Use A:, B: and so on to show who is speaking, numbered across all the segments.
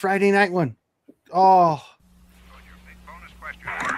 A: Friday night one. Oh.
B: Bonus question. Bonus question.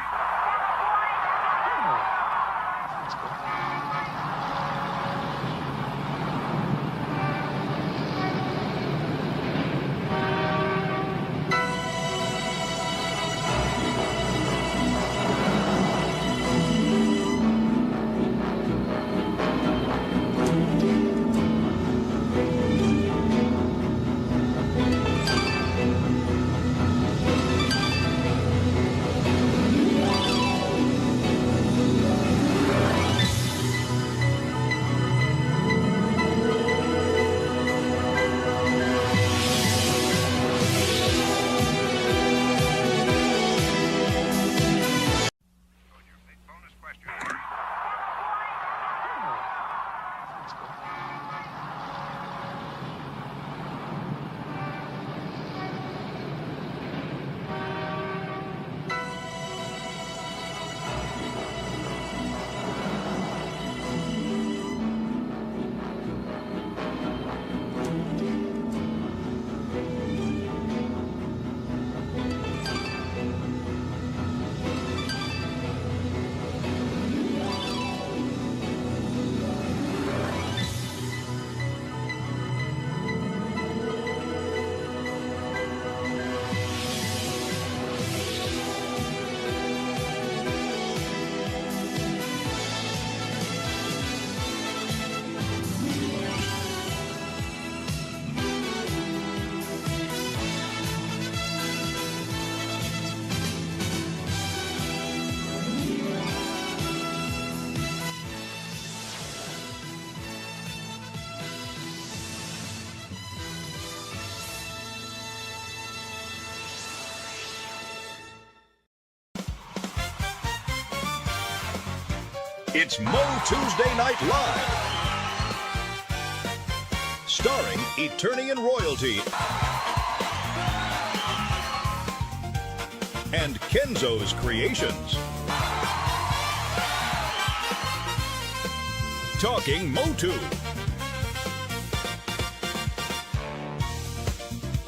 C: It's MOTUesday Night Live. Starring Eternian Royalty and Kenzo's Creations. Talking Motu.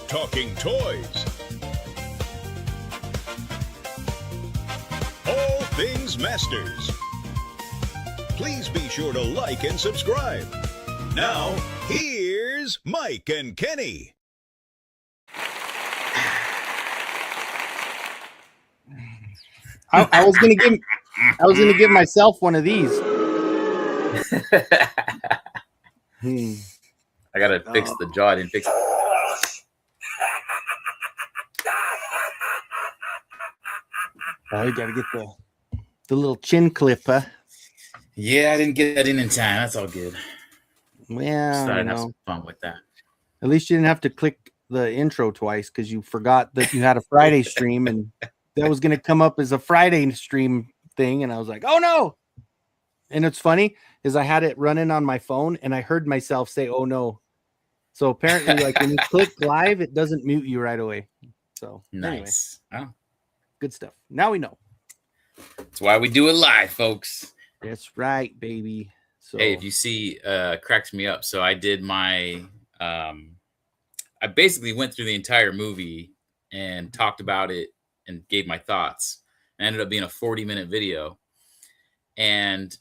C: Talking Toys. All things Masters. Please be sure to like and subscribe. Now, here's Mike and Kenny.
A: I was gonna give myself one of these.
D: I gotta fix the jaw. I didn't fix it.
A: Oh, you gotta get the little chin clipper.
D: Yeah, I didn't get that in time. That's all good.
A: Well,
D: So I have some fun with that.
A: At least you didn't have to click the intro twice because you forgot that you had a Friday stream and that was going to come up as a Friday stream thing. And I was like, oh no. And it's funny is I had it running on my phone and I heard myself say, oh no. So apparently like when you click live, it doesn't mute you right away. So
D: nice.
A: Anyway, good stuff. Now we know.
D: That's why we do it live, folks.
A: That's right, baby. So
D: hey, if you see, cracks me up. So I did my, I basically went through the entire movie and talked about it and gave my thoughts. It ended up being a 40-minute video. And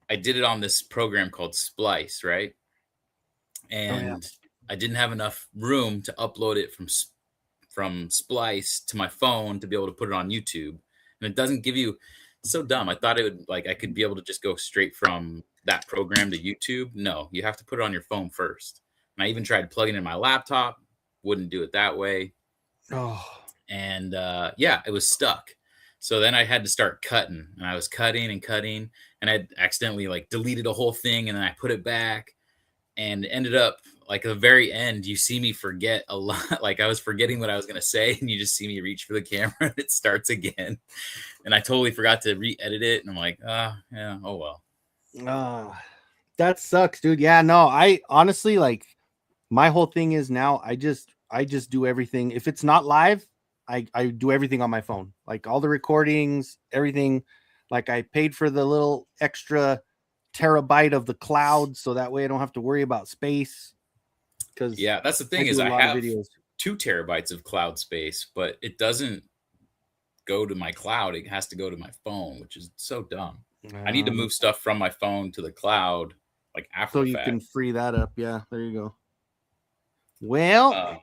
D: I did it on this program called Splice, right? And I didn't have enough room to upload it from Splice to my phone to be able to put it on YouTube. And it doesn't give you, it's so dumb. I thought it would, like, I could be able to just go straight from that program to YouTube. No, you have to put it on your phone first. And I even tried plugging in my laptop, wouldn't do it that way.
A: Oh.
D: And yeah, it was stuck. So then I had to start cutting, and I was cutting and cutting, and I accidentally like deleted a whole thing, and then I put it back, and ended up like at the very end, you see me forget a lot. Like I was forgetting what I was going to say, and you just see me reach for the camera and it starts again. And I totally forgot to re-edit it. And I'm like, yeah, oh well.
A: That sucks, dude. Yeah, no, I honestly like my whole thing is now I just do everything. If it's not live, I do everything on my phone, like all the recordings, everything. Like I paid for the little extra terabyte of the cloud, so that way I don't have to worry about space. Because
D: yeah, that's the thing is I have videos. 2 terabytes of cloud space, but it doesn't go to my cloud. It has to go to my phone, which is so dumb. I need to move stuff from my phone to the cloud, like after
A: so
D: the
A: you
D: fact.
A: can free that up. Yeah, there you go. Well,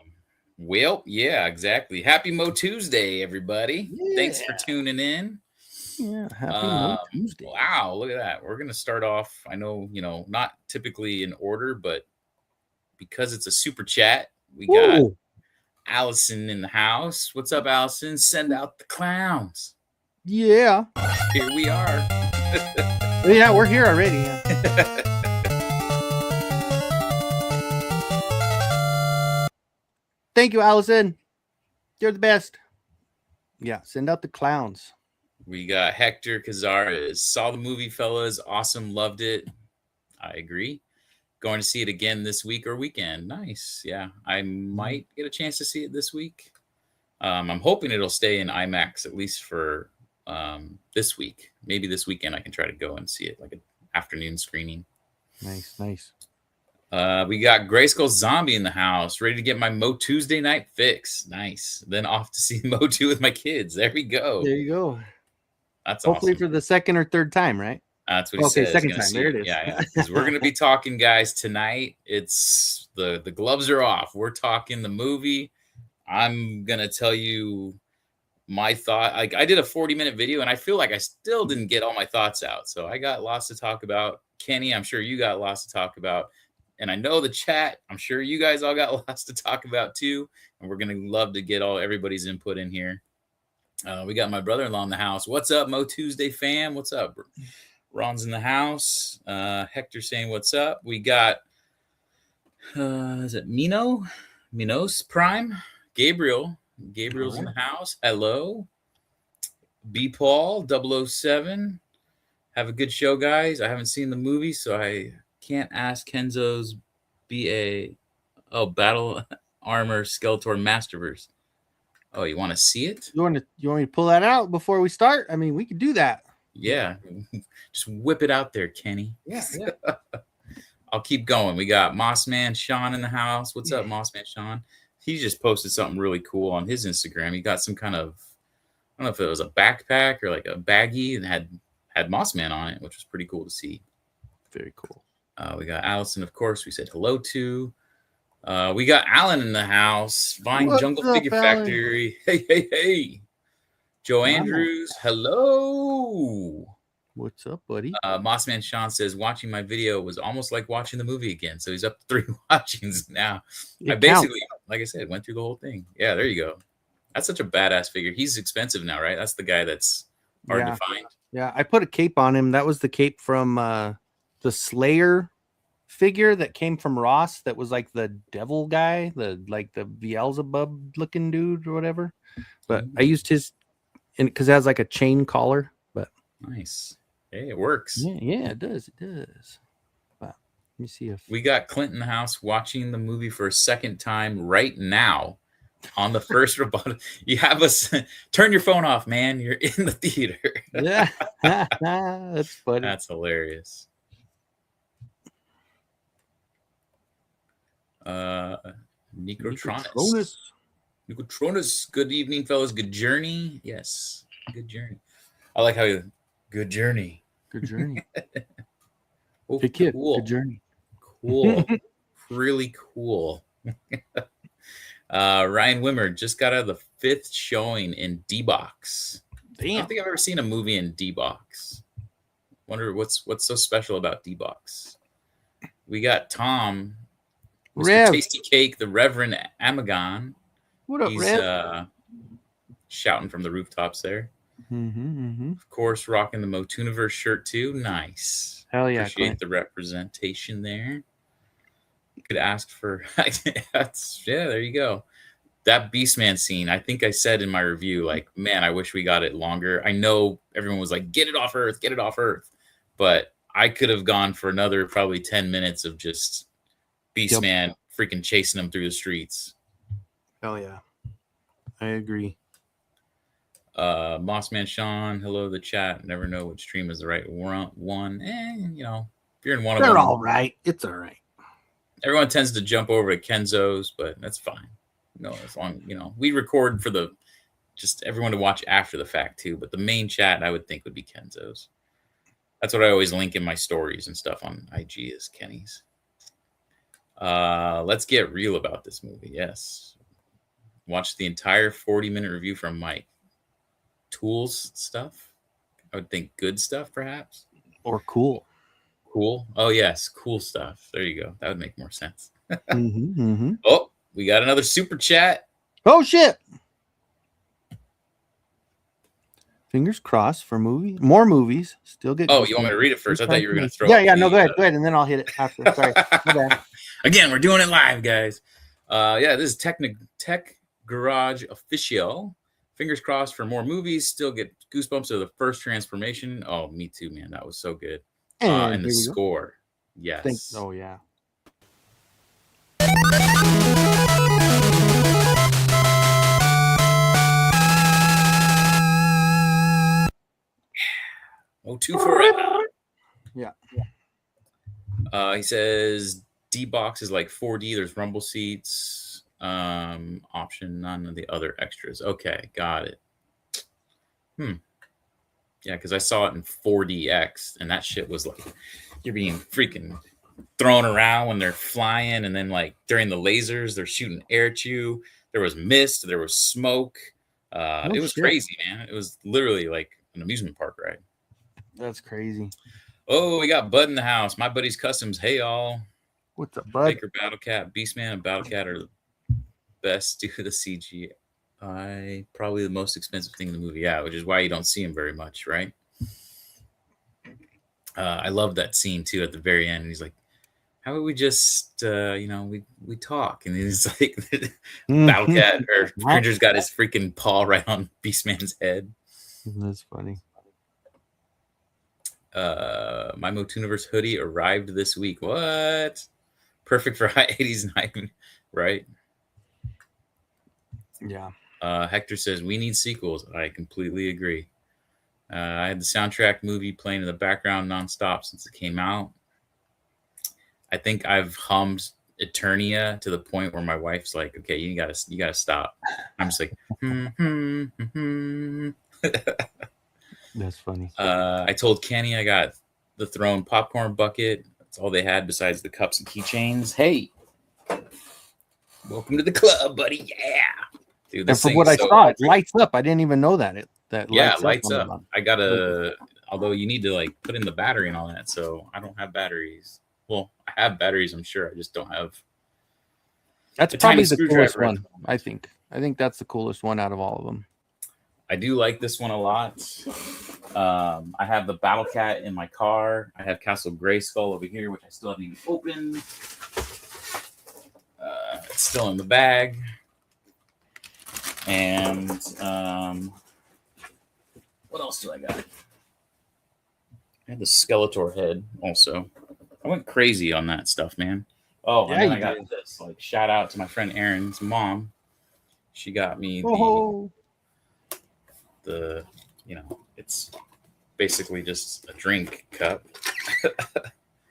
D: Yeah, exactly. Happy MOTUesday, everybody. Thanks for tuning in.
A: Yeah, happy MOTUesday.
D: Wow, look at that. We're gonna start off. I know, not typically in order, but because it's a super chat, we got Allison in the house. What's up, Allison? Send out the clowns.
A: Yeah.
D: Here we are.
A: Yeah, we're here already. Yeah. Thank you, Allison. You're the best. Yeah, send out the clowns.
D: We got Hector Cazares. Saw the movie, fellas. Awesome. Loved it. I agree. Going to see it again this week or weekend. Nice. Yeah, I might get a chance to see it this week. I'm hoping it'll stay in IMAX at least for this week. Maybe this weekend I can try to go and see it, like an afternoon screening.
A: Nice, nice.
D: We got Grayskull Zombie in the house, ready to get my MOTUesday night fix. Nice. Then off to see MOTU with my kids. There we go.
A: There you go.
D: That's
A: hopefully
D: awesome.
A: for the second or third time, right?
D: That's what he says.
A: Second time. There it is.
D: Yeah. Because we're gonna be talking, guys, tonight. It's the gloves are off. We're talking the movie. I'm gonna tell you my thought. Like, I did a 40-minute video, and I feel like I still didn't get all my thoughts out. So I got lots to talk about. Kenny, I'm sure you got lots to talk about. And I know the chat, I'm sure you guys all got lots to talk about too. And we're going to love to get everybody's input in here. We got my brother-in-law in the house. What's up, MOTUesday fam? What's up? Ron's in the house. Hector saying what's up. We got, is it Minos Prime? Gabriel's in the house. Hello. B. Paul 007. Have a good show, guys. I haven't seen the movie, so I can't ask Kenzo's Battle Armor Skeletor Masterverse. Oh, you want to see it?
A: You want me to pull that out before we start? I mean, we could do that.
D: Yeah. Just whip it out there, Kenny.
A: Yeah.
D: I'll keep going. We got Mossman Sean in the house. What's up, Mossman Sean? He just posted something really cool on his Instagram. He got some kind of, I don't know if it was a backpack or like a baggie, and had Mossman on it, which was pretty cool to see.
A: Very cool.
D: We got Allison, of course, we said hello to. We got Alan in the house. Vine Jungle Figure Factory. Hey. Joe Andrews, hello.
A: What's up, buddy?
D: Mossman Sean says, watching my video was almost like watching the movie again. So he's up to 3 watchings now. I basically, like I said, went through the whole thing. Yeah, there you go. That's such a badass figure. He's expensive now, right? That's the guy that's hard to find.
A: Yeah, I put a cape on him. That was the cape from the Slayer figure that came from Ross. That was like the devil guy, the Beelzebub looking dude or whatever. But I used his, because it has like a chain collar. But
D: nice. Hey, it works.
A: Yeah, it does. But let me see if
D: we got Clint in the house watching the movie for a second time right now. On the first rebuttal, you have us turn your phone off, man. You're in the theater.
A: Yeah, that's funny.
D: That's hilarious. Necrotronus. Good evening, fellas. Good journey. Yes, good journey. I like how good journey.
A: Good journey.
D: Oh,
A: good kid.
D: Cool.
A: Good journey.
D: Cool. Really cool. Ryan Wimmer just got out of the 5th showing in D-Box.
A: Damn.
D: I don't think I've ever seen a movie in D-Box. Wonder what's so special about D-Box. We got Tom, Mr.
A: Rev.
D: Tasty Cake, the Reverend Amagon.
A: What up,
D: He's
A: Rev?
D: Shouting from the rooftops there. Of course, rocking the MOTUniverse shirt too. Nice.
A: Hell yeah.
D: Appreciate the representation there. Could ask for there you go. That Beastman scene, I think I said in my review, like, man, I wish we got it longer. I know everyone was like, get it off Earth, but I could have gone for another probably 10 minutes of just Beastman freaking chasing him through the streets.
A: Hell yeah, I agree.
D: Mossman Sean, hello to the chat. Never know which stream is the right one. If you're in one of them,
A: they're all right. It's all right.
D: Everyone tends to jump over to Kenzo's, but that's fine. No, as long we record for just everyone to watch after the fact too. But the main chat I would think would be Kenzo's. That's what I always link in my stories and stuff on IG is Kenny's. Let's get real about this movie. Yes. Watch the entire 40-minute review from Mike. Tools stuff. I would think good stuff, perhaps.
A: Or cool.
D: Cool. Oh, yes. Cool stuff. There you go. That would make more sense.
A: Mm-hmm.
D: Oh, we got another super chat.
A: Oh, shit. Fingers crossed for more movies. Still get.
D: Oh, you want me to read it first? I thought you were going to throw.
A: Yeah. No, go ahead, and then I'll hit it after. Sorry.
D: Again, we're doing it live, guys. This is Tech Garage Official. Fingers crossed for more movies. Still get goosebumps of the first transformation. Oh, me too, man. That was so good. And the score. Yes.
A: Oh, yeah.
D: MOTU forever.
A: Yeah.
D: He says D box is like 4D. There's rumble seats. Option none of the other extras. Okay, got it. Yeah, because I saw it in 4DX, and that shit was like you're being freaking thrown around when they're flying, and then like during the lasers, they're shooting air at you. There was mist, there was smoke. It was crazy, man. It was literally like an amusement park ride.
A: That's crazy.
D: Oh, we got Bud in the house. My buddy's Customs. Hey, y'all.
A: What's up, Bud?
D: Baker, Battlecat, Beastman, and Battlecat are the best due to the CGI. Probably the most expensive thing in the movie. Yeah, which is why you don't see him very much, right? I love that scene, too, at the very end. He's like, how about we just, we talk? And he's like, Battlecat or Cringer's got his freaking paw right on Beastman's head.
A: That's funny.
D: My MOTUniverse hoodie arrived this week. What? Perfect for high 80s night, right?
A: Yeah.
D: Hector says we need sequels. I completely agree. I had the soundtrack movie playing in the background nonstop since it came out. I think I've hummed Eternia to the point where my wife's like, "Okay, you gotta stop." I'm just like,
A: That's funny.
D: I told Kenny I got the Throne popcorn bucket. That's all they had besides the cups and keychains. Hey, welcome to the club, buddy. Yeah, dude.
A: And from what I saw, it lights up. I didn't even know that it
D: lights up. I gotta. Although you need to like put in the battery and all that, so I don't have batteries. Well, I have batteries. I'm sure. I just don't have.
A: That's probably the coolest one. I think that's the coolest one out of all of them.
D: I do like this one a lot. I have the Battlecat in my car. I have Castle Grayskull over here, which I still haven't even opened. It's still in the bag. And what else do I got? I have the Skeletor head also. I went crazy on that stuff, man. Oh, yeah, and then I got this. Like, shout out to my friend Aaron's mom. She got me the it's basically just a drink cup.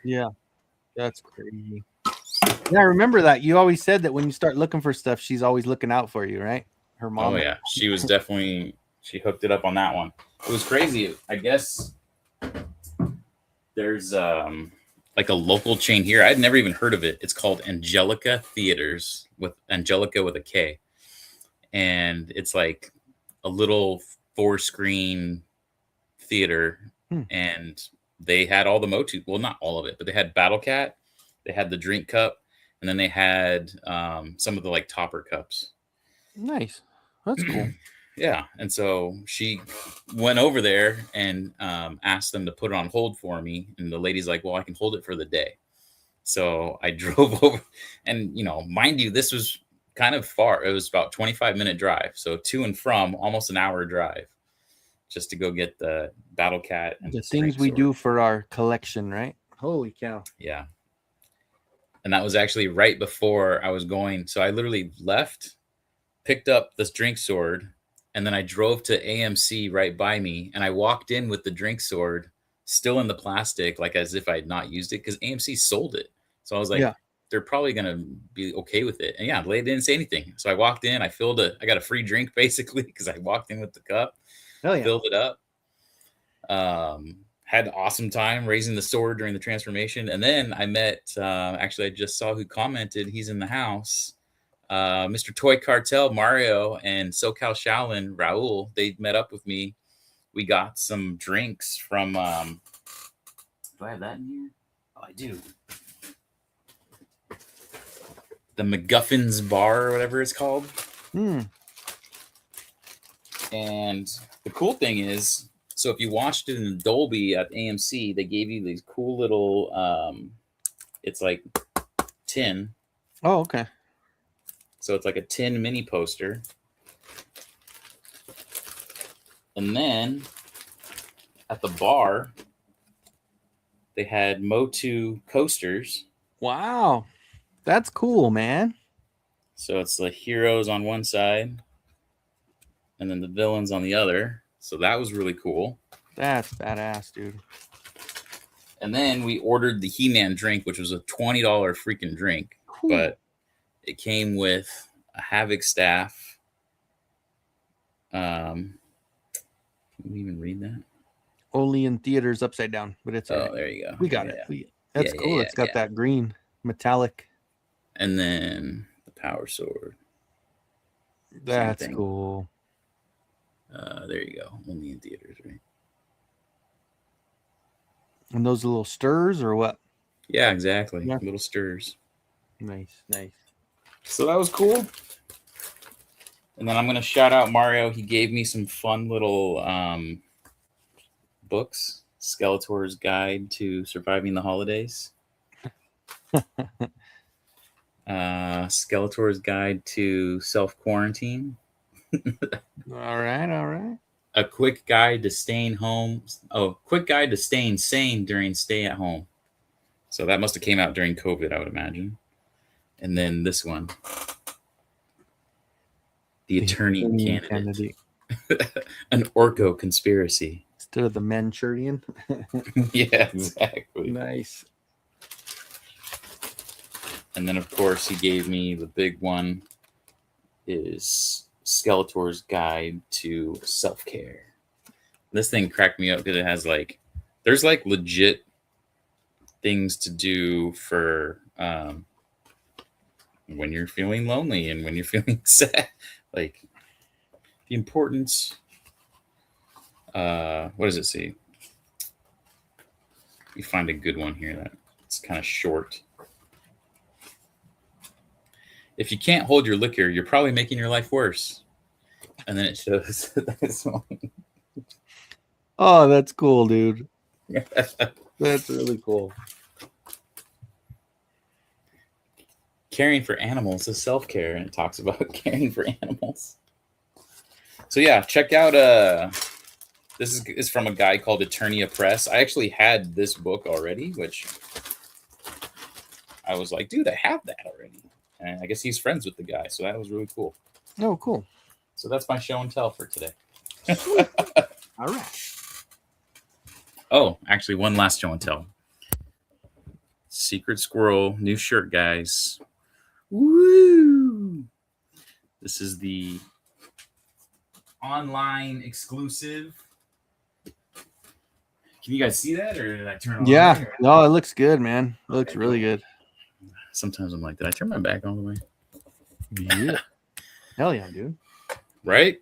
A: Yeah, that's crazy. Yeah, I remember that. You always said that when you start looking for stuff, she's always looking out for you, right? Her mom.
D: Oh yeah, she was definitely. She hooked it up on that one. It was crazy. I guess there's like a local chain here. I'd never even heard of it. It's called Angelica Theaters with Angelica with a K, and it's like a little 4-screen theater, and they had all the MOTU. Well, not all of it, but they had Battlecat, they had the drink cup, and then they had some of the like topper cups.
A: Nice, that's cool.
D: Yeah, and so she went over there and asked them to put it on hold for me, and the lady's like, "Well, I can hold it for the day." So I drove over, and mind you, this was kind of far. It was about 25-minute drive, so to and from, almost an hour drive, just to go get the Battlecat and
A: the things we do for our collection, right? Holy cow!
D: Yeah, and that was actually right before I was going. So I literally left, picked up this drink sword, and then I drove to AMC right by me, and I walked in with the drink sword still in the plastic, like as if I had not used it, because AMC sold it. So I was like, they're probably gonna be okay with it. And yeah, they didn't say anything. So I walked in, I got a free drink basically because I walked in with the cup,
A: Hell yeah.
D: filled it up. Had an awesome time raising the sword during the transformation. And then I met, actually, I just saw who commented. He's in the house. Mr. Toy Cartel, Mario, and SoCal Shaolin, Raul, they met up with me. We got some drinks from, do I have that in here? Oh, I do. The McGuffin's Bar or whatever it's called. And the cool thing is, so if you watched it in Dolby at AMC, they gave you these cool little, it's like tin.
A: Oh, okay.
D: So it's like a tin mini poster. And then at the bar, they had Motu coasters.
A: Wow. That's cool, man.
D: So it's the heroes on one side and then the villains on the other. So that was really cool.
A: That's badass, dude.
D: And then we ordered the He-Man drink, which was a $20 freaking drink.
A: Whew.
D: But it came with a Havoc staff. Can we even read that?
A: Only in theaters upside down, but it's
D: Oh, there you go.
A: we got
D: Yeah.
A: it. That's
D: Yeah,
A: cool.
D: yeah,
A: It's got
D: yeah.
A: that green metallic.
D: And then the power sword.
A: That's
D: thing.
A: cool.
D: There you go. Only in theaters, right?
A: And those little stirs or what?
D: Yeah, exactly.
A: Yeah.
D: Little stirs.
A: Nice.
D: So that was cool. And then I'm going to shout out Mario. He gave me some fun little books. Skeletor's Guide to Surviving the Holidays. Skeletor's Guide to Self-Quarantine.
A: All right.
D: A quick guide to staying home. Oh, quick guide to staying sane during stay at home. So that must have came out during COVID, I would imagine. And then this one. The Attorney Candidate. An Orco Conspiracy.
A: Instead of the Manchurian.
D: Yeah, exactly.
A: Nice.
D: And then, of course, he gave me the big one is Skeletor's Guide to Self-Care. This thing cracked me up because it has there's legit things to do for when you're feeling lonely and when you're feeling sad. Like the importance. What does it say? You find a good one here that it's kind of short. If you can't hold your liquor, you're probably making your life worse. And then it shows this one.
A: Oh, that's cool, dude. That's really cool.
D: Caring for animals is self-care, and it talks about caring for animals. So yeah, check out this is from a guy called Eternia Press. I actually had this book already, which I was like, dude, I have that already. And I guess he's friends with the guy, so that was really cool.
A: Oh, cool.
D: So that's my show and tell for today.
A: All right.
D: Oh, actually, one last show and tell. Secret Squirrel, new shirt, guys. Woo! This is the online exclusive. Can you guys see that, or did I turn it on?
A: Yeah. No, it looks good, man. It looks
D: Okay,
A: really
D: cool.
A: good.
D: Sometimes I'm like, did I turn my back all the way?
A: Yeah. Hell yeah, dude.
D: Right?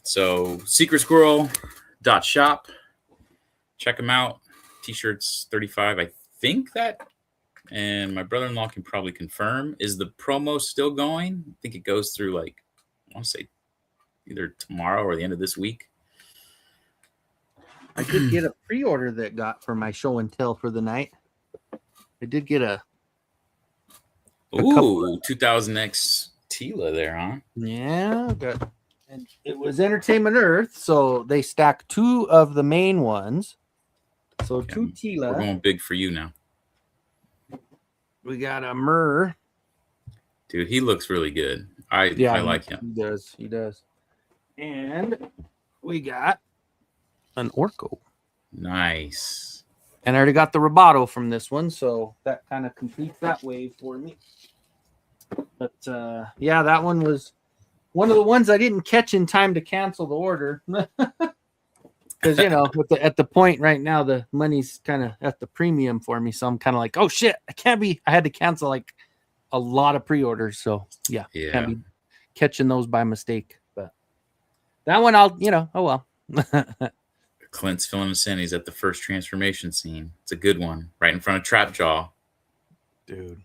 D: So, secretsquirrel.shop. Check them out. T-shirts $35. I think that, and my brother-in-law can probably confirm. Is the promo still going? I think it goes through I want to say either tomorrow or the end of this week.
A: I did get a pre-order that got for my show and tell for the night. I did get a
D: Ooh, 2000X Tila there, huh?
A: yeah, and it was Entertainment Earth, so they stacked two of the main ones. So two
D: We're
A: Tila.
D: going big for you now.
A: We got a Myrrh.
D: Dude, he looks really good. I like him.
A: He does. And we got an Orco.
D: Nice.
A: And I already got the Roboto from this one, so that kind of completes that wave for me. But yeah, that one was one of the ones I didn't catch in time to cancel the order. Because, you know, at the point right now, the money's kind of at the premium for me. So I'm kind of like, oh, shit, I had to cancel like a lot of pre-orders. So, yeah. Can't be catching those by mistake. But that one, oh, well.
D: Clint's filming Cindy's at the first transformation scene. It's a good one. Right in front of Trap Jaw.
A: Dude.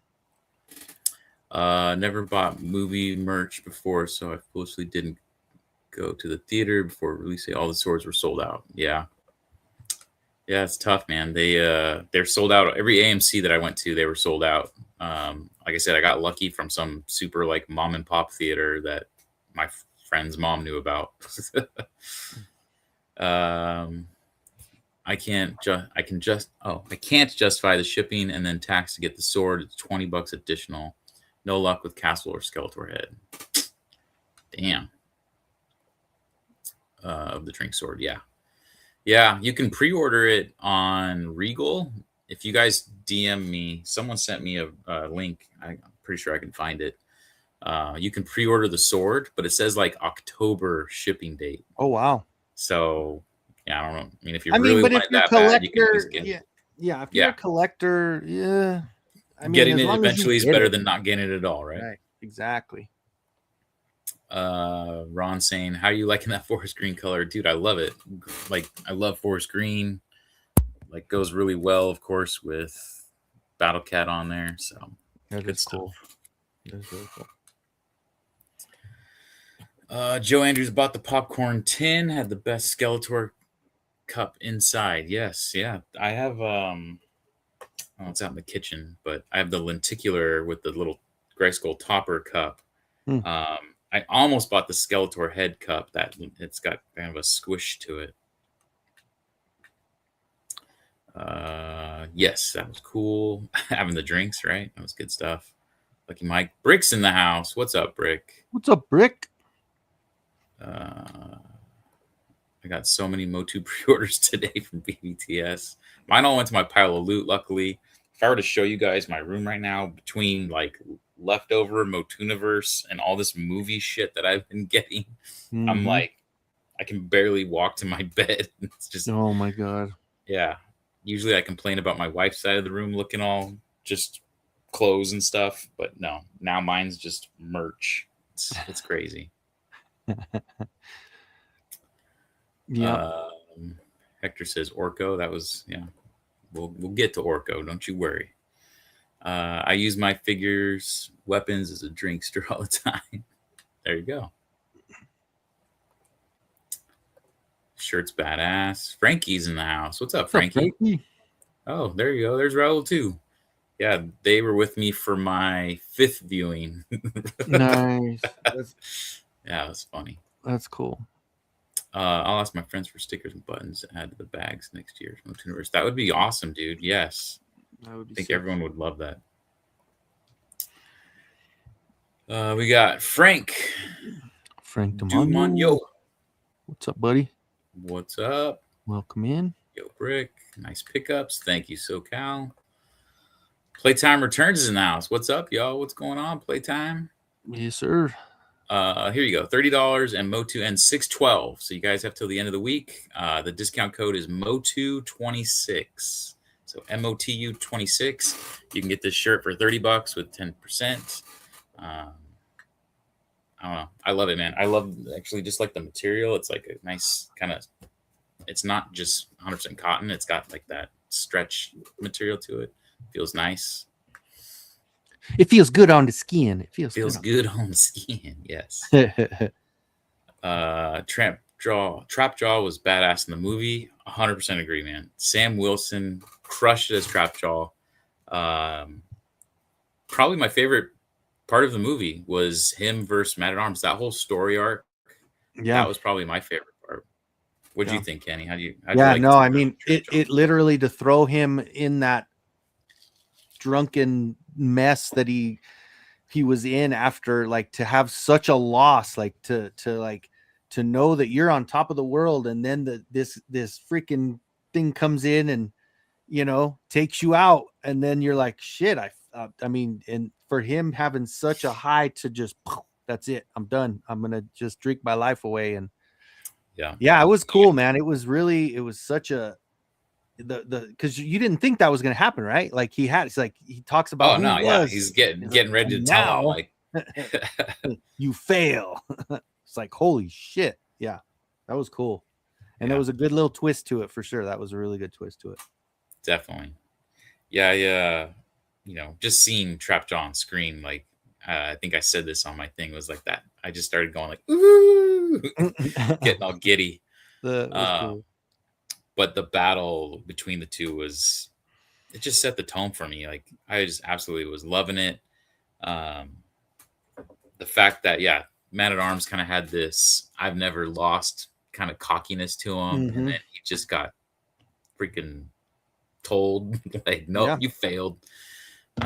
D: Never bought movie merch before, so I foolishly didn't go to the theater before releasing. All the swords were sold out. Yeah, it's tough, man. They're sold out. Every AMC that I went to, they were sold out. Like I said, I got lucky from some super like mom and pop theater that my friend's mom knew about. I can't justify the shipping and then tax to get the sword. It's $20 additional. No luck with Castle or Skeletor head. Damn. Of the drink sword, yeah. You can pre-order it on Regal. If you guys DM me, someone sent me a link. I'm pretty sure I can find it. You can pre-order the sword, but it says like October shipping date.
A: Oh wow.
D: So yeah, I don't know. I mean, if you really want it that bad, you can just get it.
A: If you're a collector, yeah. I mean,
D: getting it eventually is better than not getting it at all, right?
A: Right. Exactly.
D: Ron saying, how are you liking that forest green color? Dude, I love it. Like, I love forest green. Like, goes really well, of course, with Battle Cat on there. So
A: that is cool. That's really
D: cool. Joe Andrews bought the popcorn tin, had the best Skeletor cup inside. Yes, yeah. I have it's out in the kitchen, but I have the lenticular with the little Grayskull topper cup. I almost bought the Skeletor head cup. That it's got kind of a squish to it. Yes, that was cool. Having the drinks, right? That was good stuff. Lucky Mike. Brick's in the house. What's up, Brick?
A: What's up, Brick?
D: I got so many Motu pre-orders today from BBTS. Mine all went to my pile of loot, luckily. If I were to show you guys my room right now, between like leftover Motuniverse and all this movie shit that I've been getting, I'm like, I can barely walk to my bed. It's just,
A: oh my God.
D: Yeah. Usually I complain about my wife's side of the room looking all just clothes and stuff, but no, now mine's just merch. It's crazy.
A: Yeah.
D: Hector says Orko. That was, yeah. We'll get to Orko. Don't you worry. I use my figures, weapons as a drinkster all the time. There you go. Shirt's badass. Frankie's in the house. What's up, Frankie?
A: Frankie?
D: Oh, there you go. There's Raul too. Yeah, they were with me for my 5th viewing.
A: Nice.
D: Yeah, that's funny.
A: That's cool.
D: I'll ask my friends for stickers and buttons to add to the bags next year's Motooniverse. That would be awesome, dude. Yes.
A: That would be
D: I think
A: sick.
D: everyone would love that. We got Frank
A: Dumont. What's up, buddy?
D: What's up?
A: Welcome in.
D: Yo, Brick. Nice pickups. Thank you, SoCal. Playtime Returns is in the house. What's up, y'all? What's going on? Playtime?
A: Yes, sir.
D: Here you go. $30 and Motu ends 6/12. So you guys have till the end of the week. The discount code is MOTU26. So MOTU26. You can get this shirt for $30 with 10%. I don't know. I love it, man. I love actually just like the material. It's like a nice kind of, it's not just 100% cotton. It's got like that stretch material to it. Feels nice.
A: It feels good on the skin. It
D: feels good on the skin. Yes. Trap Jaw was badass in the movie. 100% agree, man. Sam Wilson crushed it as Trap Jaw. Probably my favorite part of the movie was him versus Man at Arms. That whole story arc.
A: Yeah,
D: that was probably my favorite part. What do you think, Kenny? How do you like
A: I mean, it literally, to throw him in that drunken mess that he was in after, like, to have such a loss, like to know that you're on top of the world, and then this freaking thing comes in and takes you out, and then you're like, shit. I mean, and for him having such a high to just, that's it. I'm done. I'm gonna just drink my life away. And yeah, it was cool, man. It was such a because you didn't think that was gonna happen, right? Like he talks about who he was.
D: He's getting ready to tell him, like
A: you fail. It's like, holy shit. Yeah, that was cool. And there was a good little twist to it for sure. That was a really good twist to it.
D: Definitely. Yeah. Just seeing Trapjaw on screen, like I think I said this on my thing, was like that. I just started going like, ooh, getting all giddy.
A: Cool.
D: But the battle between the two it just set the tone for me. Like I just absolutely was loving it. The fact that, Man at Arms kind of had this I've never lost kind of cockiness to him. And then he just got freaking told, like, nope, you failed.
A: He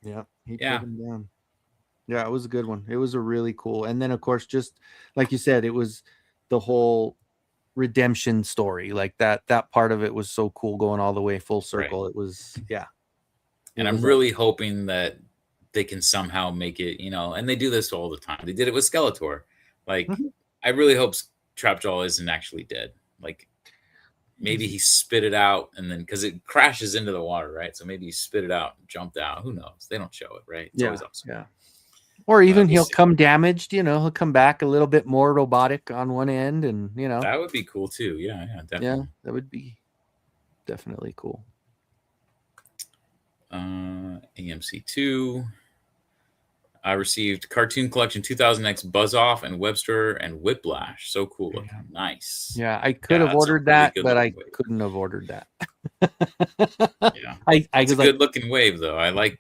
A: put him down. Yeah, it was a good one. It was a really cool. And then, of course, just like you said, it was the whole redemption story. Like that part of it was so cool, going all the way full circle. Right. It was,
D: And I'm really hoping that they can somehow make it, and they do this all the time. They did it with Skeletor. Like, I really hope Trapjaw isn't actually dead. Like, maybe he spit it out, and then because it crashes into the water, right? So maybe he spit it out and jumped out. Who knows? They don't show it, right? It's always awesome.
A: Yeah. Or even he'll come damaged, he'll come back a little bit more robotic on one end, and
D: that would be cool too. Yeah, definitely.
A: Yeah, that would be definitely cool.
D: AMC2. I received Cartoon Collection 2000X Buzz Off and Webster and Whiplash. So cool looking. Yeah. Nice.
A: Yeah, I could have ordered that, but I couldn't have ordered that.
D: Yeah. It's a good looking wave though. I like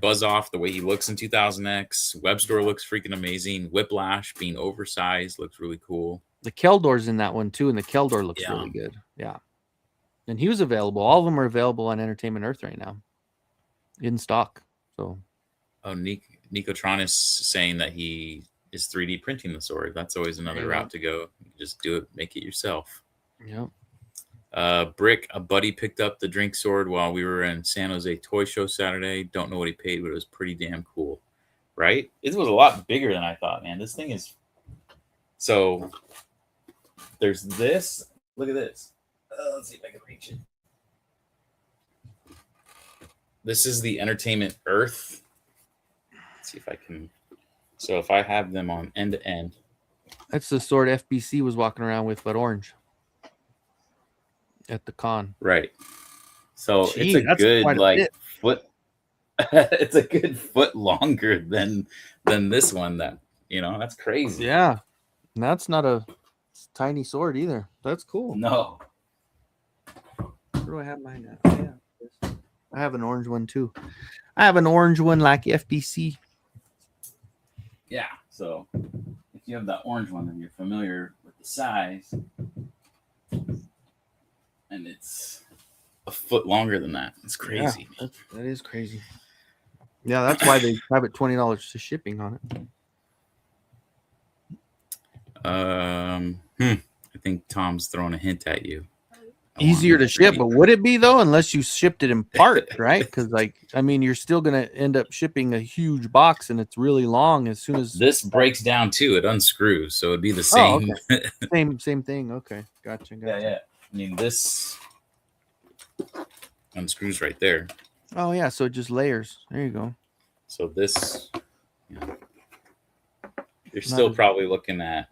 D: Buzz Off the way he looks in 2000X. Webster looks freaking amazing. Whiplash being oversized looks really cool.
A: The Keldor's in that one too, and the Keldor looks really good. Yeah. And he was available. All of them are available on Entertainment Earth right now. In stock. So
D: Nicotron is saying that he is 3D printing the sword. That's always another route to go. You just do it, make it yourself.
A: Yep.
D: Brick, a buddy picked up the drink sword while we were in San Jose Toy Show Saturday. Don't know what he paid, but it was pretty damn cool. Right? It was a lot bigger than I thought, man. This thing is... So, there's this. Look at this. Let's see if I can reach it. This is the Entertainment Earth. See if I can. So if I have them on end to end,
A: that's the sword FBC was walking around with, but orange at the con.
D: Right. So it's a good foot. It's a good foot longer than this one. That's crazy.
A: Yeah, and that's not a tiny sword either. That's cool.
D: No.
A: Where do I have mine at? Oh, yeah, I have an orange one too. I have an orange one like FBC.
D: Yeah, so if you have that orange one, then you're familiar with the size. And it's a foot longer than that. It's crazy.
A: Yeah, that is crazy. Yeah, that's why they have it $20 to shipping on it.
D: I think Tom's throwing a hint at you.
A: Easier to ship, but would it be though, unless you shipped it in part, right? Because you're still gonna end up shipping a huge box, and it's really long. As soon as
D: this breaks down too, it unscrews, so it'd be the same.
A: Oh, okay. same thing. Okay, gotcha.
D: Yeah. I mean, this unscrews right there.
A: Oh yeah, so it just layers. There you go.
D: So this, you're still probably looking at,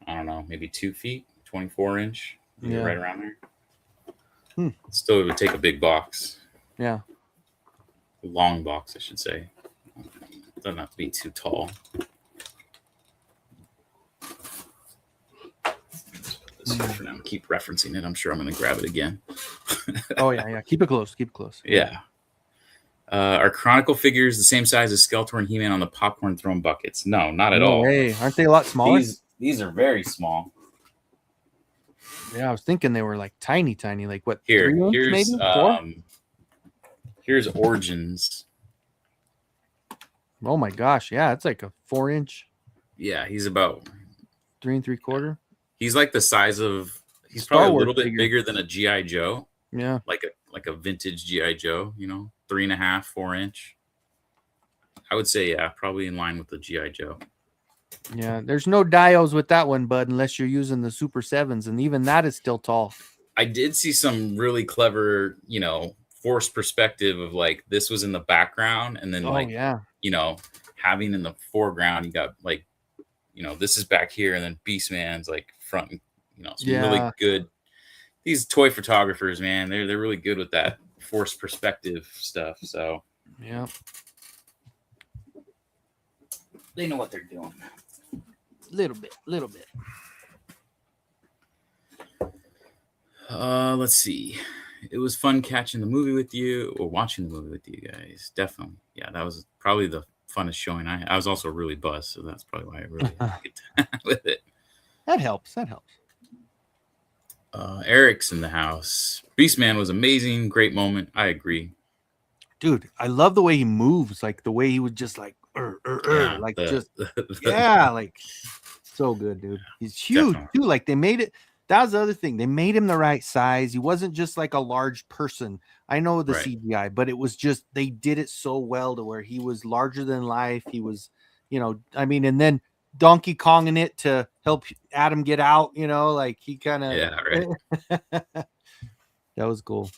D: I don't know, maybe 2 feet, 24-inch. Yeah. Right around there. Still, it would take a big box.
A: Yeah.
D: A long box, I should say. It doesn't have to be too tall. This here for now. Keep referencing it. I'm sure I'm going to grab it again.
A: Oh, yeah. Keep it close.
D: Yeah. Are Chronicle figures the same size as Skeletor and He-Man on the popcorn thrown buckets? No, not at all.
A: Hey, aren't they a lot smaller?
D: These are very small.
A: Yeah, I was thinking they were like tiny, like what?
D: Here's
A: 4?
D: Here's Origins.
A: Oh my gosh, yeah, it's like a 4-inch.
D: Yeah, he's about
A: 3 3/4.
D: He's like the size of He's
A: Star
D: probably a
A: Wars
D: little bit
A: figure.
D: bigger than a GI Joe,
A: Yeah.
D: like a vintage GI Joe. 3.5, 4 inch. I would say, yeah, probably in line with the GI Joe.
A: Yeah. There's no dials with that one, bud, unless you're using the Super 7s, and even that is still tall.
D: I did see some really clever, forced perspective of like this was in the background, and then having in the foreground you got like, this is back here, and then Beastman's like front. Some really good. These toy photographers, man, they're really good with that forced perspective stuff. So
A: yeah,
D: they know what they're doing.
A: Little bit.
D: Let's see. It was fun catching the movie with you or watching the movie with you guys. Definitely. Yeah, that was probably the funnest showing. I was also really buzzed, so that's probably why I really had a good time with it.
A: That helps.
D: Eric's in the house. Beastman was amazing. Great moment. I agree.
A: Dude, I love the way he moves, like the way he would just like like so good, dude. He's huge too. Like they made it. That was the other thing. They made him the right size. He wasn't just like a large person. I know the CGI, but it was just they did it so well to where he was larger than life. He was, and then Donkey Konging it to help Adam get out, like he kind of that was cool.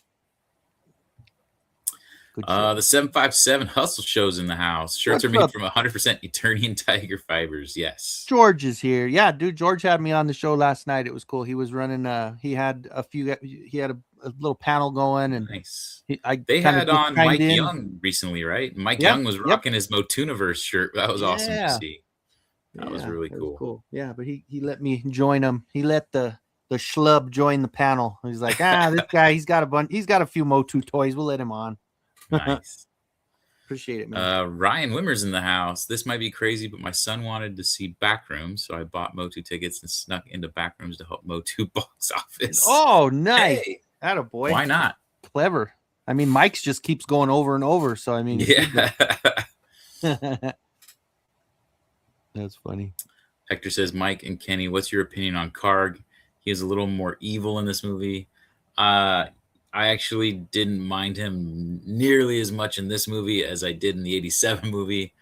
D: The 757 Hustle Show's in the house. Shirts are made from 100% Eternian tiger fibers. Yes.
A: George is here. Yeah, dude. George had me on the show last night. It was cool. He was running. He had a little panel going, and
D: nice.
A: They
D: had on Mike Young recently, right? Mike Young was rocking his MOTUesday shirt. That was awesome to see. That was really cool.
A: Yeah, but he let me join him. He let the schlub join the panel. He's like, this guy, he's got a few Motu toys. We'll let him on.
D: Nice.
A: Appreciate it, man.
D: Ryan Wimmer's in the house. This might be crazy, but my son wanted to see Backrooms, so I bought Motu tickets and snuck into Backrooms to help Motu box office.
A: Oh, nice. Hey, attaboy.
D: Why not?
A: Clever. I mean, Mike's just keeps going over and over, so I mean,
D: yeah.
A: That's funny.
D: Hector says, Mike and Kenny, what's your opinion on Karg? He is a little more evil in this movie. I actually didn't mind him nearly as much in this movie as I did in the 87 movie.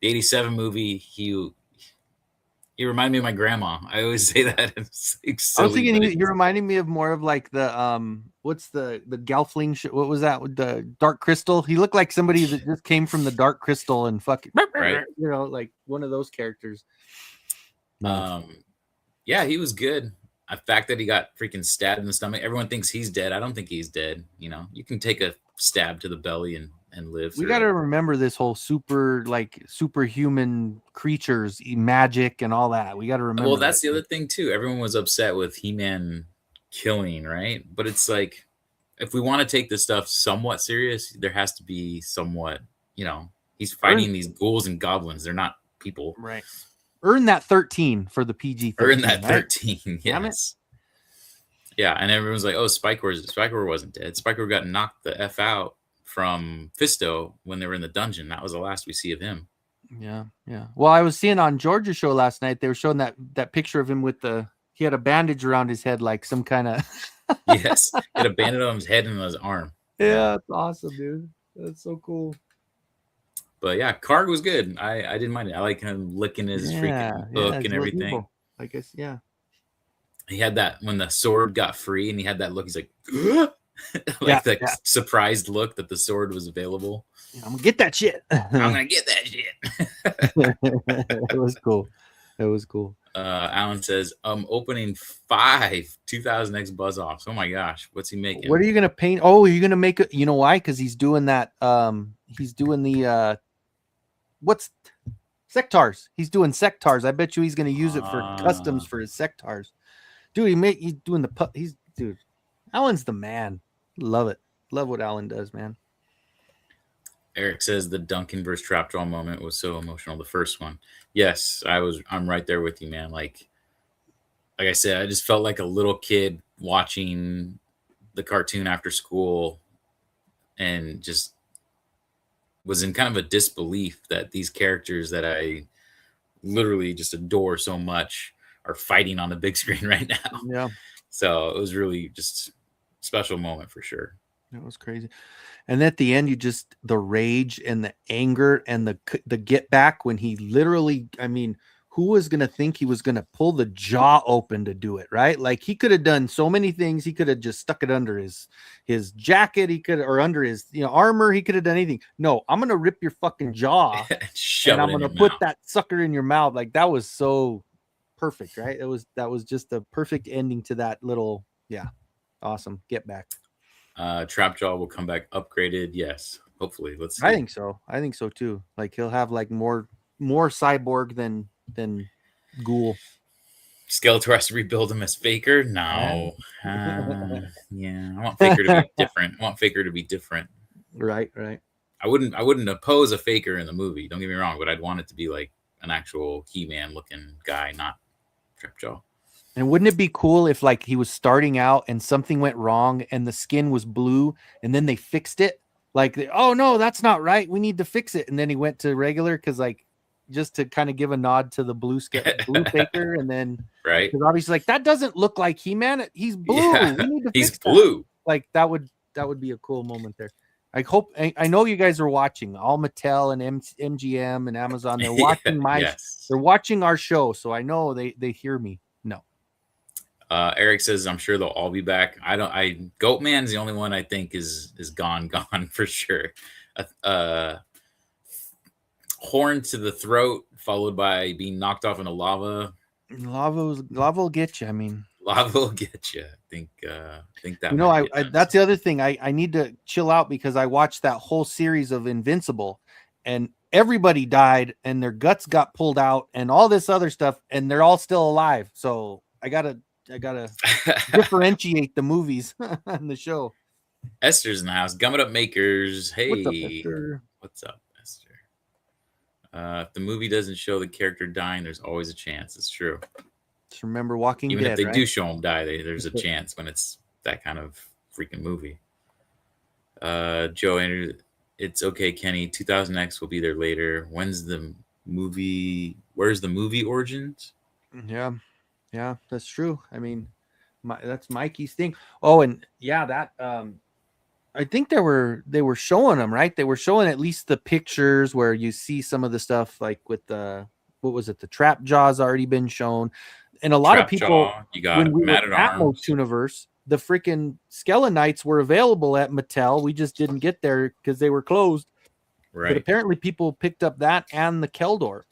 D: The 87 movie, he reminded me of my grandma. I always say that. It's like silly,
A: I was thinking you're reminding me of more of like the what's the Gelfling what was that with the Dark Crystal? He looked like somebody that just came from the Dark Crystal and fucking like one of those characters.
D: Yeah, he was good. The fact that he got freaking stabbed in the stomach, everyone thinks he's dead. I don't think he's dead. You can take a stab to the belly and live.
A: We got to remember this whole superhuman creatures, magic, and all that. We got to remember.
D: Well, that's the other thing too. Everyone was upset with He-Man killing, right? But it's like, if we want to take this stuff somewhat serious, there has to be somewhat. He's fighting these ghouls and goblins. They're not people,
A: right? Earn that 13 for the PG-13.
D: Earn that 13, yes. Yeah, and everyone's like, "Oh, Spikor wasn't dead. Spikor got knocked the F out from Fisto when they were in the dungeon. That was the last we see of him."
A: Yeah. Well, I was seeing on Georgia's show last night, they were showing that picture of him he had a bandage around his head, like some kind of.
D: Yes, he had a bandage on his head and on his arm.
A: Yeah, that's awesome, dude. That's so cool.
D: But yeah, Karg was good. I didn't mind it. I like him licking his freaking hook and everything. Evil.
A: I guess, yeah.
D: He had that when the sword got free, and he had that look. He's like, surprised look that the sword was available.
A: Yeah, I'm gonna get that shit.
D: I'm gonna get that shit.
A: It was cool.
D: Alan says, opening 5 2000X buzz offs. Oh my gosh, what's he making?
A: What are you gonna paint? Oh, you're gonna make it. You know why? Because he's doing that. He's doing the what's sectars? He's doing sectars. I bet you he's gonna use it for customs for his sectars. Dude, he's doing dude. Alan's the man. Love it. Love what Alan does, man.
D: Eric says the Duncan versus Trapjaw moment was so emotional. The first one. Yes, I'm right there with you, man. Like I said, I just felt like a little kid watching the cartoon after school and just was in kind of a disbelief that these characters that I literally just adore so much are fighting on the big screen right now.
A: Yeah.
D: So it was really just special moment for sure.
A: That was crazy. And at the end, you just the rage and the anger and the get back when he literally, I mean, who was gonna think he was gonna pull the jaw open to do it, right? Like he could have done so many things. He could have just stuck it under his jacket. He could, or under his armor. He could have done anything. No, I'm gonna rip your fucking jaw
D: Shove
A: and
D: it
A: I'm
D: in
A: gonna
D: your
A: put
D: mouth.
A: that sucker in your mouth. Like that was so perfect, right? That was just a perfect ending to that little, awesome get back.
D: Trapjaw will come back upgraded. Yes, hopefully. Let's see.
A: I think so. I think so too. Like he'll have like more cyborg than Ghoul.
D: Skeletor has to rebuild him as Faker. No, yeah, I want Faker to be different. I want Faker to be different.
A: Right.
D: I wouldn't oppose a Faker in the movie. Don't get me wrong, but I'd want it to be like an actual He-Man looking guy, not Trapjaw.
A: And wouldn't it be cool if like he was starting out and something went wrong and the skin was blue and then they fixed it? Like, oh no, that's not right. We need to fix it. And then he went to regular because like just to kind of give a nod to the blue Faker, and then
D: right,
A: because obviously like that doesn't look like He-Man. He's blue.
D: Yeah,
A: we need to
D: he's
A: fix
D: blue.
A: That. Like that would be a cool moment there. I hope I know you guys are watching. All Mattel and MGM and Amazon. They're watching they're watching our show, so I know they hear me. No.
D: Eric says, "I'm sure they'll all be back." Goatman's the only one I think is gone for sure. Horn to the throat, followed by being knocked off into lava.
A: Lava will get you. I mean,
D: lava will get you. I think that.
A: I that's the other thing. I need to chill out because I watched that whole series of Invincible, and everybody died, and their guts got pulled out, and all this other stuff, and they're all still alive. So I gotta differentiate the movies and the show.
D: Esther's in the house. Gum It Up Makers. Hey,
A: What's up, Esther?
D: What's up, Esther? If the movie doesn't show the character dying, there's always a chance. It's true.
A: Just remember Walking
D: Even
A: Dead.
D: if they
A: right?
D: do show him die, there's a chance when it's that kind of freaking movie. Joe Andrew, it's okay, Kenny. 2000X will be there later. When's the movie? Where's the movie origins?
A: Yeah, that's true. I mean, that's Mikey's thing. Oh, and that I think they were showing them, right? They were showing at least the pictures where you see some of the stuff like with the what was it? The Trap Jaw's already been shown, and a lot of people
D: you got
A: when we were
D: Mad
A: at MOTUesday, the freaking Skelenites were available at Mattel. We just didn't get there because they were closed.
D: Right.
A: But apparently, people picked up that and the Keldor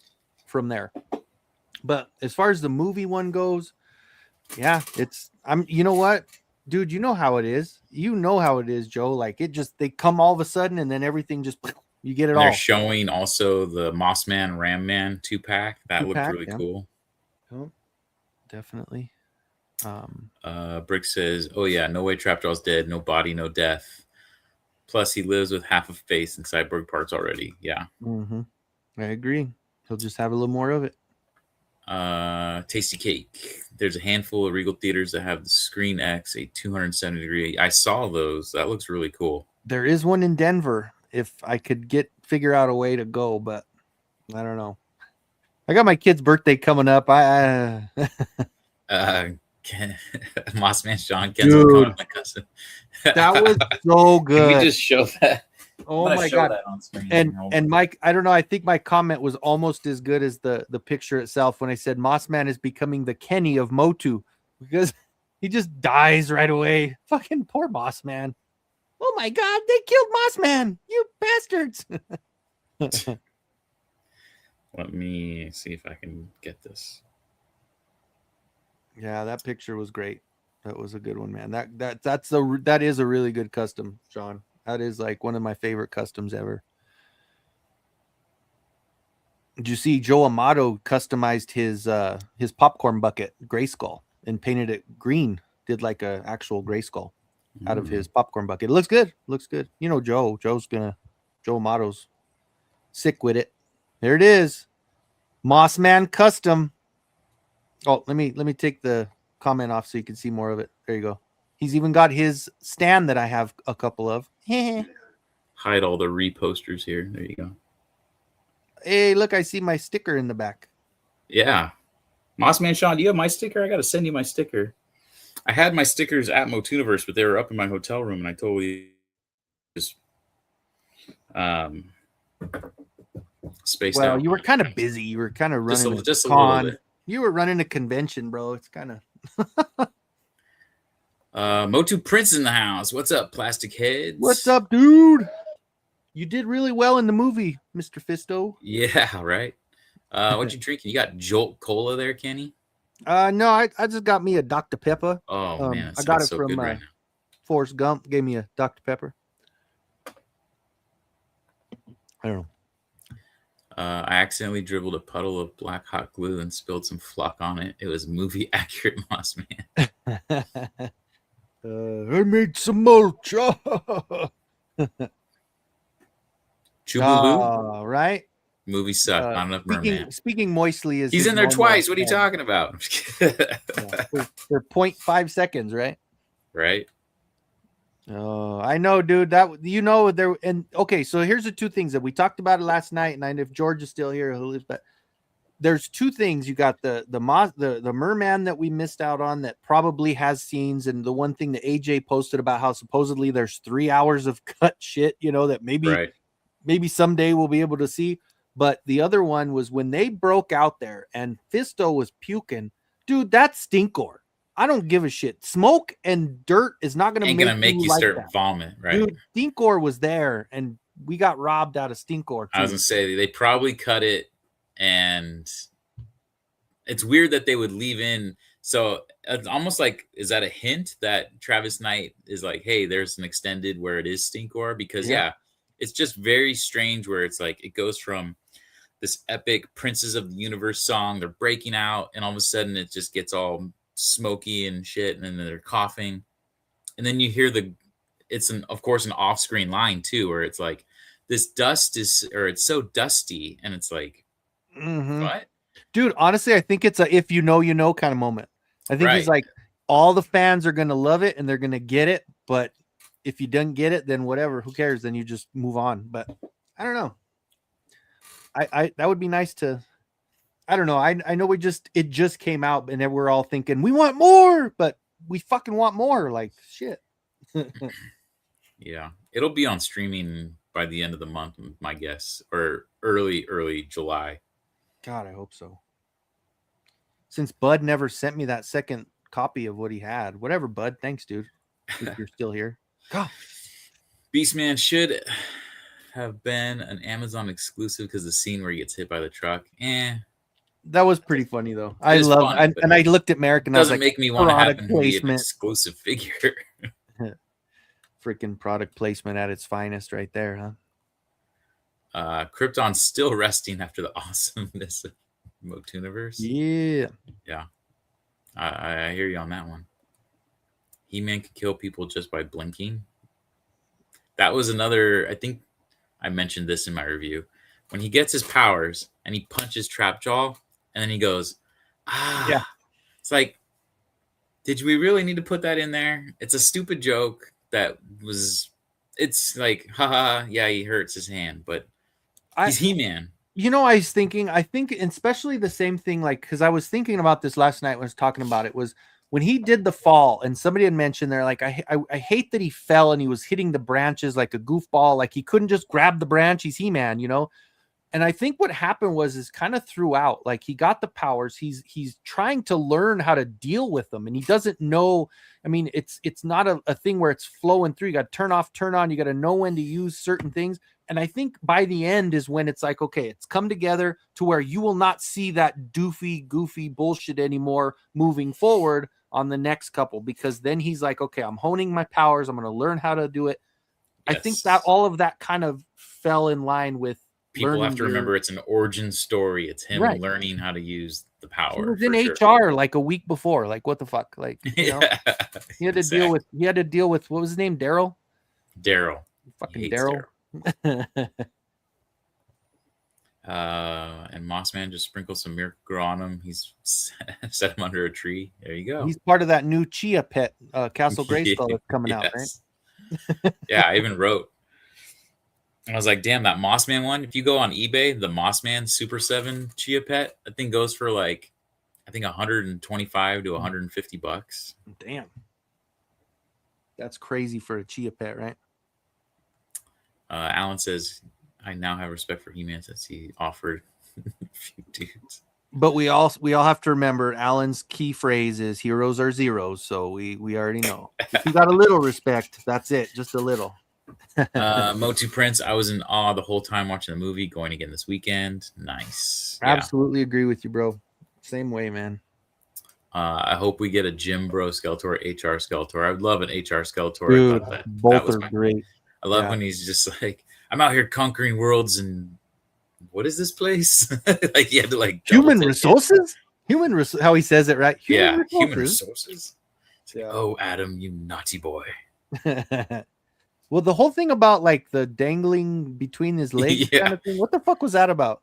A: from there. But as far as the movie one goes, you know what, dude, you know how it is. You know how it is, Joe. Like they come all of a sudden and then everything just, you get it all.
D: They're showing also the Mossman Ram Man 2-pack. That looked really cool.
A: Oh, definitely.
D: Brick says, oh yeah, no way Trapjaw's dead. No body, no death. Plus he lives with half a face and cyborg parts already. Yeah.
A: Mm-hmm. I agree. He'll just have a little more of it.
D: Tasty Cake. There's a handful of Regal theaters that have the Screen X, a 270 degree. I saw those. That looks really cool.
A: There is one in Denver. If I could figure out a way to go, but I don't know. I got my kid's birthday coming up.
D: Mossman Sean Kenzel coming up my cousin.
A: That was so good.
D: Can we just show that?
A: Oh my god! And Mike, I don't know. I think my comment was almost as good as the picture itself when I said Mossman is becoming the Kenny of Motu because he just dies right away. Fucking poor Mossman. Oh my god! They killed Mossman. You bastards.
D: Let me see if I can get this.
A: Yeah, that picture was great. That was a good one, man. That is a really good custom, Sean. That is like one of my favorite customs ever. Did you see Joe Amato customized his popcorn bucket Grayskull and painted it green? Did like a actual Grayskull out of his popcorn bucket. It looks good. Looks good. You know, Joe Amato's sick with it. There it is. Mossman custom. Oh, let me take the comment off so you can see more of it. There you go. He's even got his stand that I have a couple of.
D: Hide all the reposters here. There you go.
A: Hey, look, I see my sticker in the back.
D: Yeah. Mossman Sean, do you have my sticker? I got to send you my sticker. I had my stickers at MOTUesday, but they were up in my hotel room, and I totally just spaced
A: Well,
D: out.
A: you were kind of busy. You were kind of running
D: Just
A: a
D: a little
A: con.
D: bit.
A: You were running a convention, bro. It's kind of.
D: Motu Prince in the house. What's up, plastic heads?
A: What's up, dude? You did really well in the movie, Mr. Fisto.
D: Yeah, right. What you drinking? You got Jolt Cola there, Kenny?
A: No, I just got me a Dr. Pepper.
D: Oh man,
A: I got it
D: so
A: from
D: good right now.
A: Forrest Gump. Gave me a Dr. Pepper. I don't know.
D: I accidentally dribbled a puddle of black hot glue and spilled some flock on it. It was movie accurate, Moss Man.
A: I made some mulch.
D: Chubu
A: Right.
D: movie sucked. Not enough merman.
A: Speaking moistly is
D: He's
A: his
D: in there
A: normal
D: twice. What are you
A: form.
D: talking about?
A: For 0.5 seconds, right?
D: Right.
A: Oh, I know, dude. There and okay. So here's the two things that we talked about it last night, and if George is still here, he'll live. But there's two things. You got the merman that we missed out on that probably has scenes, and the one thing that AJ posted about how supposedly there's 3 hours of cut shit, that maybe someday we'll be able to see. But the other one was when they broke out there and Fisto was puking, dude. That's stinkor. I don't give a shit. Smoke and dirt is not going to make you
D: start
A: that.
D: vomit, right?
A: Dude, stinkor was there, and we got robbed out of stinkor.
D: I was gonna say they probably cut it, and it's weird that they would leave in. So it's almost like, is that a hint that Travis Knight is like, hey, there's an extended where it is stinkor? Because it's just very strange where it's like it goes from this epic Princes of the Universe song, they're breaking out, and all of a sudden it just gets all smoky and shit, and then they're coughing, and then you hear it's of course an off-screen line too, where it's like this dust is, or it's so dusty, and it's like, what?
A: Dude, honestly, I think it's a if you know kind of moment. I think he's like, all the fans are gonna love it and they're gonna get it, but if you don't get it, then whatever, who cares? Then you just move on. But I don't know. I that would be nice to. I don't know. I know it just came out, and then we're all thinking we want more, but we fucking want more. Like shit.
D: Yeah, it'll be on streaming by the end of the month, my guess, or early July.
A: God, I hope so. Since Bud never sent me that second copy of what he had, whatever, Bud. Thanks, dude. If you're still here. God.
D: Beastman should have been an Amazon exclusive because the scene where he gets hit by the truck.
A: That was pretty funny though. I looked at Merrick and I was like,
D: make me want to have him be an exclusive figure.
A: Freaking product placement at its finest right there,
D: huh? Krypton's still resting after the awesomeness of MOTUesday. Yeah. I hear you on that one. He-Man could kill people just by blinking. That was another, I think I mentioned this in my review. When he gets his powers and he punches Trapjaw, and then he goes,
A: yeah.
D: It's like, did we really need to put that in there? It's a stupid joke it's like, haha, yeah, he hurts his hand, but he's He-Man.
A: I think especially the same thing, like, because I was thinking about this last night when I was talking about it, was when he did the fall, and somebody had mentioned there, like, I hate that he fell and he was hitting the branches like a goofball, like he couldn't just grab the branch. He's He-Man, And I think what happened is kind of throughout, like he got the powers. He's trying to learn how to deal with them, and he doesn't know. I mean, it's not a thing where it's flowing through. You got to turn off, turn on. You got to know when to use certain things. And I think by the end is when it's like, okay, it's come together to where you will not see that goofy bullshit anymore moving forward on the next couple, because then he's like, okay, I'm honing my powers. I'm going to learn how to do it. Yes. I think that all of that kind of fell in line with
D: people have to remember it's an origin story. It's him learning how to use the power.
A: He was in HR like a week before. Like, what the fuck? Like, he had to deal with what was his name? Daryl. Fucking Daryl.
D: And Mossman just sprinkles some Miracle on him. He's set him under a tree. There you go.
A: He's part of that new Chia Pet Castle Grayskull that's coming out, right?
D: Yeah, I even wrote. I was like, damn, that Mossman one. If you go on eBay, the Mossman Super 7 Chia Pet, that thing goes for like I think 125 to 150 bucks.
A: Damn. That's crazy for a chia pet, right?
D: Alan says, I now have respect for He-Man since he offered a few dudes.
A: But we all have to remember Alan's key phrase is heroes are zeros, so we already know. If you got a little respect, that's it, just a little.
D: Motu Prince, I was in awe the whole time watching the movie, going again this weekend. Nice. Yeah.
A: Absolutely agree with you, bro. Same way, man.
D: I hope we get a Jim Bro Skeletor, HR Skeletor. I would love an HR Skeletor.
A: Dude,
D: I thought
A: both are great.
D: I love when he's just like, I'm out here conquering worlds, and what is this place? Like he had to like
A: human resources. How he says it, right?
D: Human resources.
A: Yeah.
D: Like, oh, Adam, you naughty boy.
A: Well, the whole thing about like the dangling between his legs kind of thing. What the fuck was that about?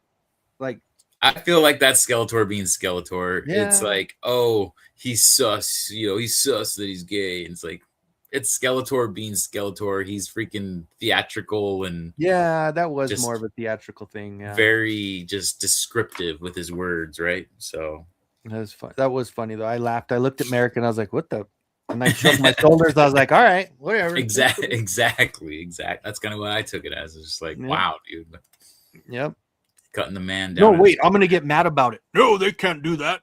A: Like,
D: I feel like that's Skeletor being Skeletor.
A: Yeah.
D: It's like, oh, he's sus. He's sus that he's gay. And it's like, it's Skeletor being Skeletor. He's freaking theatrical and
A: that was more of a theatrical thing. Yeah,
D: very just descriptive with his words, right? So
A: that was fun. That was funny though. I laughed. I looked at Merrick and I was like, "What the?" And I shrugged my shoulders. I was like, "All right, whatever."
D: Exactly. That's kind of what I took it as. It's just like, wow, dude.
A: Yep.
D: Cutting the man down.
A: No, wait, I'm gonna get mad about it. No, they can't do that.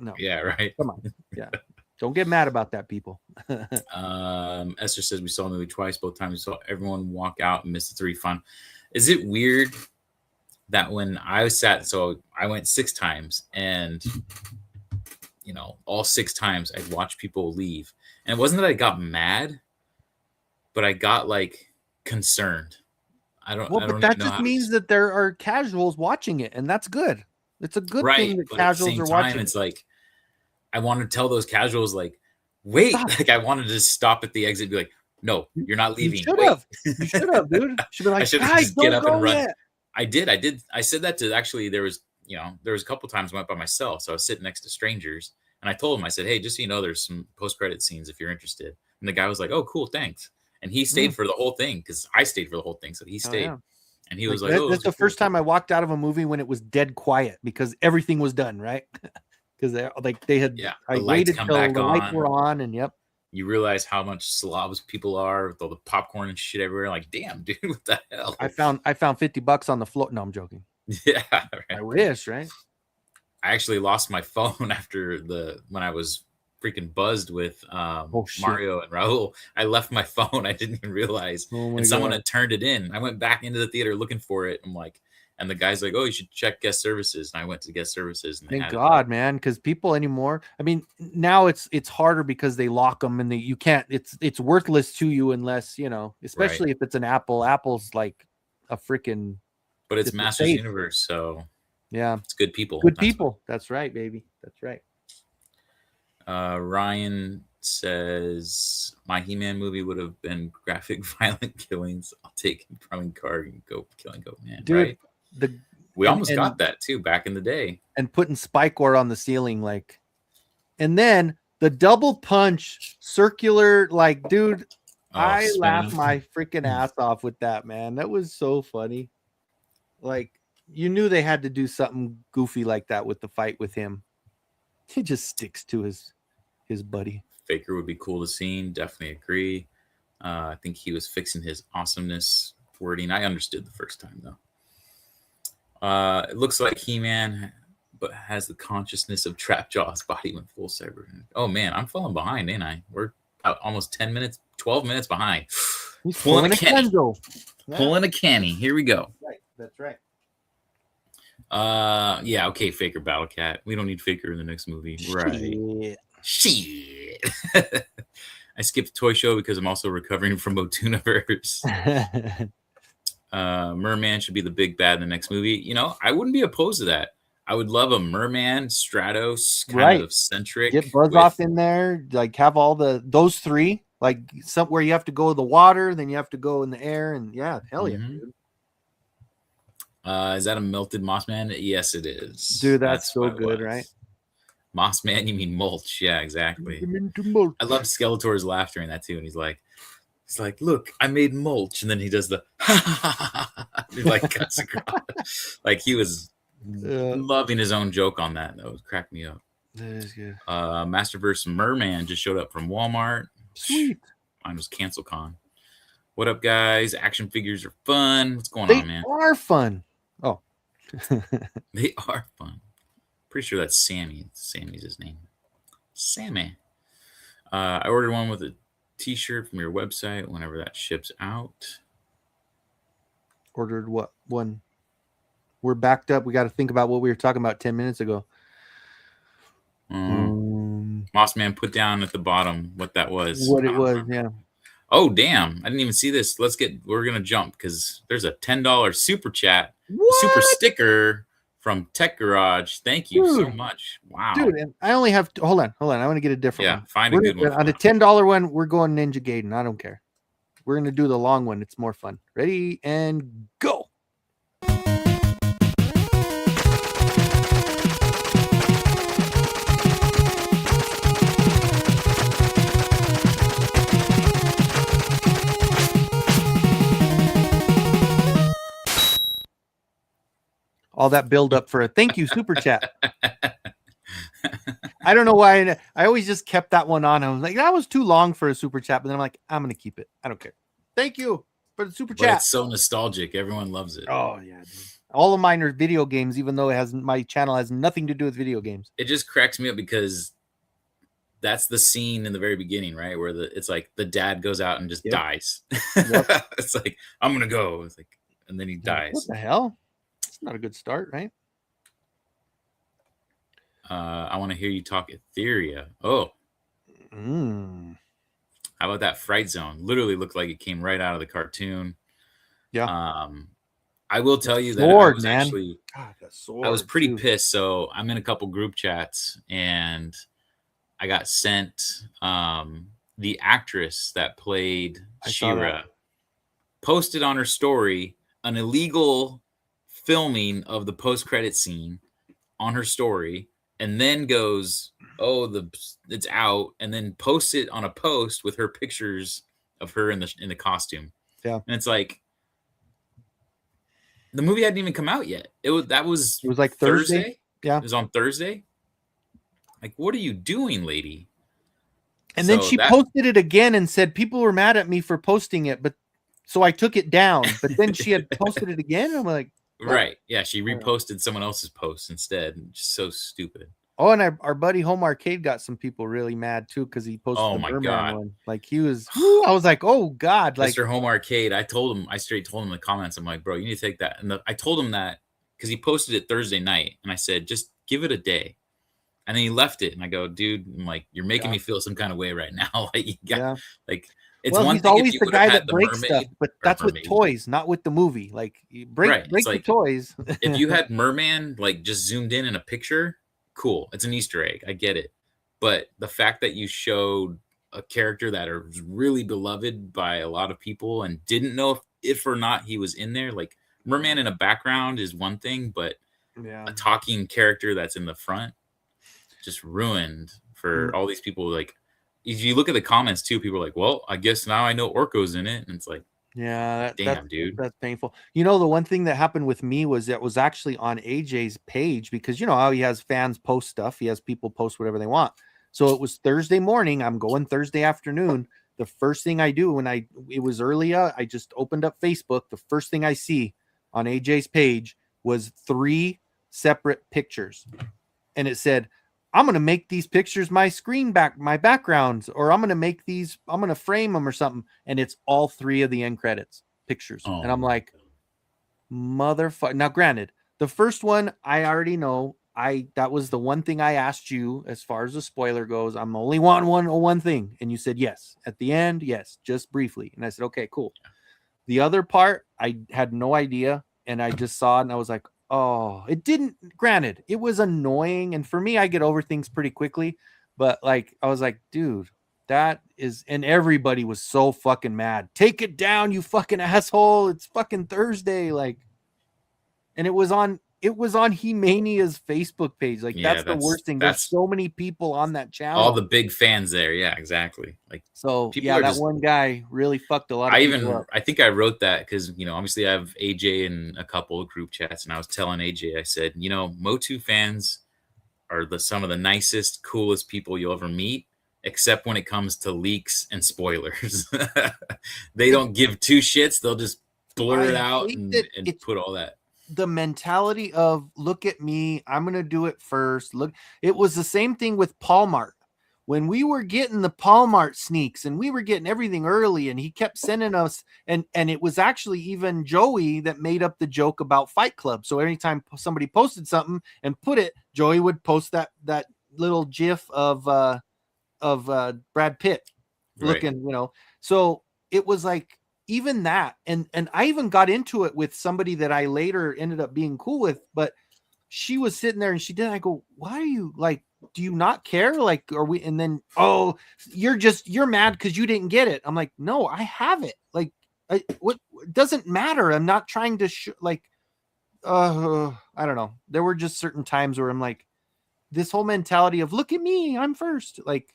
A: No.
D: Yeah, right.
A: Come on. Yeah. Don't get mad about that, people.
D: Esther says we saw the movie twice. Both times we saw everyone walk out and miss the 3 fun. Is it weird that when I sat, so I went 6 times, and all 6 times I'd watch people leave, and it wasn't that I got mad, but I got like concerned.
A: But that just means that there are casuals watching it, and that's good. It's a good thing that casuals are watching.
D: It's like I want to tell those casuals, like, wait, like I wanted to stop at the exit and be like, no, you're not leaving.
A: You should have, dude. Should be like,
D: I should have just get up and run. Yet. I did. I said that to actually, there was a couple times I went by myself. So I was sitting next to strangers and I told him, I said, hey, just so you know, there's some post-credit scenes if you're interested. And the guy was like, oh, cool, thanks. And he stayed for the whole thing because I stayed for the whole thing. So he stayed. And he was like,
A: that's the first time I walked out of a movie when it was dead quiet because everything was done, right? Because they had I waited till the lights were on, and
D: you realize how much slobs people are with all the popcorn and shit everywhere. Like, damn, dude, what the hell?
A: I found $50 on the floor. No, I'm joking.
D: Yeah, right.
A: I wish, right?
D: I actually lost my phone after when I was freaking buzzed with Mario and Raul. I left my phone. I didn't even realize, and someone had turned it in. I went back into the theater looking for it. I'm like. And the guy's like, oh, you should check guest services. And I went to guest services. And
A: thank God, man. Because people anymore, I mean, now it's harder because they lock them and you can't, it's worthless to you unless, especially if it's an Apple. Apple's like a freaking.
D: But it's Masters Universe. So
A: yeah,
D: it's good people.
A: That's right, baby. That's right.
D: Ryan says my He-Man movie would have been graphic, violent killings. I'll take him from car and go killing Goat Man.
A: Dude,
D: right? We almost got that too back in the day.
A: And putting spike ore on the ceiling, like, and then the double punch circular, like, dude, I laughed my freaking ass off with that, man. That was so funny. Like, you knew they had to do something goofy like that with the fight with him. He just sticks to his buddy.
D: Faker would be cool to see. Definitely agree. I think he was fixing his awesomeness wording. I understood the first time though. It looks like He-Man, but has the consciousness of Trapjaw's body when full cyber. Oh man, I'm falling behind, ain't I? We're almost 12 minutes behind.
A: He's pulling a Kenny.
D: Pulling a Kenny. Here we go.
A: That's right.
D: Yeah, okay, Faker Battle Cat. We don't need Faker in the next movie. Right. Shit. I skipped Toy Show because I'm also recovering from MOTUesday. Merman should be the big bad in the next movie. I wouldn't be opposed to that. I would love a Merman Stratos kind of centric.
A: Get Buzz off in there, like have all those 3, like somewhere you have to go to the water, then you have to go in the air, and hell yeah, dude.
D: Is that a melted Moss Man? Yes, it is.
A: Dude, that's so good, right?
D: Moss Man, you mean mulch? Yeah, exactly. I love Skeletor's laughter in that too, and he's like, look, I made mulch, and then he does the he like cuts across. Like he was loving his own joke on that. That would crack me up.
A: That is good.
D: Masterverse Merman just showed up from Walmart.
A: Sweet.
D: Mine was CancelCon. What up, guys? Action figures are fun. What's going
A: They
D: on, man?
A: are fun. Oh.
D: They are fun. Pretty sure that's Sammy. Sammy's his name. Sammy. I ordered one with a t-shirt from your website whenever that ships out.
A: Ordered what? One. We're backed up. We got to think about what we were talking about 10 minutes ago.
D: Mossman put down at the bottom what that was.
A: What it was, yeah.
D: Oh, damn. I didn't even see this. We're going to jump because there's a $10 super chat, super sticker from Tech Garage. Thank you so much. Wow.
A: Dude, and I only have, hold on. I want to get a different one.
D: Find a good one.
A: On the $10 one, we're going Ninja Gaiden. I don't care. We're going to do the long one. It's more fun. Ready and go. All that build up for a thank you super chat. I don't know why. I always just kept that one on. I was like, that was too long for a super chat. But then I'm like, I'm going to keep it. I don't care. Thank you for the super chat.
D: It's so nostalgic. Everyone loves it.
A: Oh, yeah. Dude. All of mine are video games, even though my channel has nothing to do with video games.
D: It just cracks me up because that's the scene in the very beginning, right? Where it's like the dad goes out and just dies. Yep. It's like, I'm going to go. It's like, and then he dies.
A: What the hell? It's not a good start, right?
D: I want to hear you talk Etheria. Oh. How about that Fright Zone? Literally looked like it came right out of the cartoon.
A: Yeah.
D: I will tell you that I was pretty pissed. So I'm in a couple group chats and I got sent the actress that played She-Ra posted on her story an illegal filming of the post-credit scene on her story, and then goes, it's out, and then posts it on a post with her pictures of her in the costume.
A: Yeah.
D: And it's like the movie hadn't even come out yet. It was
A: like Thursday. Yeah.
D: It was on Thursday. Like, what are you doing, lady?
A: And then she posted it again and said people were mad at me for posting it, but so I took it down. But then she had posted it again. And I'm like, what?
D: Right. Yeah, she reposted someone else's post instead. Just so stupid.
A: Oh, and our buddy Home Arcade got some people really mad too because he posted the Merman one. Like he was, I was like, oh God, like
D: Mr. Home Arcade. I straight told him in the comments. I'm like, bro, you need to take that. And I told him that because he posted it Thursday night, and I said, just give it a day. And then he left it, and I go, dude, I'm like, you're making me feel some kind of way right now. Like, you got, like. It's one
A: he's
D: thing
A: always
D: if you
A: the guy that breaks
D: mermaid,
A: stuff, but that's with toys, not with the movie. Like break the toys.
D: If you had Merman like just zoomed in a picture, cool. It's an Easter egg. I get it. But the fact that you showed a character that is really beloved by a lot of people and didn't know if or not he was in there, like Merman in a background is one thing, but a talking character that's in the front just ruined for all these people. Like, if you look at the comments too, people are like, well, I guess now I know Orko's in it. And it's like,
A: yeah,
D: dude,
A: that's painful. You know, the one thing that happened with me was that was actually on AJ's page, because you know how he has fans post stuff. He has people post whatever they want. So it was Thursday morning. I'm going Thursday afternoon. The first thing I do it was earlier, I just opened up Facebook. The first thing I see on AJ's page was 3 separate pictures. And it said, I'm going to make these pictures my backgrounds, or I'm going to frame them or something. And it's all 3 of the end credits pictures. Oh. And I'm like, motherfucker. Now, granted, the first one, I already know. That was the one thing I asked you as far as the spoiler goes. I'm only wanting one thing. And you said, yes. At the end, yes, just briefly. And I said, okay, cool. The other part, I had no idea. And I just saw it and I was like, oh, it didn't. Granted, it was annoying, and for me, I get over things pretty quickly. But like, I was like, dude, that is, and everybody was so fucking mad. Take it down, you fucking asshole! It's fucking Thursday, like, and it was on He-Mania's Facebook page. Like, that's the worst thing. There's so many people on that channel.
D: All the big fans there. Yeah, exactly. Like,
A: so that one guy really fucked a lot of people up.
D: I think I wrote that because, you know, obviously I have AJ in a couple of group chats, and I was telling AJ, I said, you know, Motu fans are some of the nicest, coolest people you'll ever meet, except when it comes to leaks and spoilers. They don't give two shits. They'll just blur it out
A: hate
D: and
A: that it's
D: put all that.
A: the mentality of look at me, I'm gonna do it first. Look, it was the same thing with Paul Mart. When we were getting the Paul Mart sneaks and we were getting everything early, and he kept sending us, and it was actually even Joey that made up the joke about Fight Club. So anytime somebody posted something and put it, Joey would post that little gif of Brad Pitt looking, So it was like even that, and I even got into it with somebody that I later ended up being cool with, but she was sitting there and she did. I go, why are you like? Do you not care? Like, are we? And then, oh, you're mad because you didn't get it. I'm like, no, I have it. Like, what it doesn't matter. I'm not trying to I don't know. There were just certain times where I'm like, this whole mentality of look at me, I'm first. Like,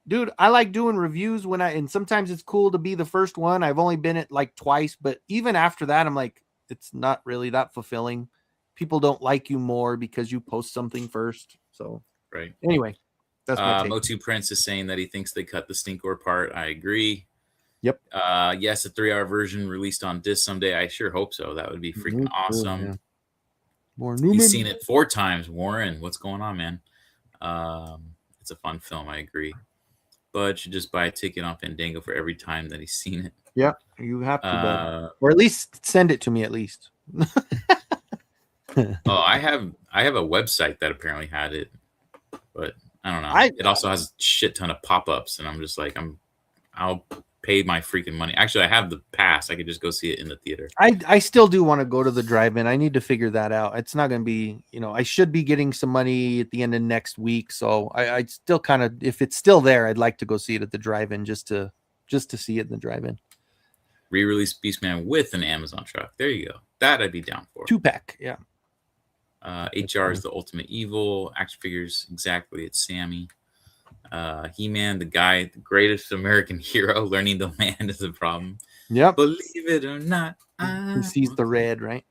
A: dude, I like doing reviews and sometimes it's cool to be the first one. I've only been it like twice, but even after that, I'm like, it's not really that fulfilling. People don't like you more because you post something first. So
D: right.
A: Anyway, that's my take.
D: Motu Prince is saying that he thinks they cut the Stinkor part. I agree.
A: Yep.
D: Yes, a 3-hour version released on disc someday. I sure hope so. That would be freaking awesome. Yeah.
A: More Newman.
D: He's seen it 4 times. Warren, what's going on, man? It's a fun film. I agree. But should just buy a ticket on Fandango for every time that he's seen it.
A: Yeah, you have to, or at least send it to me. At least.
D: I have a website that apparently had it, but I don't know. It also has a shit ton of pop-ups, and I'm just like, I'll pay my freaking money. Actually, I have the pass. I could just go see it in the theater.
A: I still do want to go to the drive-in. I need to figure that out. It's not going to be, I should be getting some money at the end of next week. So I still kind of, if it's still there, I'd like to go see it at the drive-in just to see it in the drive-in.
D: Re-release Beastman with an Amazon truck. There you go. That I'd be down for.
A: 2-pack. Yeah.
D: HR is the ultimate evil. Action figures, exactly. It's Sammy. He-Man, the greatest American hero. Learning the land is a problem.
A: Yep.
D: Believe it or not.
A: He sees the red, right?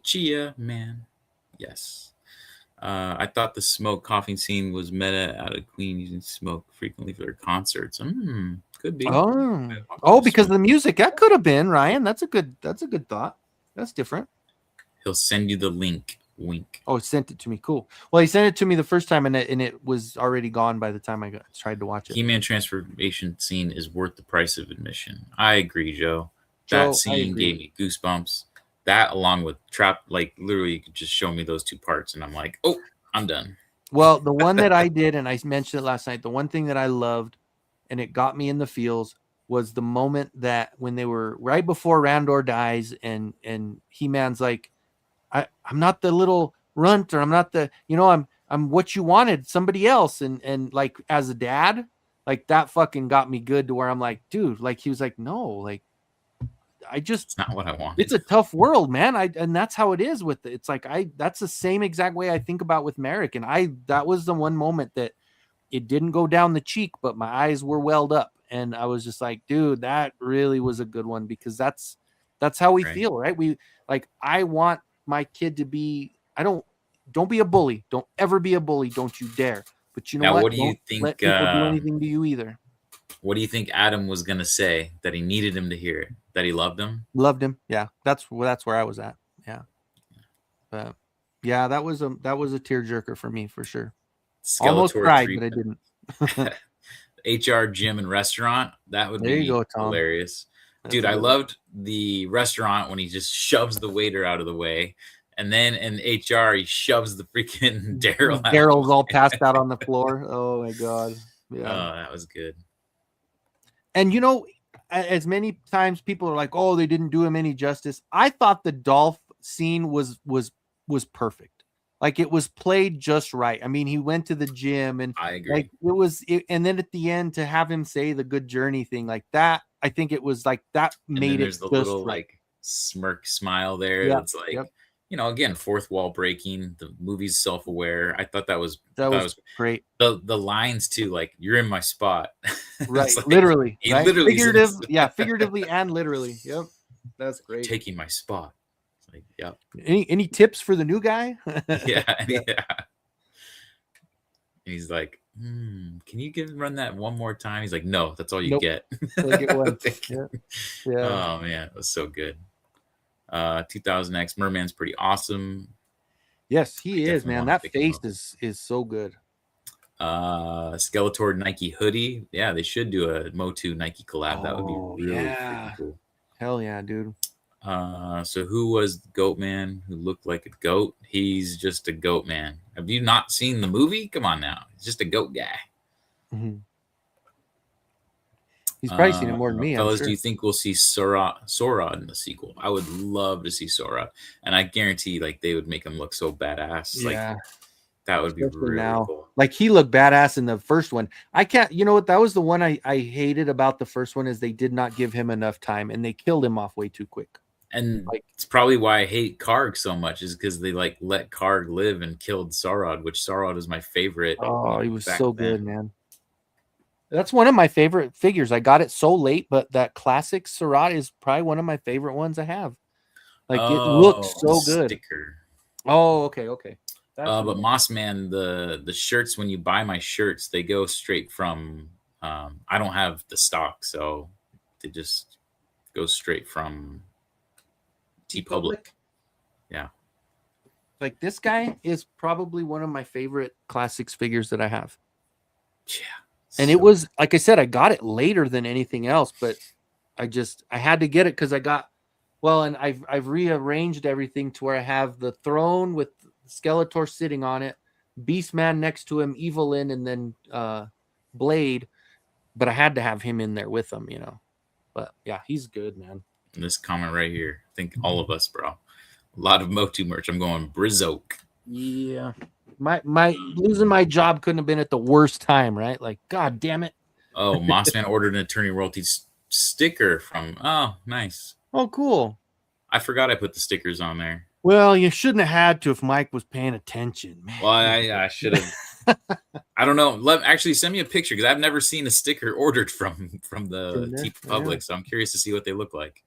D: Chia, man. Yes. I thought the smoke coughing scene was meta out of Queen using smoke frequently for their concerts. Could be.
A: Because of the music. That could have been, Ryan. That's a good thought. That's different.
D: He'll send you the link. Wink.
A: Oh, he sent it to me. Cool. Well, he sent it to me the first time, and it was already gone by the time I tried to watch it.
D: He-Man transformation scene is worth the price of admission. I agree, Joe. That scene gave me goosebumps. That, along with Trap, like literally, you could just show me those 2 parts, and I'm like, oh, I'm done.
A: Well, the one that I did, and I mentioned it last night, the one thing that I loved, and it got me in the feels, was the moment that when they were right before Randor dies, and He-Man's like, I'm not the little runt, or I'm not the, I'm what you wanted, somebody else. And like, as a dad, like that fucking got me good to where I'm like, dude, like, he was like, no, like, it's
D: not what I want.
A: It's a tough world, man. And that's how it is with it. It's like, that's the same exact way I think about with Merrick. And that was the one moment that it didn't go down the cheek, but my eyes were welled up. And I was just like, dude, that really was a good one, because that's how we feel, right? I want my kid to be, don't be a bully. Don't ever be a bully. Don't you dare. But you know what?
D: What do you think?
A: Let people do anything to you either.
D: What do you think Adam was going to say that he needed him to hear? That he loved him?
A: Loved him. Yeah. That's where I was at. Yeah. But yeah, that was a tearjerker for me, for sure.
D: Skeletor
A: almost cried, but I
D: didn't. HR gym and restaurant. That would be hilarious. Dude, I loved the restaurant when he just shoves the waiter out of the way. And then in HR, he shoves the freaking Daryl out.
A: Daryl's all passed out on the floor. Oh, my God. Yeah.
D: Oh, that was good.
A: And, as many times people are like, oh, they didn't do him any justice. I thought the Dolph scene was perfect. Like, it was played just right. I mean, he went to the gym, and
D: I agree.
A: Like, and then at the end to have him say the good journey thing like that, I think it was like that made it.
D: There's the little right. like smirk smile there. Yep. It's like, again, fourth wall breaking. The movie's self-aware. I thought that was
A: great.
D: The lines too, like, you're in my spot.
A: Right.
D: Like,
A: literally. Right?
D: Literally
A: figuratively and literally. Yep. That's great.
D: Taking my spot. Like, yep.
A: Any tips for the new guy?
D: Yeah. Yeah. He's like, can you run that one more time? He's like, no, that's all you
A: Nope.
D: get.
A: Only get one. Yeah.
D: Oh man, it was so good. 2000X Merman's pretty awesome.
A: Yes, he is,
D: definitely
A: man.
D: wanna
A: That
D: pick him
A: face
D: up.
A: is so good.
D: Skeletor Nike hoodie. Yeah, they should do a Motu Nike collab. That would be
A: Oh,
D: really
A: yeah.
D: freaking cool.
A: Hell yeah, dude.
D: So who was the goat man who looked like a goat? He's just a goat man. Have you not seen the movie? Come on now. He's just a goat guy.
A: Mm-hmm. He's probably seen it more than me, I'm
D: Fellas,
A: sure.
D: do you think we'll see Sora in the sequel? I would love to see Sora, and I guarantee like they would make him look so badass.
A: Yeah.
D: Like that would be
A: Especially
D: really
A: now.
D: cool.
A: Like he looked badass in the first one. I can't, you know what? That was the one I hated about the first one is they did not give him enough time and they killed him off way too quick.
D: And
A: Like,
D: it's probably why I hate Karg so much is because they like let Karg live and killed Sarod, which Sarod is my favorite.
A: oh, he was
D: back
A: so
D: then.
A: good, man. That's one of my favorite figures. I got it so late, but that classic Surratt is probably one of my favorite ones I have. Like it looks so good.
D: Sticker.
A: Oh, okay.
D: But Moss Man, the shirts, when you buy my shirts, they go straight from I don't have the stock, so they just go straight from TeePublic. Yeah.
A: Like this guy is probably one of my favorite classics figures that I have.
D: Yeah.
A: And it was, like I said, I got it later than anything else, but I had to get it because I got, well, and I've rearranged everything to where I have the throne with Skeletor sitting on it, Beastman next to him, Evelyn, and then Blade. But I had to have him in there with them, you know. But yeah, he's good, man.
D: And this comment right here, I think all of us, bro. A lot of Motu merch. I'm going Brizoke.
A: Yeah. My losing my job couldn't have been at the worst time, right? Like, god damn it.
D: Oh, Mossman ordered an attorney royalties sticker from. Oh, nice.
A: Oh, cool.
D: I forgot I put the stickers on there.
A: Well, you shouldn't have had to if Mike was paying attention, man.
D: Well, I should have. I don't know. Actually, send me a picture because I've never seen a sticker ordered from the TeePublic,
A: Yeah.
D: so I'm curious to see what they look like.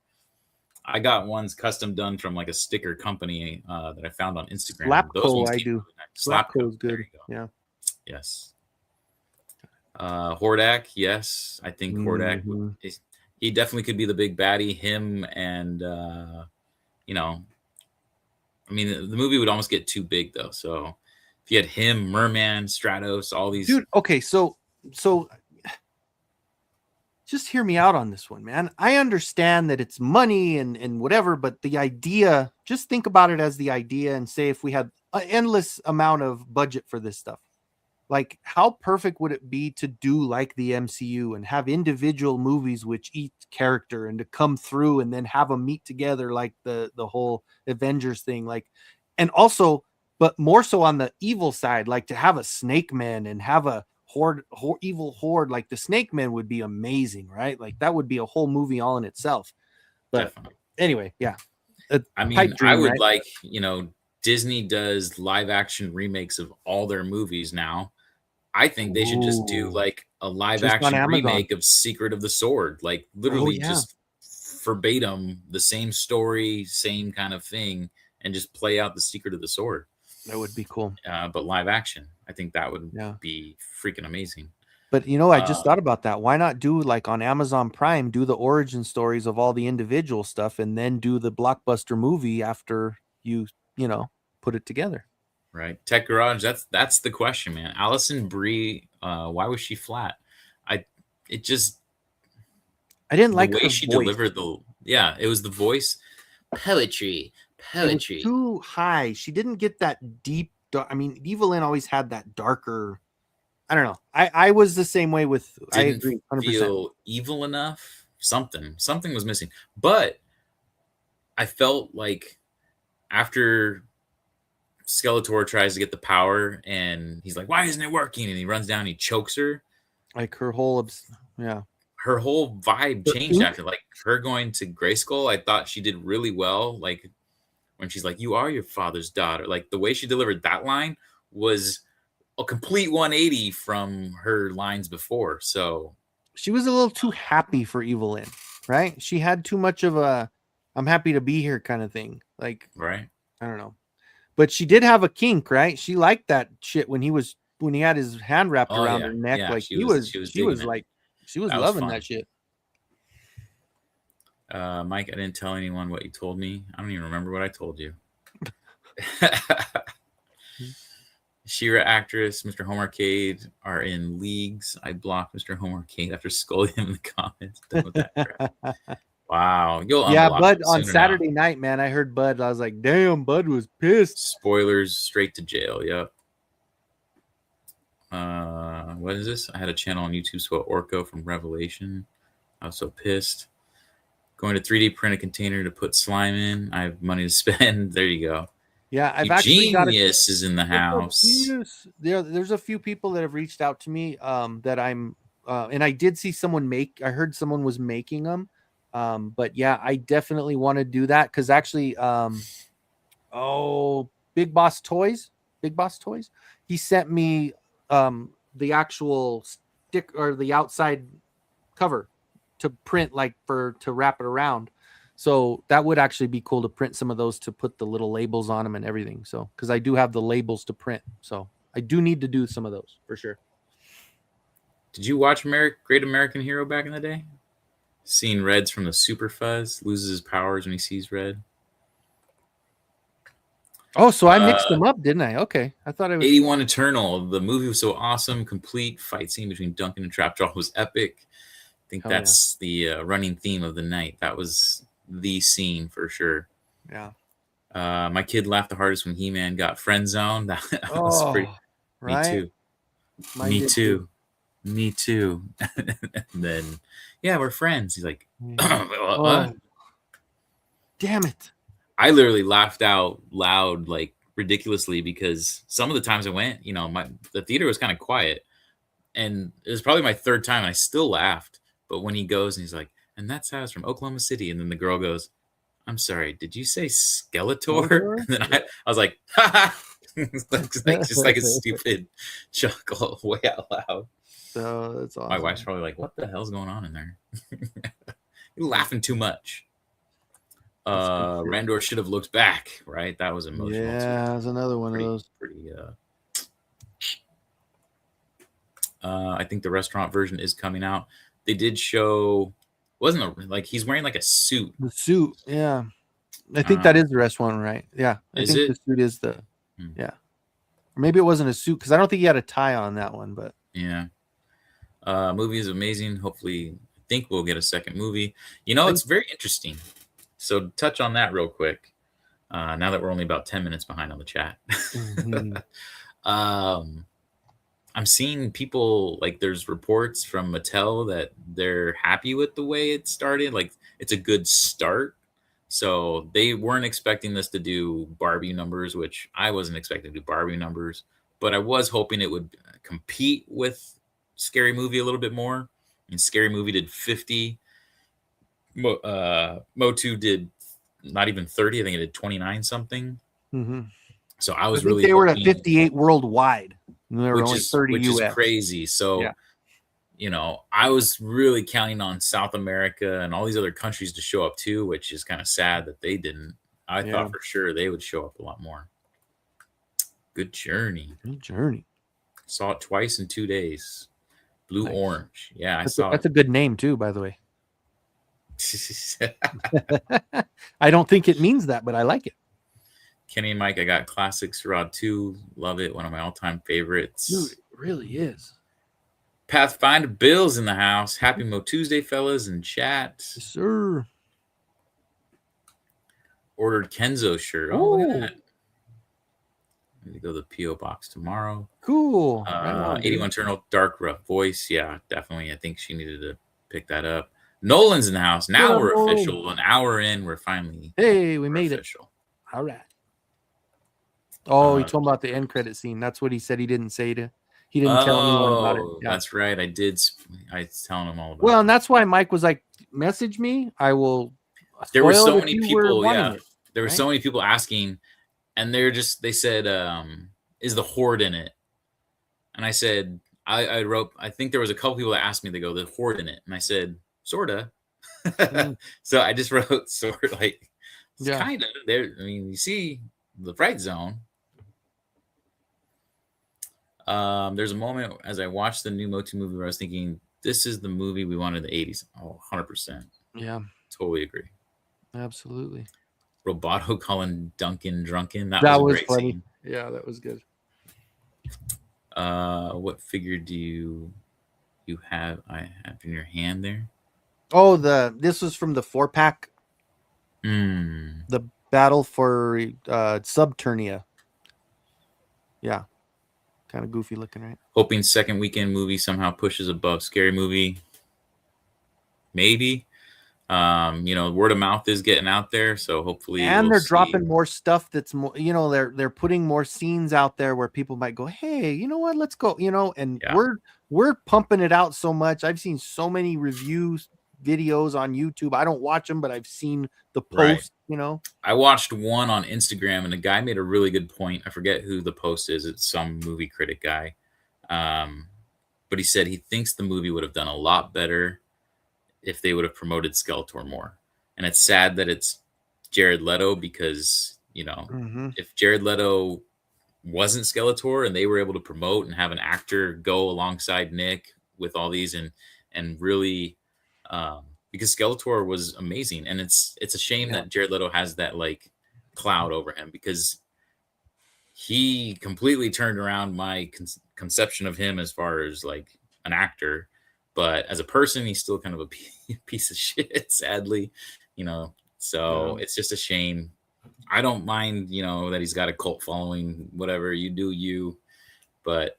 D: I got ones custom done from like a sticker company that I found on Instagram.
A: Slapco, I do.
D: Really nice. Slapco
A: is good.
D: There you go.
A: Yeah.
D: Yes. Hordak, yes. I think Hordak, he definitely could be the big baddie. Him and, you know, I mean, the movie would almost get too big though. So if you had him, Merman, Stratos, all these.
A: Dude, okay, so just hear me out on this one, man. I understand that it's money and whatever, but the idea, just think about it as the idea and say if we had an endless amount of budget for this stuff, like how perfect would it be to do like the MCU and have individual movies with each character and to come through and then have them meet together like the whole Avengers thing, like, and also, but more so on the evil side, like to have a Snake Man and have a evil horde, like the Snake Man would be amazing, right? Like that would be a whole movie all in itself. But
D: definitely.
A: Anyway, yeah.
D: I mean,
A: dream,
D: I would
A: right?
D: like, you know, Disney does live action remakes of all their movies now. I think they should just do like a live action remake of Secret of the Sword, like literally just verbatim the same story, same kind of thing, and just play out the Secret of the Sword.
A: That would be cool.
D: But live action, I think that would be freaking amazing.
A: But you know, I just thought about that. Why not do like on Amazon Prime, do the origin stories of all the individual stuff, and then do the blockbuster movie after you know, put it together.
D: Right. Tech Garage, that's the question, man. Allison Brie, why was she flat? I didn't
A: like
D: the way
A: her
D: she
A: voice.
D: delivered it was the voice. Poetry.
A: It was too high. She didn't get that deep. I mean, Evelyn always had that darker. I don't know. I was the same way with. I agree. 100%.
D: Feel evil enough. Something was missing. But I felt like after Skeletor tries to get the power, and he's like, "Why isn't it working?" And he runs down, and he chokes her.
A: Like her whole,
D: her whole vibe changed after, like her going to Grayskull. I thought she did really well. Like when she's like, "You are your father's daughter." Like the way she delivered that line was a complete 180 from her lines before. So
A: she was a little too happy for Evelyn, right? She had too much of a I'm happy to be here kind of thing. Like,
D: Right.
A: I don't know. But she did have a kink, right? She liked that shit when he had his hand wrapped
D: Oh
A: around
D: yeah.
A: her neck.
D: Yeah.
A: Like
D: She was digging it.
A: like she was
D: That was
A: loving
D: fun.
A: that shit.
D: Mike, I didn't tell anyone what you told me. I don't even remember what I told you. She-Ra actress, Mr. Home Arcade are in leagues. I blocked Mr. Home Arcade after scolding him in the comments. Done with that crap. Wow. You'll
A: Yeah,
D: unblock
A: Bud
D: him
A: on
D: sooner
A: Saturday
D: now.
A: night, man. I heard Bud. I was like, damn, Bud was pissed.
D: Spoilers straight to jail. Yep. What is this? I had a channel on YouTube, so Orco from Revelation. I was so pissed. Going to 3D print a container to put slime in. I have money to spend. There you go.
A: Yeah, I've actually got
D: Genius is in the house.
A: there's a few people that have reached out to me that I'm and I did see someone I heard someone was making them. But yeah, I definitely want to do that because actually Big Boss Toys, he sent me the actual stick or the outside cover to print, like to wrap it around. So that would actually be cool to print some of those to put the little labels on them and everything. So because I do have the labels to print, so I do need to do some of those for sure.
D: Did you watch Great American Hero back in the day? Seeing Reds from the Super Fuzz, loses his powers when he sees red.
A: Oh, so I mixed them up, didn't I? Okay, I thought it was
D: 81 Eternal. The movie was so awesome. Complete fight scene between Duncan and Trapjaw was epic. I think that's the running theme of the night. That was the scene for sure.
A: Yeah.
D: My kid laughed the hardest when He-Man got friend zoned. That was pretty.
A: Right?
D: Me too.
A: Mine
D: Me
A: did
D: too. Me too. And then, yeah, we're friends. He's like, what?
A: Damn it.
D: I literally laughed out loud, like ridiculously, because some of the times I went, the theater was kind of quiet. And it was probably my third time, and I still laughed. But when he goes and he's like, and that's how it's from Oklahoma City. And then the girl goes, I'm sorry, did you say Skeletor? And then I was like, ha ha. Just like a stupid chuckle way out loud.
A: So that's awesome.
D: My wife's probably like, what the hell's going on in there? You're laughing too much. Randor should have looked back, right? That was emotional.
A: Yeah, that's another one of those.
D: I think the restaurant version is coming out. They did show, he's wearing like a suit.
A: The suit, yeah. I think that is the restaurant, right? Yeah. I think the suit is yeah. Or maybe it wasn't a suit because I don't think he had a tie on that one, but
D: yeah. Movie is amazing. Hopefully, I think we'll get a second movie. It's very interesting. So touch on that real quick. Now that we're only about 10 minutes behind on the chat. Mm-hmm. I'm seeing people, like, there's reports from Mattel that they're happy with the way it started. Like, it's a good start. So they weren't expecting this to do Barbie numbers, which I wasn't expecting to do Barbie numbers. But I was hoping it would compete with Scary Movie a little bit more. And Scary Movie did 50. Motu did not even 30. I think it did 29 something.
A: Mm-hmm.
D: So I was
A: they were at 58 worldwide. There were only 30
D: which
A: US.
D: Is crazy. So, I was really counting on South America and all these other countries to show up too, which is kind of sad that they didn't. I thought for sure they would show up a lot more. Good journey.
A: Good journey.
D: Saw it twice in 2 days. Blue Orange. Yeah,
A: that's a good name too, by the way. I don't think it means that, but I like it.
D: Kenny and Mike, I got Classics Rod 2. Love it. One of my all-time favorites.
A: Dude, it really is.
D: Pathfinder Bill's in the house. Happy MOTUesday, fellas, in chat.
A: Yes, sir.
D: Ordered Kenzo shirt. Oh, look at that. I'm going to go to the P.O. box tomorrow.
A: Cool.
D: 81 Eternal, Dark Rough Voice. Yeah, definitely. I think she needed to pick that up. Nolan's in the house. Now we're official. An hour in, we're finally
A: we made
D: official.
A: All right. Oh, he told me about the end credit scene. That's what he said he didn't say to. He didn't tell anyone about it.
D: Yeah. That's right. I was telling him all about it.
A: Well, and that's why Mike was like, message me. I will.
D: There were so many people. Yeah. There were
A: right?
D: so many people asking, and they said, is the Horde in it? And I said, I wrote, I think there was a couple people that asked me, they go, the Horde in it. And I said, sorta. So I just wrote sort of like, It's
A: Yeah.
D: kind of there. I mean, you see the Fright Zone. There's a moment as I watched the new Motu movie where I was thinking, this is the movie we wanted in the 80s. Oh, 100%.
A: Yeah,
D: Totally agree.
A: absolutely.
D: Roboto calling Duncan drunken. That
A: That
D: was a
A: was
D: great
A: funny.
D: scene.
A: Yeah, that was good.
D: What figure do you have? I have in your hand there.
A: Oh, this was from the 4-pack,
D: Hmm.
A: the battle for Subternia. Yeah, kind of goofy looking, right?
D: Hoping second weekend movie somehow pushes above Scary Movie. Maybe. Word of mouth is getting out there, so hopefully
A: And
D: we'll
A: they're
D: see.
A: dropping more stuff that's more, they're putting more scenes out there where people might go, hey, you know what, let's go, and
D: Yeah.
A: we're pumping it out so much. I've seen so many reviews videos on YouTube. I don't watch them, but I've seen the posts,
D: I watched one on Instagram, and the guy made a really good point. I forget who the post is. It's some movie critic guy. But he said he thinks the movie would have done a lot better if they would have promoted Skeletor more. And it's sad that it's Jared Leto because, if Jared Leto wasn't Skeletor and they were able to promote and have an actor go alongside Nick with all these and really because Skeletor was amazing, and it's a shame that Jared Leto has that like cloud over him because he completely turned around my conception of him as far as like an actor, but as a person, he's still kind of a piece of shit, sadly, so it's just a shame. I don't mind, that he's got a cult following, whatever, you do you, but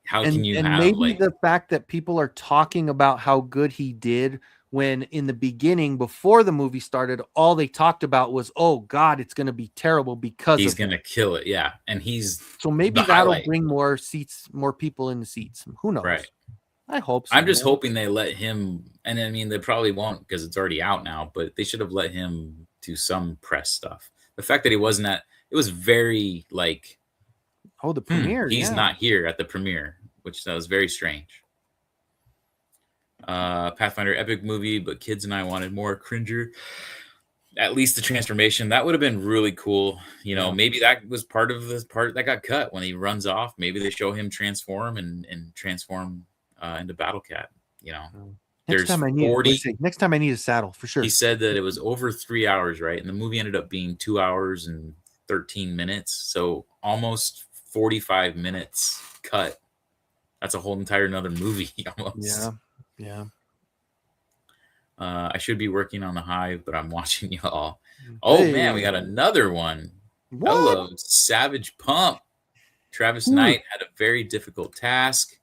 D: how can you have
A: maybe
D: like
A: the fact that people are talking about how good he did when in the beginning, before the movie started, all they talked about was, oh God, it's going to be terrible because
D: he's going to kill it. Yeah. And he's
A: so maybe that'll bring more seats, more people in the seats. Who knows?
D: Right.
A: I hope so.
D: I'm just hoping they let him, and I mean, they probably won't because it's already out now, but they should have let him do some press stuff. The fact that he wasn't at, it was very like,
A: the premiere.
D: He's not here at the premiere, which that was very strange. Pathfinder epic movie, but kids and I wanted more cringer. At least the transformation that would have been really cool. Maybe that was part of the part that got cut when he runs off. Maybe they show him transform and transform into Battle Cat.
A: Next time I need a saddle for sure.
D: He said that it was over 3 hours, right? And the movie ended up being 2 hours and 13 minutes, so almost 45 minutes cut. That's a whole entire another movie almost.
A: Yeah.
D: I should be working on the Hive, but I'm watching y'all. Oh man, we got another one.
A: What?
D: Hello, Savage Pump. Travis Knight had a very difficult task.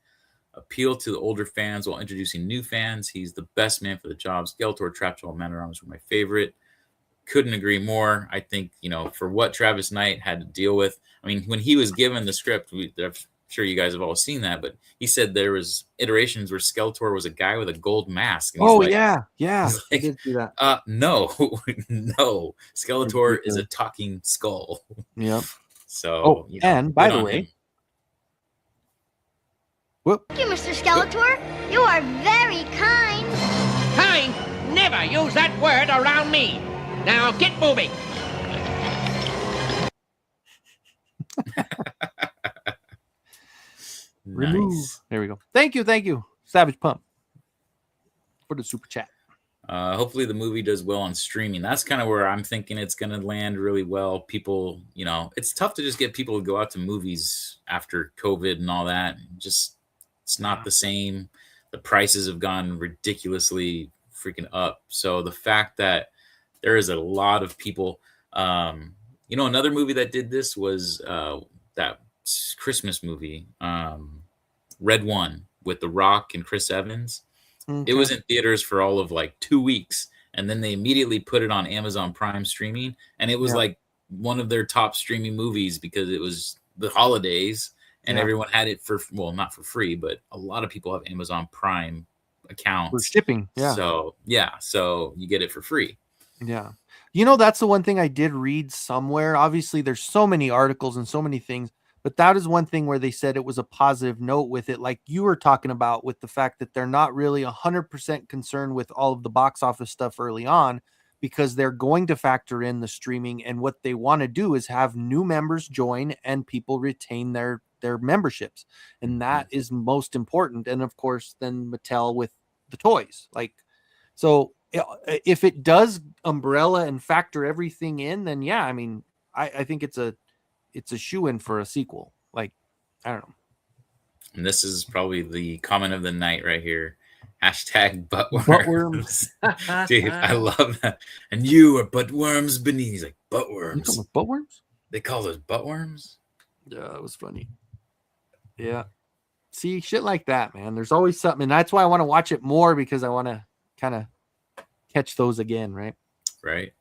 D: Appeal to the older fans while introducing new fans. He's the best man for the job. Skeletor, Trapjaw, Manarons were my favorite. Couldn't agree more. I think, for what Travis Knight had to deal with. I mean, when he was given the script, I'm sure you guys have all seen that, but he said there was iterations where Skeletor was a guy with a gold mask.
A: And yeah. I did see that.
D: No. Skeletor is a talking skull.
A: Yep.
D: So,
A: and by the way,
E: Thank you, Mr. Skeletor. You are very kind.
F: Kind? Never use that word around me. Now get moving.
D: Nice.
A: There we go. Thank you, Savage Pump, for the super chat.
D: Hopefully the movie does well on streaming. That's kind of where I'm thinking it's going to land really well. People, it's tough to just get people to go out to movies after COVID and all that. It's not the same. The prices have gone ridiculously freaking up. So the fact that there is a lot of people, another movie that did this was that Christmas movie, Red One, with The Rock and Chris Evans. Okay. It was in theaters for all of like 2 weeks, and then they immediately put it on Amazon Prime streaming, and it was like one of their top streaming movies because it was the holidays and everyone had it for, not for free, but a lot of people have Amazon Prime accounts
A: for shipping.
D: So you get it for free.
A: Yeah. That's the one thing I did read somewhere. Obviously, there's so many articles and so many things, but that is one thing where they said it was a positive note with it. Like you were talking about with the fact that they're not really 100% concerned with all of the box office stuff early on, because they're going to factor in the streaming, and what they want to do is have new members join and people retain their memberships, and that is most important. And of course, then Mattel with the toys, like, so if it does umbrella and factor everything in, then yeah, I mean, I think it's a shoe-in for a sequel. Like, I don't know.
D: And this is probably the comment of the night right here. Hashtag
A: Buttworms.
D: Dude, I love that. And you are buttworms beneath. He's like, buttworms.
A: Buttworms?
D: They call those buttworms?
A: Yeah, it was funny. Yeah. See, shit like that, man. There's always something. And that's why I want to watch it more, because I want to kind of catch those again, right?
D: Right.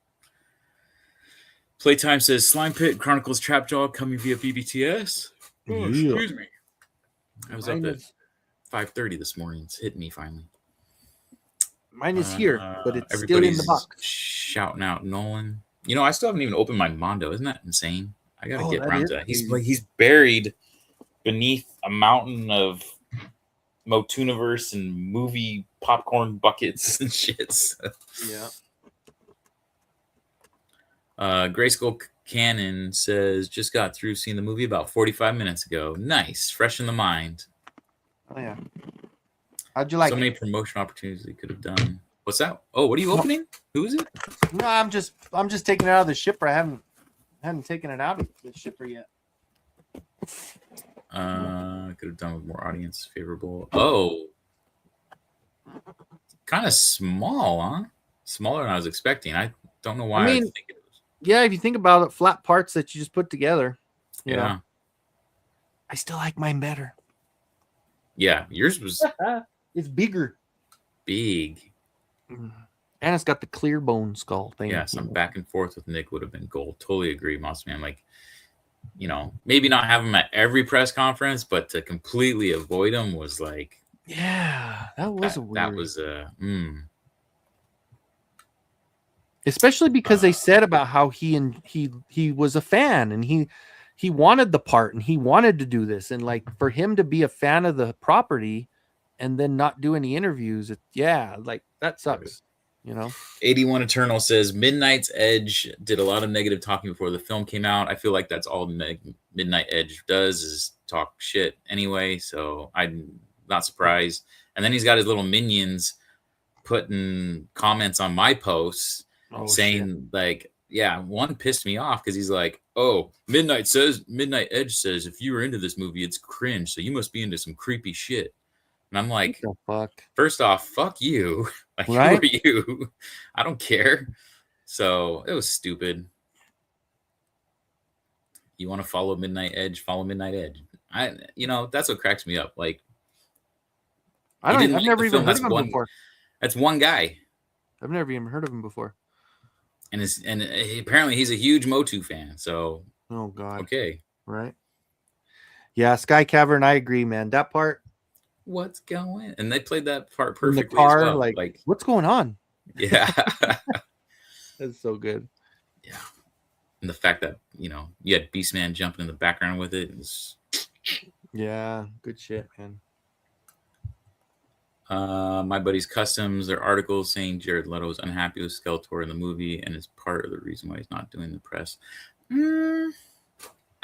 D: Playtime says Slime Pit Chronicles Trapjaw coming via BBTS. Oh,
A: Yeah.
D: excuse me. I was
A: Mine
D: up at
A: is-
D: 5:30 this morning. It's hit me finally.
A: Mine is here, but it's still in the
D: Everybody's
A: box.
D: shouting out Nolan. You know, I still haven't even opened my Mondo. Isn't that insane? I gotta get
A: that
D: around
A: is
D: to that. He's
A: crazy.
D: like, he's buried beneath a mountain of MOTUesday and movie popcorn buckets and shit. So.
A: Yeah.
D: Grayskull Cannon says, just got through seeing the movie about 45 minutes ago. Nice, fresh in the mind.
A: Oh yeah. How'd you like
D: So
A: it?
D: many promotion opportunities they could have done. What's that? Oh, what are you opening? Who is it?
A: No, I'm just taking it out of the shipper. I haven't taken it out of the shipper yet.
D: Could have done with more audience favorable. Oh, kind of small, huh? Smaller than I was expecting. I don't know why.
A: I mean,
D: think it was.
A: Yeah, if you think about it, flat parts that you just put together. You
D: Yeah,
A: know, I still like mine better.
D: yeah. Yours was
A: It's bigger.
D: big.
A: And it's got the clear bone skull thing.
D: Yeah, some back and forth with Nick would have been gold. Totally agree, Monster Man. Like, you know, maybe not have him at every press conference, but to completely avoid him was like,
A: Yeah, that was weird.
D: that was
A: Especially because they said about how he was a fan, and he wanted the part, and he wanted to do this, and like for him to be a fan of the property and then not do any interviews, like that sucks, you know.
D: 81 Eternal says Midnight's Edge did a lot of negative talking before the film came out. I feel like that's all Midnight Edge does is talk shit anyway, so I'm not surprised. And then he's got his little minions putting comments on my posts saying like, yeah, one pissed me off because he's like, oh, Midnight Edge says if you were into this movie, it's cringe, so you must be into some creepy shit. And I'm like,
A: What the fuck?
D: First off, fuck you. Like,
A: Right?
D: who are you? I don't care. So it was stupid. You want to follow Midnight Edge? Follow Midnight Edge. That's what cracks me up. Like,
A: I've
D: didn't like
A: never
D: the
A: even
D: film.
A: heard of him before.
D: That's one guy,
A: I've never even heard of him before.
D: and apparently he's a huge Motu fan. So
A: Oh God.
D: okay,
A: Right. Yeah, Sky Cavern, I agree, man. That part
D: what's going? And they played that part
A: in the
D: perfectly.
A: car,
D: as well.
A: like what's going on?
D: yeah.
A: That's so good.
D: Yeah. And the fact that, you had Beastman jumping in the background with it is
A: Yeah, good shit, man.
D: my buddy's Customs, their articles saying Jared Leto is unhappy with Skeletor in the movie and is part of the reason why he's not doing the press.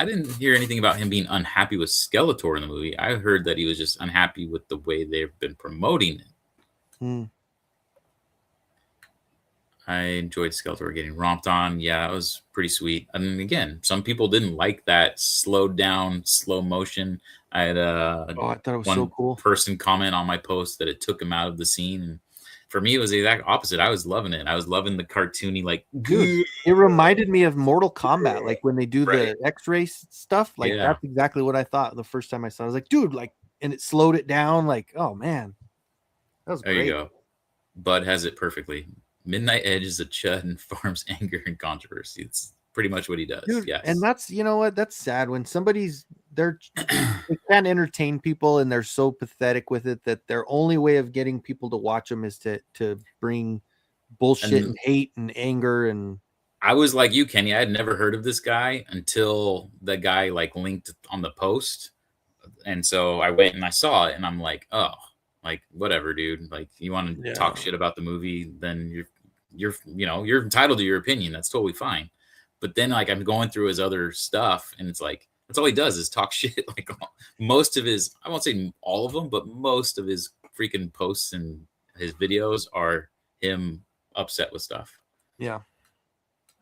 D: I didn't hear anything about him being unhappy with Skeletor in the movie. I heard that he was just unhappy with the way they've been promoting it. I enjoyed Skeletor getting romped on. Yeah, that was pretty sweet. And again, some people didn't like that slowed down, slow motion. I had
A: I thought it was
D: one
A: so cool.
D: person comment on my post that it took him out of the scene. And for me, it was the exact opposite. I was loving it. I was loving the cartoony, like,
A: Dude, it reminded me of Mortal Kombat, like when they do
D: Right.
A: the X-ray stuff. Like
D: Yeah.
A: that's exactly what I thought the first time I saw it. I was like, dude, like, and it slowed it down. Like, oh man, that was
D: there
A: great.
D: you go. Bud has it perfectly. Midnight Edge is a chud and farms anger and controversy. It's pretty much what he does.
A: Dude,
D: yes.
A: and that's, you know what, that's sad when somebody's they can't entertain people and they're so pathetic with it that their only way of getting people to watch them is to bring bullshit and hate and anger. And
D: I was like you, Kenny. I had never heard of this guy until the guy like linked on the post, and so I went and I saw it, and I'm like, oh, like whatever, dude. Like you want to talk shit about the movie, then you're entitled to your opinion. That's totally fine. But then like I'm going through his other stuff, and it's like that's all he does is talk shit. Like most of his, I won't say all of them, but most of his freaking posts and his videos are him upset with stuff.
A: Yeah.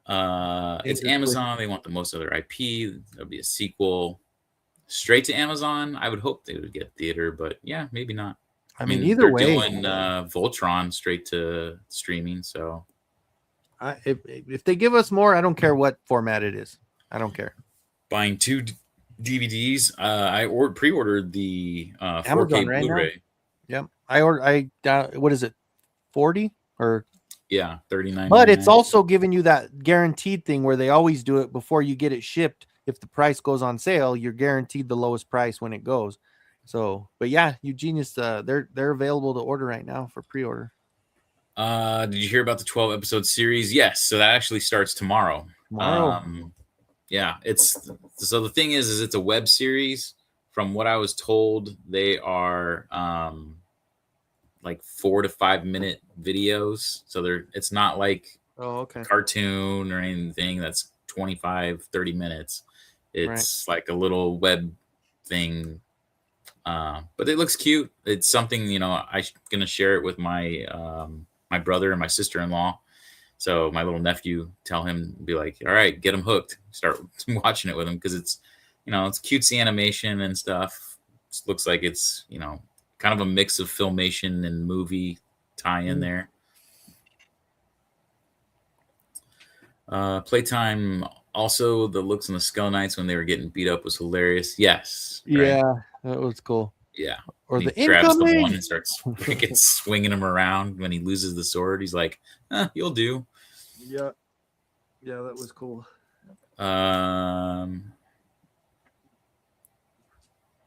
D: It's Amazon. They want the most of their IP. There'll be a sequel straight to Amazon. I would hope they would get theater, but yeah, maybe not.
A: I mean, either way,
D: they're doing Voltron straight to streaming. So
A: if they give us more, I don't care what format it is. I don't care.
D: Buying 2 DVDs. I pre-ordered the 4K
A: Amazon right
D: Blu-ray.
A: Yep. What is it? 40 or
D: yeah, 39.
A: But it's also giving you that guaranteed thing where they always do it before you get it shipped. If the price goes on sale, you're guaranteed the lowest price when it goes. So, but yeah, Eugenius, they're available to order right now for pre-order.
D: Did you hear about the 12 episode series? Yes. So that actually starts tomorrow. Yeah, it's so the thing is it's a web series. From what I was told, they are like 4 to 5 minute videos. So it's not like a cartoon or anything that's 25, 30 minutes. It's like a little web thing. But it looks cute. It's something, I'm going to share it with my my brother and my sister-in-law. So my little nephew, tell him, be like, all right, get him hooked. Start watching it with him because it's, it's cutesy animation and stuff. It looks like it's, kind of a mix of filmation and movie tie in there. Playtime. Also, the looks on the Skull Knights when they were getting beat up was hilarious. Yes. Right?
A: Yeah, that was cool.
D: Yeah.
A: Or
D: he
A: the
D: grabs
A: incoming.
D: the one and starts freaking swinging him around. When he loses the sword, he's like, you'll do.
A: Yeah. Yeah, that was cool.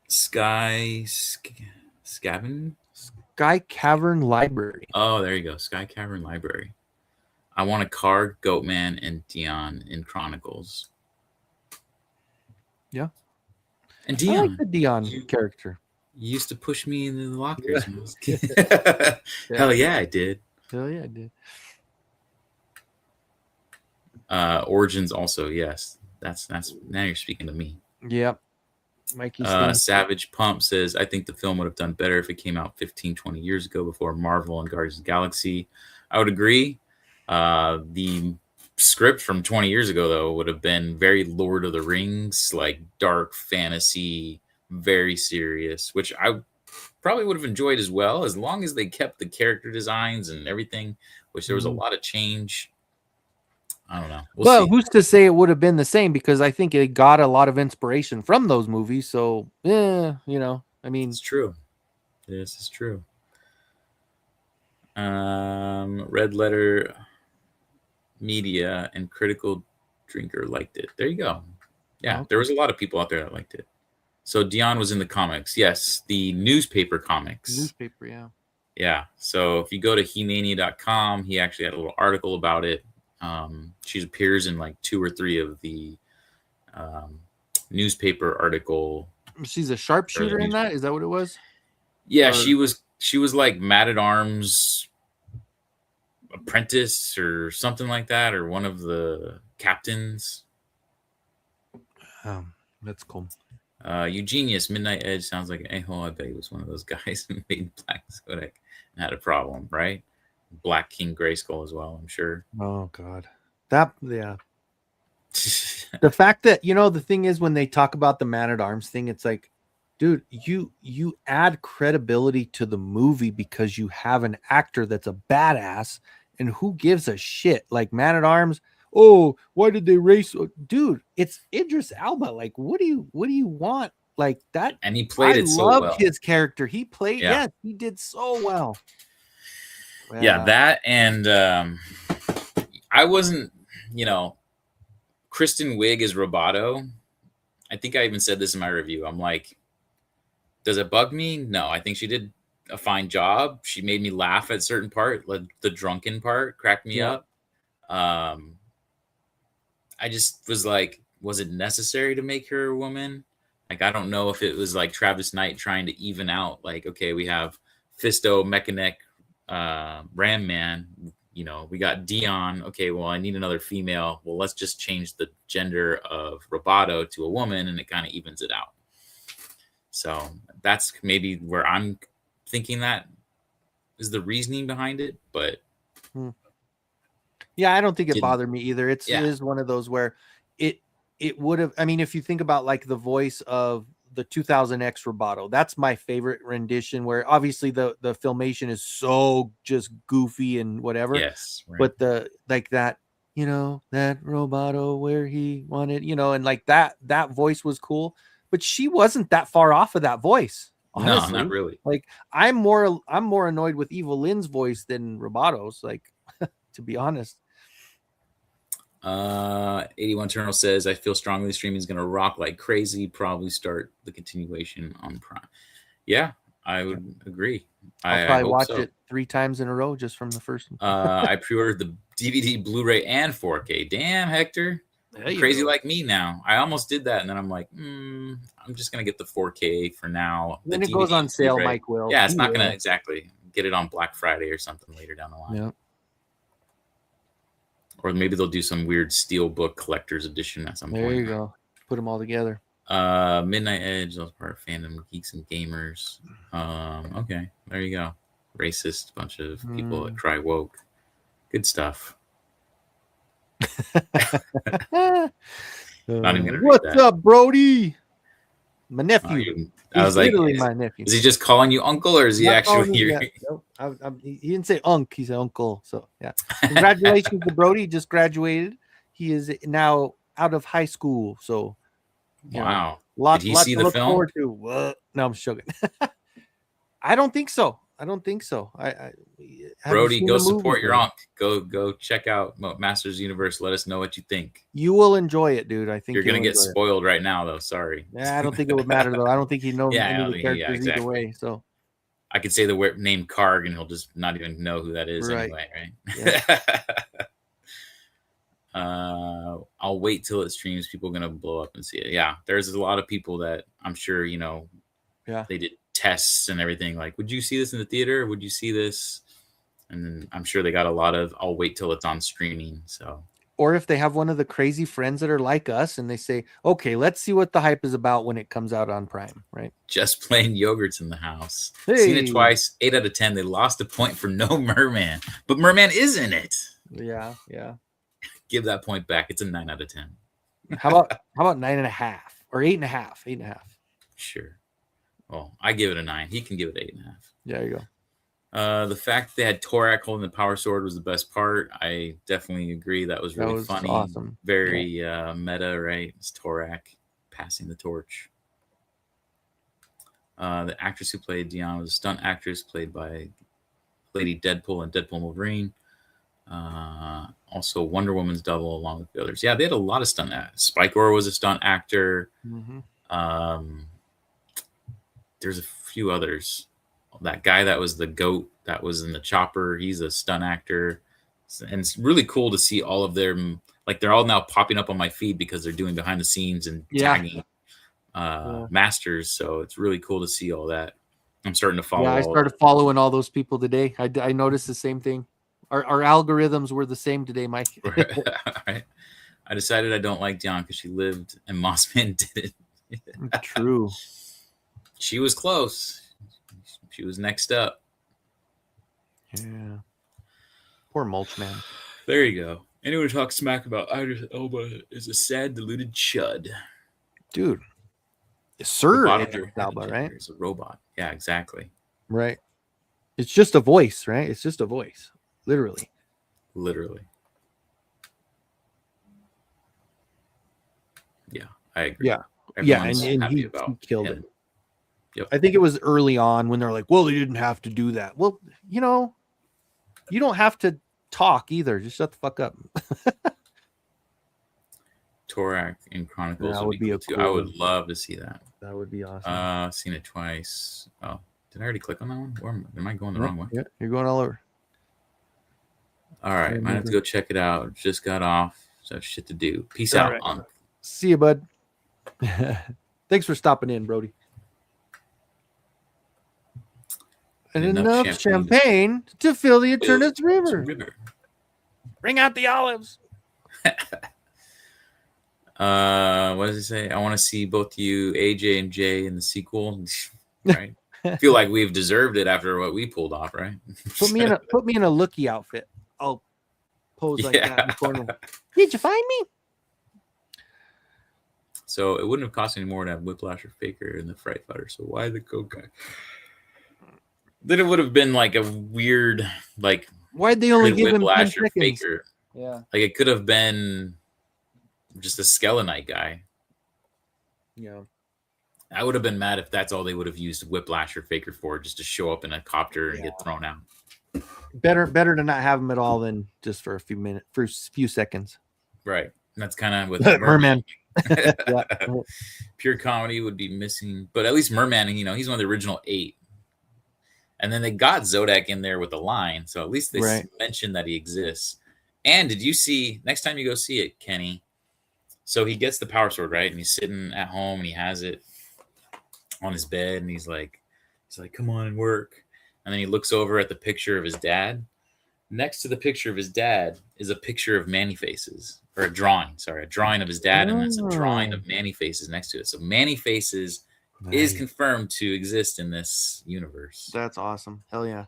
D: Sky
A: Cavern Library.
D: Oh, there you go. Sky Cavern Library. I want a card, Goatman, and Dion in Chronicles.
A: Yeah.
D: And Dion.
A: I like the Dion character.
D: You used to push me into the lockers when I was a kid. Hell yeah, I did.
A: Hell yeah, I did.
D: Origins also, yes. That's now you're speaking to me.
A: Yep. Mikey
D: Savage Pump says, I think the film would have done better if it came out 15, 20 years ago before Marvel and Guardians of the Galaxy. I would agree. The script from 20 years ago, though, would have been very Lord of the Rings, like dark fantasy, very serious, which I probably would have enjoyed as well, as long as they kept the character designs and everything, which there was a lot of change. I don't know.
A: Well, who's to say it would have been the same? Because I think it got a lot of inspiration from those movies. So, I mean,
D: it's true. This is true. Red Letter Media and Critical Drinker liked it. There you go. Yeah, there was a lot of people out there that liked it. So Dion was in the comics. Yes, the newspaper comics.
A: Newspaper, yeah.
D: Yeah. So if you go to He-Mania.com, he actually had a little article about it. She appears in like 2 or 3 of the newspaper article.
A: She's a sharpshooter in that? Is that what it was?
D: Yeah, she was like Man-at-Arms apprentice or something like that, or one of the captains.
A: That's cool.
D: Eugenius Midnight Edge sounds like an a-hole. I bet he was one of those guys who made Black Kodak and had a problem, right? Black King Grayskull as well, I'm sure.
A: Oh God, yeah. The fact that the thing is when they talk about the Man-at-Arms thing, it's like, dude, you add credibility to the movie because you have an actor that's a badass, and who gives a shit? Like Man-at-Arms. Oh, why did they race? Dude, it's Idris Elba. Like, what do you want? Like that.
D: And he played it so well. I loved
A: his character. He played. Yeah. Yes, he did so well.
D: Yeah, that and I wasn't, Kristen Wiig is Roboto. I think I even said this in my review. I'm like, does it bug me? No, I think she did a fine job. She made me laugh at certain part, like the drunken part cracked me up. I just was like, was it necessary to make her a woman? Like, I don't know if it was like Travis Knight trying to even out, like, okay, we have Fisto, Mechanic, Ram Man, you know, we got Dion. Okay, well, I need another female. Well, let's just change the gender of Roboto to a woman, and it kind of evens it out. So that's maybe where I'm thinking that is the reasoning behind it. But
A: yeah, I don't think it
D: Didn't-
A: bothered me either. It
D: Yeah.
A: is one of those where it would have. I mean, if you think about like the voice of the 2000X Roboto, that's my favorite rendition. Where obviously the filmation is so just goofy and whatever.
D: yes, right.
A: But the like that, you know, that Roboto where he wanted, you know, and like that voice was cool. But she wasn't that far off of that voice. Honestly.
D: No, not really.
A: Like I'm more annoyed with Evil Lynn's voice than Roboto's. Like, to be honest.
D: 81 Eternal says, I feel strongly streaming is going to rock like crazy. Probably start the continuation on Prime. Yeah, I would agree.
A: I'll
D: I
A: probably
D: hope
A: watch
D: so.
A: it 3 times in a row just from the first one.
D: I pre-ordered the DVD, Blu-ray, and 4K. Damn, Hector.
A: There you
D: Crazy
A: go.
D: like me now. I almost did that, and then I'm like, I'm just going to get the 4K for now.
A: Then
D: The
A: it goes
D: DVD
A: on
D: and
A: sale,
D: Blu-ray.
A: Mike will.
D: Yeah, it's
A: He
D: not going
A: will.
D: to exactly get it on Black Friday or something later down the line.
A: Yeah.
D: Or maybe they'll do some weird Steelbook collector's edition at some
A: There
D: point.
A: you go. Put them all together.
D: Midnight Edge, those part of Fandom Geeks and Gamers. Okay, there you go. Racist bunch of people that cry woke. Good stuff. Not even gonna read
A: What's
D: that.
A: up, Brody? My nephew.
D: I was
A: He's
D: like,
A: literally my nephew.
D: is he just calling you uncle, or is he
A: Not calling
D: actually
A: me
D: your?
A: that. Nope. He didn't say unk. He said uncle. So yeah. Congratulations to Brody. He just graduated. He is now out of high school. So you know,
D: Wow.
A: lots
D: Did he see
A: to
D: the
A: look
D: film?
A: forward to. What? No, I'm just joking. I don't think so. I have you
D: Brody,
A: seen
D: go
A: the movie,
D: support your
A: Brody?
D: unc. Go check out Masters Universe. Let us know what you think.
A: You will enjoy it, dude. I think
D: You're gonna
A: you'll
D: get
A: enjoy it.
D: spoiled right now, though. Sorry.
A: Yeah, I don't think it would matter though. I don't think he knows
D: Yeah, I
A: any
D: don't
A: of the
D: think
A: characters
D: exactly.
A: either way. So
D: I could say the name Karg, and he'll just not even know who that is
A: Right.
D: anyway, right? I'll wait till it streams. People are gonna blow up and see it. Yeah, there's a lot of people that I'm sure
A: Yeah.
D: they did tests and everything. Like, would you see this in the theater? Would you see this? And then I'm sure they got a lot of. I'll wait till it's on streaming. So
A: or if they have one of the crazy friends that are like us and they say, okay, let's see what the hype is about when it comes out on Prime, right?
D: just plain yogurts in the house. Seen it
A: Hey.
D: twice. 8 out of 10. They lost a point for no Merman, but Merman is in it.
A: Yeah.
D: Give that point back. It's a 9 out of 10.
A: How about 9.5 or 8.5? 8.5.
D: Sure. Well, I give it a 9. He can give it 8.5.
A: There you go.
D: The fact they had Torak holding the power sword was the best part. I definitely agree. That was really
A: That was
D: funny.
A: awesome.
D: Very meta, right? It's Torak passing the torch. The actress who played Dion was a stunt actress played by Lady Deadpool and Deadpool Wolverine. Also Wonder Woman's double along with the others. Yeah, they had a lot of stunt actors. Spike Ore was a stunt actor.
A: Mm-hmm.
D: There's a few others. That guy that was the goat that was in the chopper, he's a stunt actor. And it's really cool to see all of them. Like, they're all now popping up on my feed because they're doing behind the scenes and
A: Yeah.
D: tagging masters. So it's really cool to see all that. I'm starting to follow.
A: Yeah, I
D: all
A: started following all those people today. I noticed the same thing. Our algorithms were the same today, Mike.
D: Right. I decided I don't like Dion because she lived and Mossman didn't.
A: True.
D: She was close. She was next up.
A: Yeah. Poor Mulch Man.
D: There you go. Anyone who talks smack about Idris Elba is a sad, deluded chud.
A: Dude. Sir
D: Roboto
A: Idris Elba, right?
D: It's a robot. Yeah, exactly.
A: Right. It's just a voice, right? It's just a voice. Literally.
D: Literally. Yeah, I agree.
A: Yeah.
D: Everyone's
A: And
D: happy
A: he
D: about
A: killed
D: him.
A: it.
D: Yep.
A: I think it was early on when they're like, well, they didn't have to do that. Well, you don't have to talk either. Just shut the fuck up.
D: Torak in Chronicles
A: That
D: would be
A: a
D: cool too.
A: cool
D: I would
A: one.
D: love to see that.
A: That would be awesome.
D: Seen it twice. Oh, did I already click on that one? Or am I going the wrong way?
A: Yeah, you're going all over.
D: All right, might have to go check it out. Just got off, so I have shit to do. Peace
A: All
D: out,
A: right.
D: Unc.
A: See you, bud. Thanks for stopping in, Brody. And
D: Enough
A: enough champagne to fill the Eternus River. Bring out the olives.
D: What does he say? I want to see both you, AJ and Jay, in the sequel. Right? Feel like we've deserved it after what we pulled off, right?
A: Put me in a looky outfit. I'll pose like that in the corner. Did you find me?
D: So it wouldn't have cost any more to have Whiplash or Faker in the Fright Fighter. So why the Coke guy? Then it would have been like a weird, like,
A: why'd they only give him 10
D: Whiplash or
A: seconds?
D: Faker.
A: Yeah.
D: Like it could have been just a Skelenite guy.
A: Yeah.
D: I would have been mad if that's all they would have used Whiplash or Faker for, just to show up in a copter and get thrown out.
A: Better to not have him at all than just for a few minutes, for a few seconds.
D: Right. And that's kind of with
A: Merman.
D: Yeah. Pure comedy would be missing, but at least Merman, you know, he's one of the original 8. And then they got Zodak in there with a line, so at least they mentioned that he exists. And did you see, next time you go see it, Kenny, so he gets the power sword, right? And he's sitting at home and he has it on his bed and he's like, come on and work. And then he looks over at the picture of his dad. Next to the picture of his dad is a picture of Manny Faces, or a drawing of his dad, and it's a drawing of Manny Faces next to it. So Manny Faces is confirmed to exist in this universe.
A: That's awesome. Hell yeah.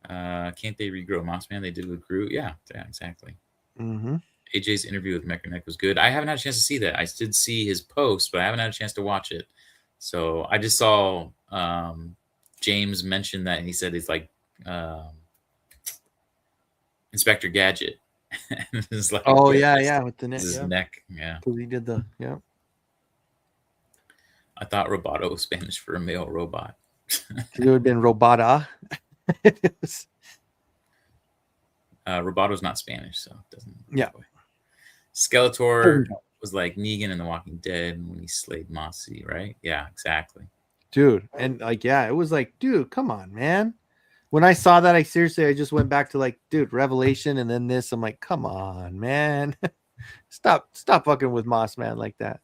D: Can't they regrow Moss Man? They did with Groot. Yeah, exactly.
A: Mm-hmm.
D: AJ's interview with Mechaneck was good. I haven't had a chance to see that. I did see his post, but I haven't had a chance to watch it. So I just saw James mention that, and he said he's like Inspector Gadget. It's like,
A: oh yeah, with the neck.
D: His neck, yeah.
A: Because he did the
D: I thought Roboto was Spanish for a male robot.
A: It would have been Robota.
D: Robato's not Spanish, so it doesn't.
A: Yeah.
D: Skeletor was like Negan in The Walking Dead when he slayed Mossy, right? Yeah, exactly.
A: Dude, and like, yeah, it was like, dude, come on, man. When I saw that, I just went back to like, dude, Revelation, and then this. I'm like, come on, man. Stop fucking with Moss Man like that.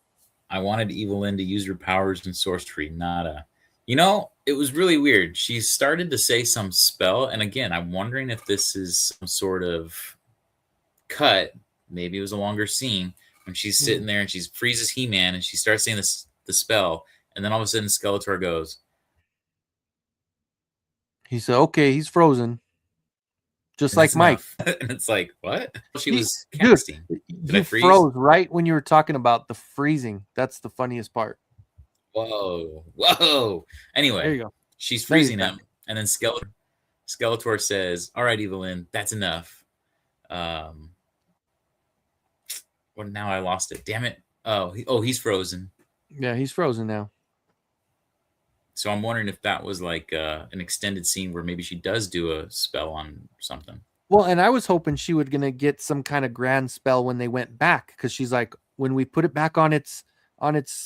D: I wanted Evelyn to use her powers in sorcery, nada. You know, it was really weird. She started to say some spell, and again, I'm wondering if this is some sort of cut. Maybe it was a longer scene when she's sitting there and she freezes He-Man and she starts saying the spell, and then all of a sudden Skeletor goes.
A: He said, "Okay, he's frozen." Just like Mike.
D: And it's like, what? She was casting.
A: Dude, you froze right when you were talking about the freezing. That's the funniest part.
D: Whoa. Anyway,
A: there you go.
D: She's freezing him. And then Skeletor says, all right, Evelyn, that's enough. Well, now I lost it. Damn it. He's frozen.
A: Yeah, he's frozen now.
D: So I'm wondering if that was like an extended scene where maybe she does do a spell on something.
A: Well, and I was hoping she was gonna get some kind of grand spell when they went back, because she's like, when we put it back on its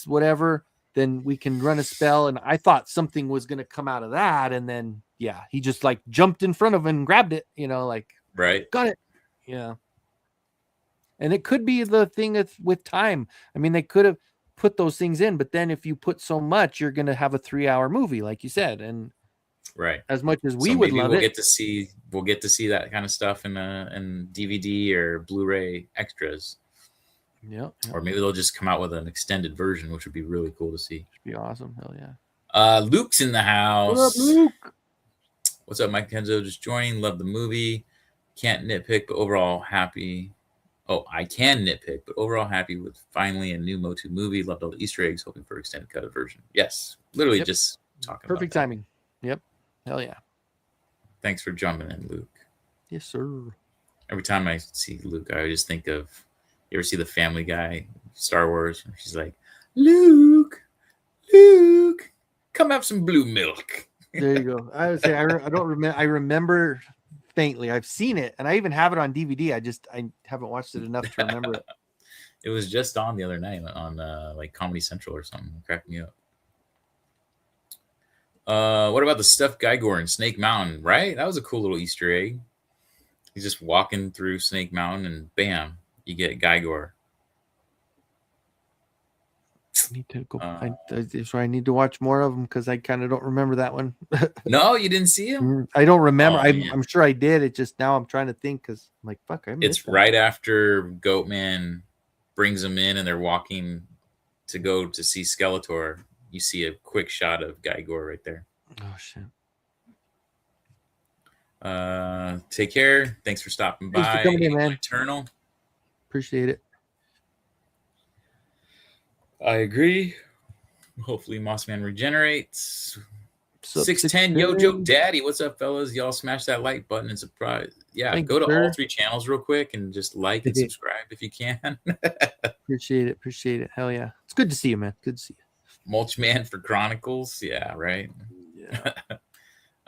A: whatever, then we can run a spell. And I thought something was gonna come out of that, and then he just like jumped in front of it and grabbed it, like
D: right,
A: got it, And it could be the thing with time. I mean, they could have put those things in, but then if you put so much, you're going to have a 3-hour movie, like you said. And
D: right,
A: as much as we would love
D: we'll
A: it,
D: we'll get to see that kind of stuff in DVD or Blu-ray extras.
A: Yeah.
D: Or maybe they'll just come out with an extended version, which would be really cool to see.
A: It'd be awesome. Hell yeah.
D: Luke's in the house.
A: What up, Luke?
D: What's up, Mike Kenzo? Just joining. Love the movie. Can't nitpick, but overall happy. Oh, I can nitpick, but overall happy with finally a new Motu movie. Loved all the Easter eggs. Hoping for extended cut version. Yes, literally just talking.
A: Perfect
D: about
A: timing. Yep. Hell yeah.
D: Thanks for jumping in, Luke.
A: Yes, sir. Every
D: time I see Luke, I just think of, you ever see the Family Guy, Star Wars? She's like, Luke, come have some blue milk.
A: There you go. I would say I don't remember. I remember faintly. I've seen it, and I even have it on DVD. I haven't watched it enough to remember it.
D: It was just on the other night on like Comedy Central or something. It cracked me up. What about the stuffed Gygor in Snake Mountain? Right, that was a cool little Easter egg. He's just walking through Snake Mountain, and bam, you get Gygor.
A: Need to go. So I need to watch more of them because I kind of don't remember that one.
D: No, you didn't see him?
A: I don't remember.
D: Oh,
A: I'm sure I did. It just now I'm trying to think because I'm like, fuck, I missed
D: It's
A: that.
D: right after Goatman brings him in and they're walking to go to see Skeletor. You see a quick shot of Guy Gore right there.
A: Oh shit.
D: Take care. Thanks for stopping
A: Thanks for
D: by.
A: coming in, man.
D: Eternal.
A: Appreciate it.
D: I agree. Hopefully Mossman regenerates.
A: Sup,
D: 610 Yo Joke Daddy. What's up, fellas? Y'all smash that like button and surprise. Yeah,
A: Thank
D: go
A: you,
D: to
A: sir.
D: all 3 channels real quick and just like and subscribe if you can.
A: Appreciate it. Appreciate it. Hell yeah. It's good to see you, man. Good to see you.
D: Mulchman for Chronicles. Yeah, right.
A: Yeah.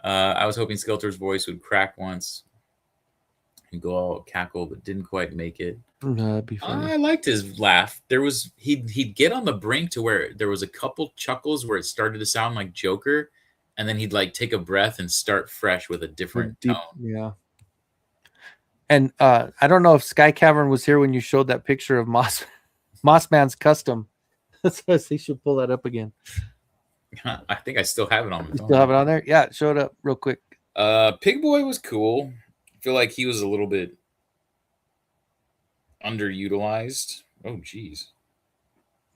D: I was hoping Skeletor's voice would crack once and go all cackle, but didn't quite make it.
A: That'd be funny.
D: I liked his laugh. There was he'd get on the brink to where there was a couple chuckles where it started to sound like Joker, and then he'd like take a breath and start fresh with a different tone.
A: Yeah. And I don't know if Sky Cavern was here when you showed that picture of Mossman's custom. That's why they should pull that up again.
D: I think I still have it on my phone.
A: Still have it on there? Yeah, show it up real quick.
D: Pig Boy was cool. I feel like he was a little bit underutilized. Oh, geez.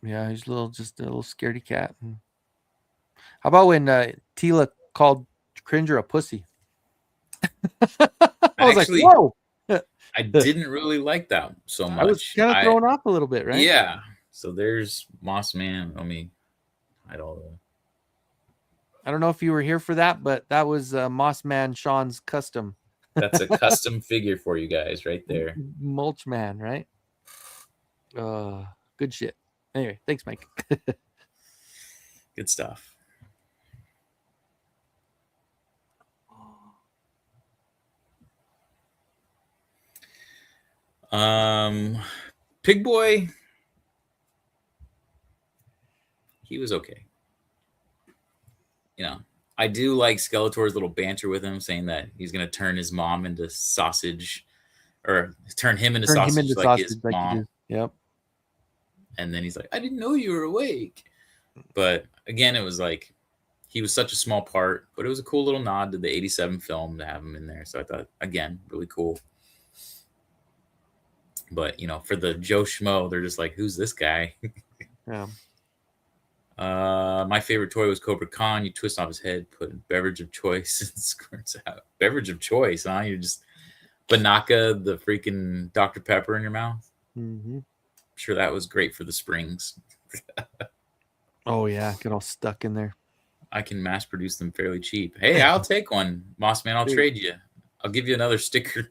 A: Yeah, he's just a little scaredy cat. How about when Tila called Cringer a pussy? I was
D: Actually,
A: like, whoa.
D: I didn't really like that so much.
A: I was kind of thrown off a little bit, right?
D: Yeah. So there's Mossman.
A: I don't know if you were here for that, but that was Mossman Sean's custom.
D: That's a custom figure for you guys right there.
A: Mulchman, right? Good shit. Anyway, thanks, Mike.
D: Good stuff. Pig Boy, he was okay. You know, I do like Skeletor's little banter with him, saying that he's going to turn his mom into sausage, or turn him into sausage like his mom.
A: Yep.
D: And then he's like, I didn't know you were awake. But again, it was like, he was such a small part, but it was a cool little nod to the 87 film to have him in there. So I thought, again, really cool. But, you know, for the Joe Schmo, they're just like, who's this guy?
A: Yeah.
D: My favorite toy was Cobra Khan. You twist off his head, put a beverage of choice, and squirts out. Beverage of choice, huh? You're just Banaka, the freaking Dr. Pepper in your mouth.
A: Mm-hmm.
D: I'm sure that was great for the springs.
A: Oh, yeah. Get all stuck in there.
D: I can mass produce them fairly cheap. Hey, I'll take one. Mossman, I'll trade you. I'll give you another sticker.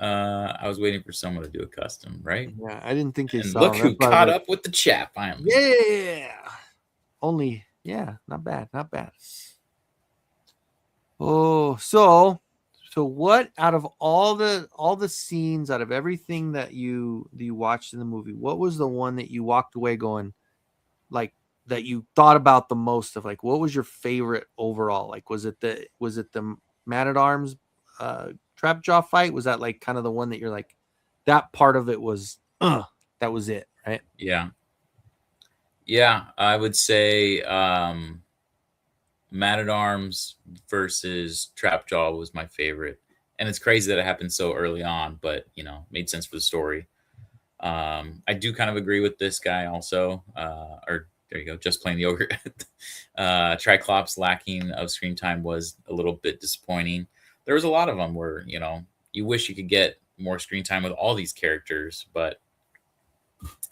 D: I was waiting for someone to do a custom, right?
A: Yeah, I didn't think they saw.
D: Look who caught up with the chat finally.
A: Yeah. Only, yeah, not bad, not bad. Oh, so what out of all the scenes, out of everything that you watched in the movie, what was the one that you walked away going, like, that you thought about the most of? Like, what was your favorite overall? Like, was it the Man-at-Arms Trap Jaw fight? Was that like kind of the one that you're like, that part of it was that was it, right?
D: Yeah, I would say Man-at-Arms versus Trap Jaw was my favorite, and it's crazy that it happened so early on, but you know, made sense for the story. I do kind of agree with this guy also, or there you go, just playing the ogre. Triclops lacking of screen time was a little bit disappointing. There was a lot of them where, you know, you wish you could get more screen time with all these characters, but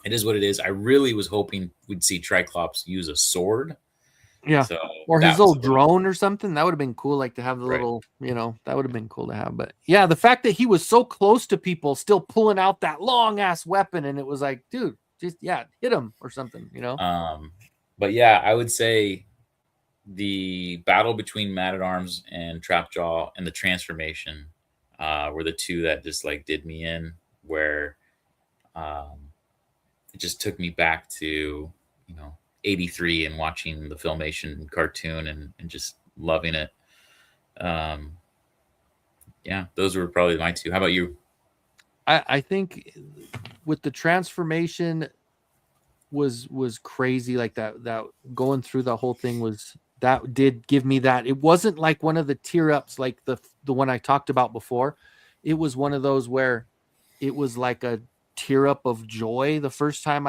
D: it is what it is. I really was hoping we'd see Triclops use a sword.
A: Yeah.
D: So
A: or his little drone or something. That would have been cool, like to have the little, you know, that would have been cool to have. But yeah, the fact that he was so close to people still pulling out that long ass weapon, and it was like, dude, just hit him or something, you know?
D: But yeah, I would say the battle between Man-at-Arms and Trapjaw and the transformation were the two that just like did me in, where it just took me back to, you know, 83 and watching the Filmation cartoon and just loving it. Yeah, those were probably my two. How about you?
A: I think with the transformation was crazy. Like that going through the whole thing that did give me that. It wasn't like one of the tear ups like the one I talked about before. It was one of those where it was like a tear up of joy the first time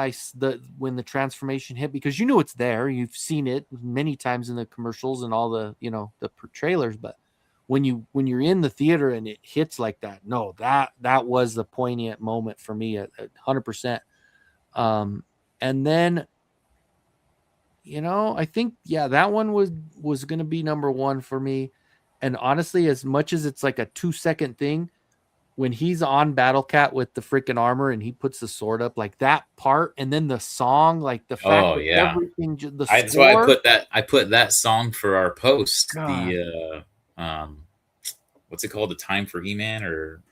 A: when the transformation hit, because you know it's there, you've seen it many times in the commercials and all the the trailers, but when you're in the theater and it hits like that, no, that was the poignant moment for me at 100%. And then I think that one was going to be number one for me. And honestly, as much as it's like a 2-second thing, when he's on Battle Cat with the freaking armor and he puts the sword up, like that part, and then the song, like the fact that everything, the score.
D: That's why I put that song for our post. God. The what's it called? The Time for He-Man, or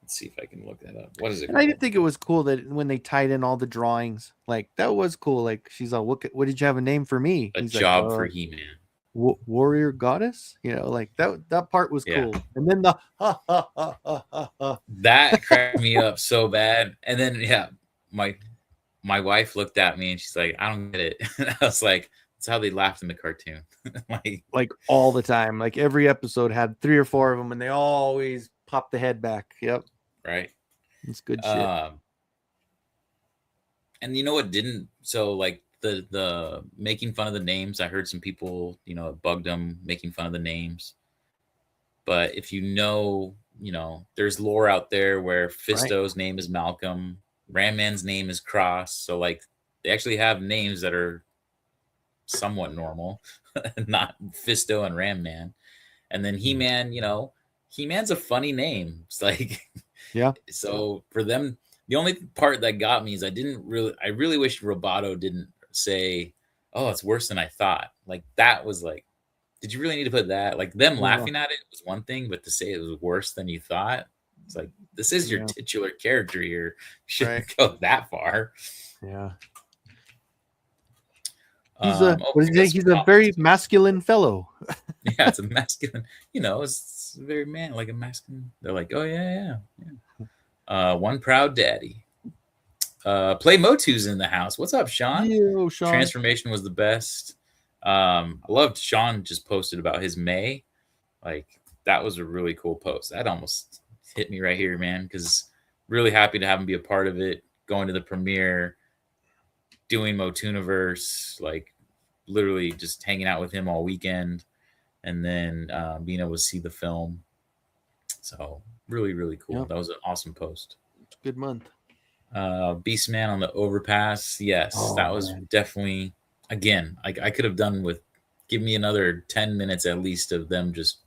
D: let's see if I can look that up. What is it?
A: I did think it was cool that when they tied in all the drawings, like that was cool. Like she's all, what did you have a name for me?
D: He's job like, for He-Man.
A: Warrior goddess, like that part was cool. And then the
D: that cracked me up so bad. And then my wife looked at me and she's like, I don't get it. I was like, that's how they laughed in the cartoon.
A: like all the time, like every episode had 3 or 4 of them and they always pop the head back. Yep.
D: Right.
A: It's good shit.
D: And you know what didn't, so like the making fun of the names, I heard some people, it bugged them making fun of the names. But if there's lore out there where Fisto's name is Malcolm, Ram Man's name is Cross. So like they actually have names that are somewhat normal, not Fisto and Ram Man. And then He-Man, He-Man's a funny name. It's like, So for them, the only part that got me is I really wish Roboto didn't say, oh, it's worse than I thought. Like that was like, did you really need to put that? Like them laughing at it was one thing, but to say it was worse than you thought, it's like, this is your titular character here. Shouldn't go that far.
A: Yeah. He's a very masculine fellow.
D: Yeah, it's a masculine, it's very like a masculine. They're like, oh yeah. One proud daddy. Play Motu's in the house. What's up, Sean?
A: Yo, Sean.
D: Transformation was the best. I loved Sean just posted about his May. Like that was a really cool post. That almost hit me right here, man, because really happy to have him be a part of it, going to the premiere, doing Motuniverse, like literally just hanging out with him all weekend, and then being able to see the film. So really, really cool. Yep. That was an awesome post.
A: Good month.
D: Beastman on the overpass. Yes, that was definitely, again, I could have done with, give me another 10 minutes at least of them just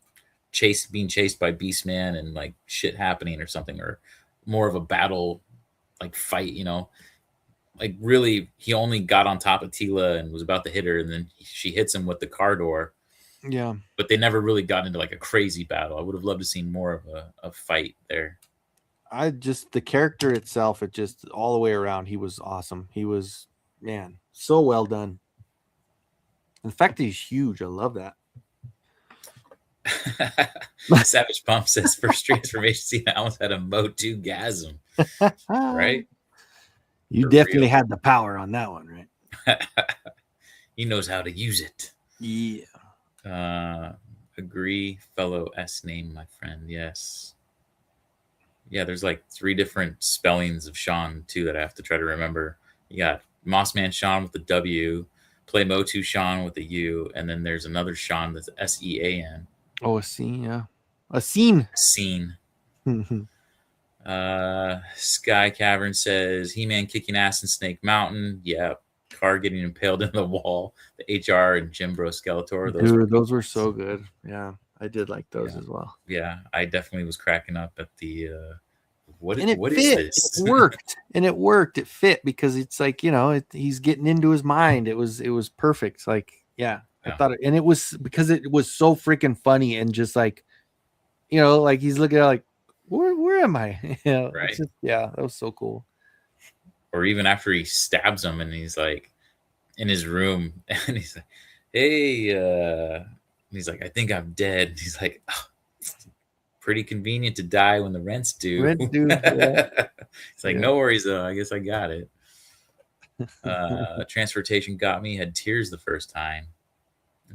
D: being chased by Beastman and like shit happening or something, or more of a battle, like fight, like really he only got on top of Tila and was about to hit her, and then she hits him with the car door.
A: Yeah.
D: But they never really got into like a crazy battle. I would have loved to seen more of a fight there.
A: The character itself, it just all the way around, he was awesome. He was, man, so well done. In fact, he's huge. I love that.
D: Savage Pump says first transformation scene, I almost had a Motu-gasm. Right?
A: You definitely had the power on that one, right?
D: He knows how to use it.
A: Yeah.
D: Agree, fellow S name, my friend. Yes. Yeah, there's like 3 different spellings of Sean too that I have to try to remember. You got Mossman Sean with the W, Play Motu Sean with the U, and then there's another Sean that's SEAN.
A: Oh, a scene, yeah. A scene.
D: Scene. Sky Cavern says He-Man kicking ass in Snake Mountain. Yeah. Car getting impaled in the wall. The HR and Jimbro Skeletor.
A: Those were so good. Yeah. I did like those as well.
D: Yeah, I definitely was cracking up at the what is this?
A: It worked. And it worked. It fit because it's like, he's getting into his mind. It was perfect. Like, I thought it, and it was because it was so freaking funny and just like, like he's looking at like, where am I?
D: Right.
A: That was so cool.
D: Or even after he stabs him and he's like in his room and he's like, hey, he's like, I think I'm dead. And he's like, oh, pretty convenient to die when the rent's due.
A: Rent's due, yeah.
D: It's like,
A: Yeah.
D: no worries though. I guess I got it. Transportation got me. Had tears the first time.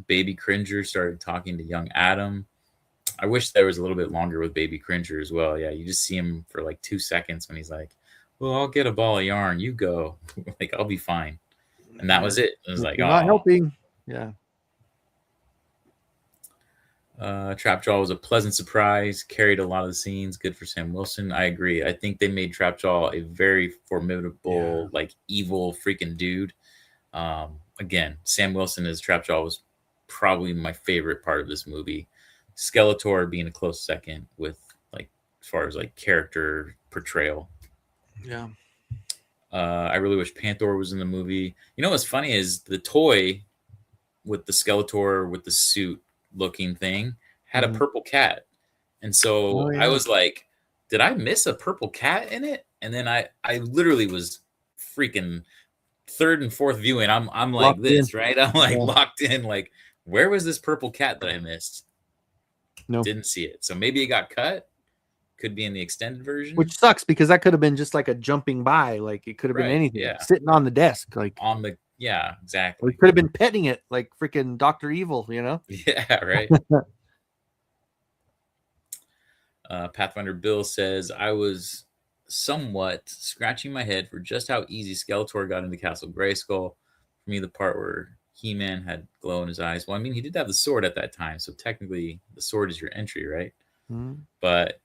D: Baby Cringer started talking to young Adam. I wish there was a little bit longer with Baby Cringer as well. Yeah, you just see him for like 2 seconds when he's like, "Well, I'll get a ball of yarn. You go. Like, I'll be fine." And that was it. It was like,
A: You're not
D: oh.
A: helping. Yeah.
D: Trapjaw was a pleasant surprise. Carried a lot of the scenes. Good for Sam Wilson. I agree. I think they made Trapjaw a very formidable, like evil freaking dude. Again, Sam Wilson as Trapjaw was probably my favorite part of this movie. Skeletor being a close second with like as far as like character portrayal.
A: Yeah.
D: I really wish Panther was in the movie. You know what's funny is the toy with the Skeletor with the suit looking thing had a purple cat. And so I was like, did I miss a purple cat in it? And then I literally was freaking third and fourth viewing. I'm like
A: Locked
D: this,
A: in.
D: right? I'm like locked in. Like, where was this purple cat that I missed?
A: No.
D: Didn't see it. So maybe it got cut. Could be in the extended version.
A: Which sucks because that could have been just like a jumping by. Like it could have been
D: Right,
A: anything.
D: yeah.
A: Sitting on the desk. Like
D: on the
A: or
D: exactly.
A: it could have been petting it like freaking Dr. Evil, you know?
D: Yeah, right. Pathfinder Bill says, I was somewhat scratching my head for just how easy Skeletor got into Castle Grayskull. For me, the part where He-Man had glow in his eyes. Well, I mean, he did have the sword at that time, so technically the sword is your entry, right?
A: Mm-hmm.
D: But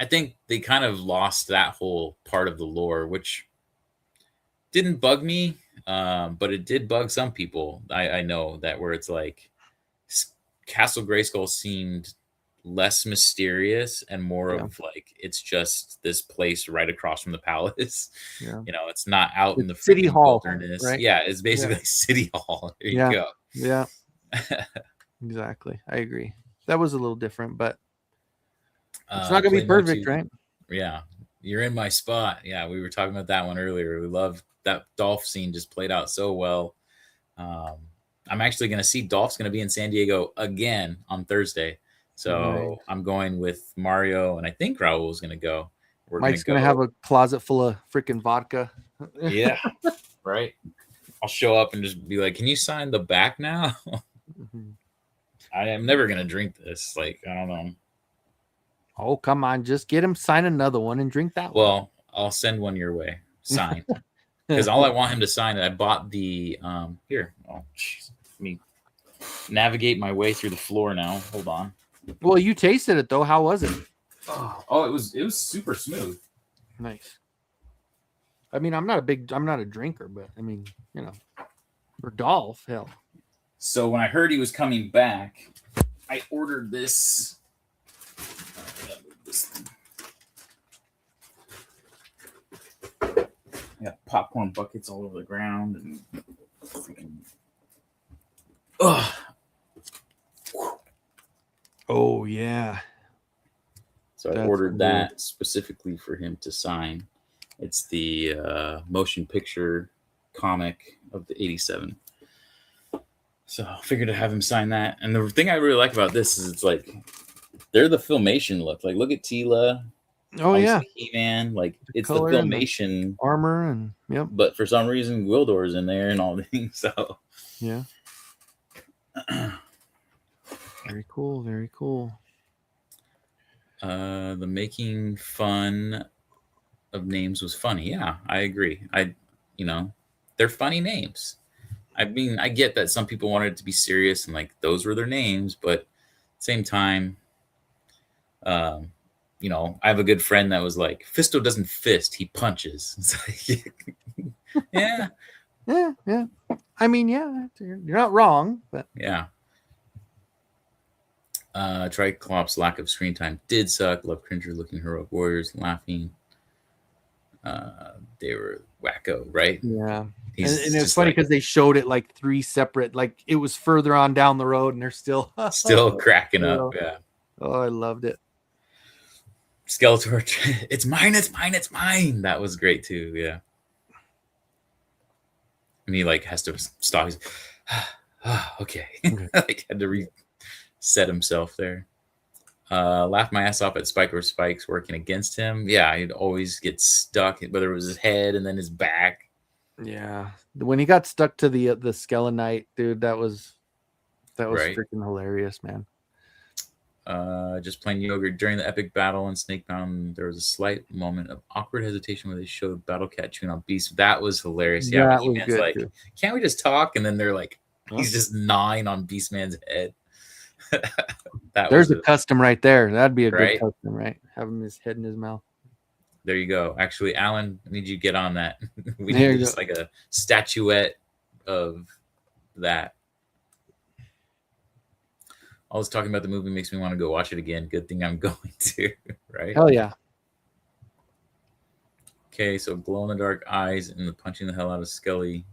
D: I think they kind of lost that whole part of the lore, which didn't bug me, but it did bug some people. I know that where it's like Castle Grayskull seemed less mysterious and more of like it's just this place right across from the palace.
A: Yeah.
D: You know, it's not out in the
A: City Hall,
D: wilderness.
A: right?
D: Yeah, it's basically like City Hall. There you go.
A: Yeah. Exactly. I agree. That was a little different, but it's not gonna be perfect, right?
D: Yeah. You're in my spot. Yeah, we were talking about that one earlier. We love that Dolph scene, just played out so well. I'm actually going to see Dolph's going to be in San Diego again on Thursday. So I'm going with Mario, and I think Raul's going to go.
A: Mike's going to have a closet full of freaking vodka.
D: Yeah, right. I'll show up and just be like, can you sign the back now? I am never going to drink this. Like, I don't know.
A: Oh, come on. Just get him sign another one and drink that one.
D: Well, I'll send one your way. Signed. Because all I want him to sign it. I bought the here. Oh, geez. Let me navigate my way through the floor now. Hold on.
A: Well, you tasted it though. How was it?
D: Oh, it was super smooth.
A: Nice. I mean, I'm not a drinker, but I mean, you know, for Dolph, hell.
D: So when I heard he was coming back, I ordered this. I got popcorn buckets all over the ground and freaking.
A: Oh yeah.
D: So I ordered that specifically for him to sign. It's the motion picture comic of the 87. So I figured to have him sign that. And the thing I really like about this is it's like they're the Filmation look. Like look at Tila.
A: Oh yeah.
D: He-Man. Like it's the
A: color and the
D: Filmation
A: armor and yep.
D: But for some reason Gwildor's in there and all things. So
A: yeah. Very cool. Very cool.
D: The making fun of names was funny. Yeah, I agree. They're funny names. I mean, I get that some people wanted it to be serious and like those were their names, but at the same time, I have a good friend that was like, Fisto doesn't fist, he punches. It's like, yeah.
A: Yeah. I mean, yeah, you're not wrong, but
D: yeah. Triclops' lack of screen time did suck. Love Cringer looking heroic warriors laughing. They were wacko, right?
A: Yeah. And it's funny because they showed it like 3 separate, like it was further on down the road and they're still
D: cracking up. Yeah.
A: Oh, I loved it.
D: Skeletor, it's mine. That was great too. Yeah. And he like has to stop. He's okay. Like had to reset himself there. Laughed my ass off at Spike or Spikes working against him. Yeah, he'd always get stuck, whether it was his head and then his back.
A: Yeah, when he got stuck to the Skelenite, dude, that was
D: Right.
A: freaking hilarious, man.
D: Just plain yogurt. During the epic battle in Snakebound, there was a slight moment of awkward hesitation where they showed Battle Cat chewing on Beast. That was hilarious. Yeah,
A: That
D: when
A: was
D: He-Man's
A: good
D: like,
A: too.
D: can't we just talk? And then they're like,
A: Huh?
D: he's just gnawing on Beastman's head.
A: There's a custom right there. That'd be a
D: Right?
A: good custom, right? Having his head in his mouth.
D: There you go. Actually, Alan, I need you to get on that. We
A: There
D: need
A: you
D: just like a statuette of that. All this talking about the movie makes me want to go watch it again. Good thing I'm going to, right?
A: Hell yeah.
D: Okay, so glow in the dark eyes and the punching the hell out of Skelly.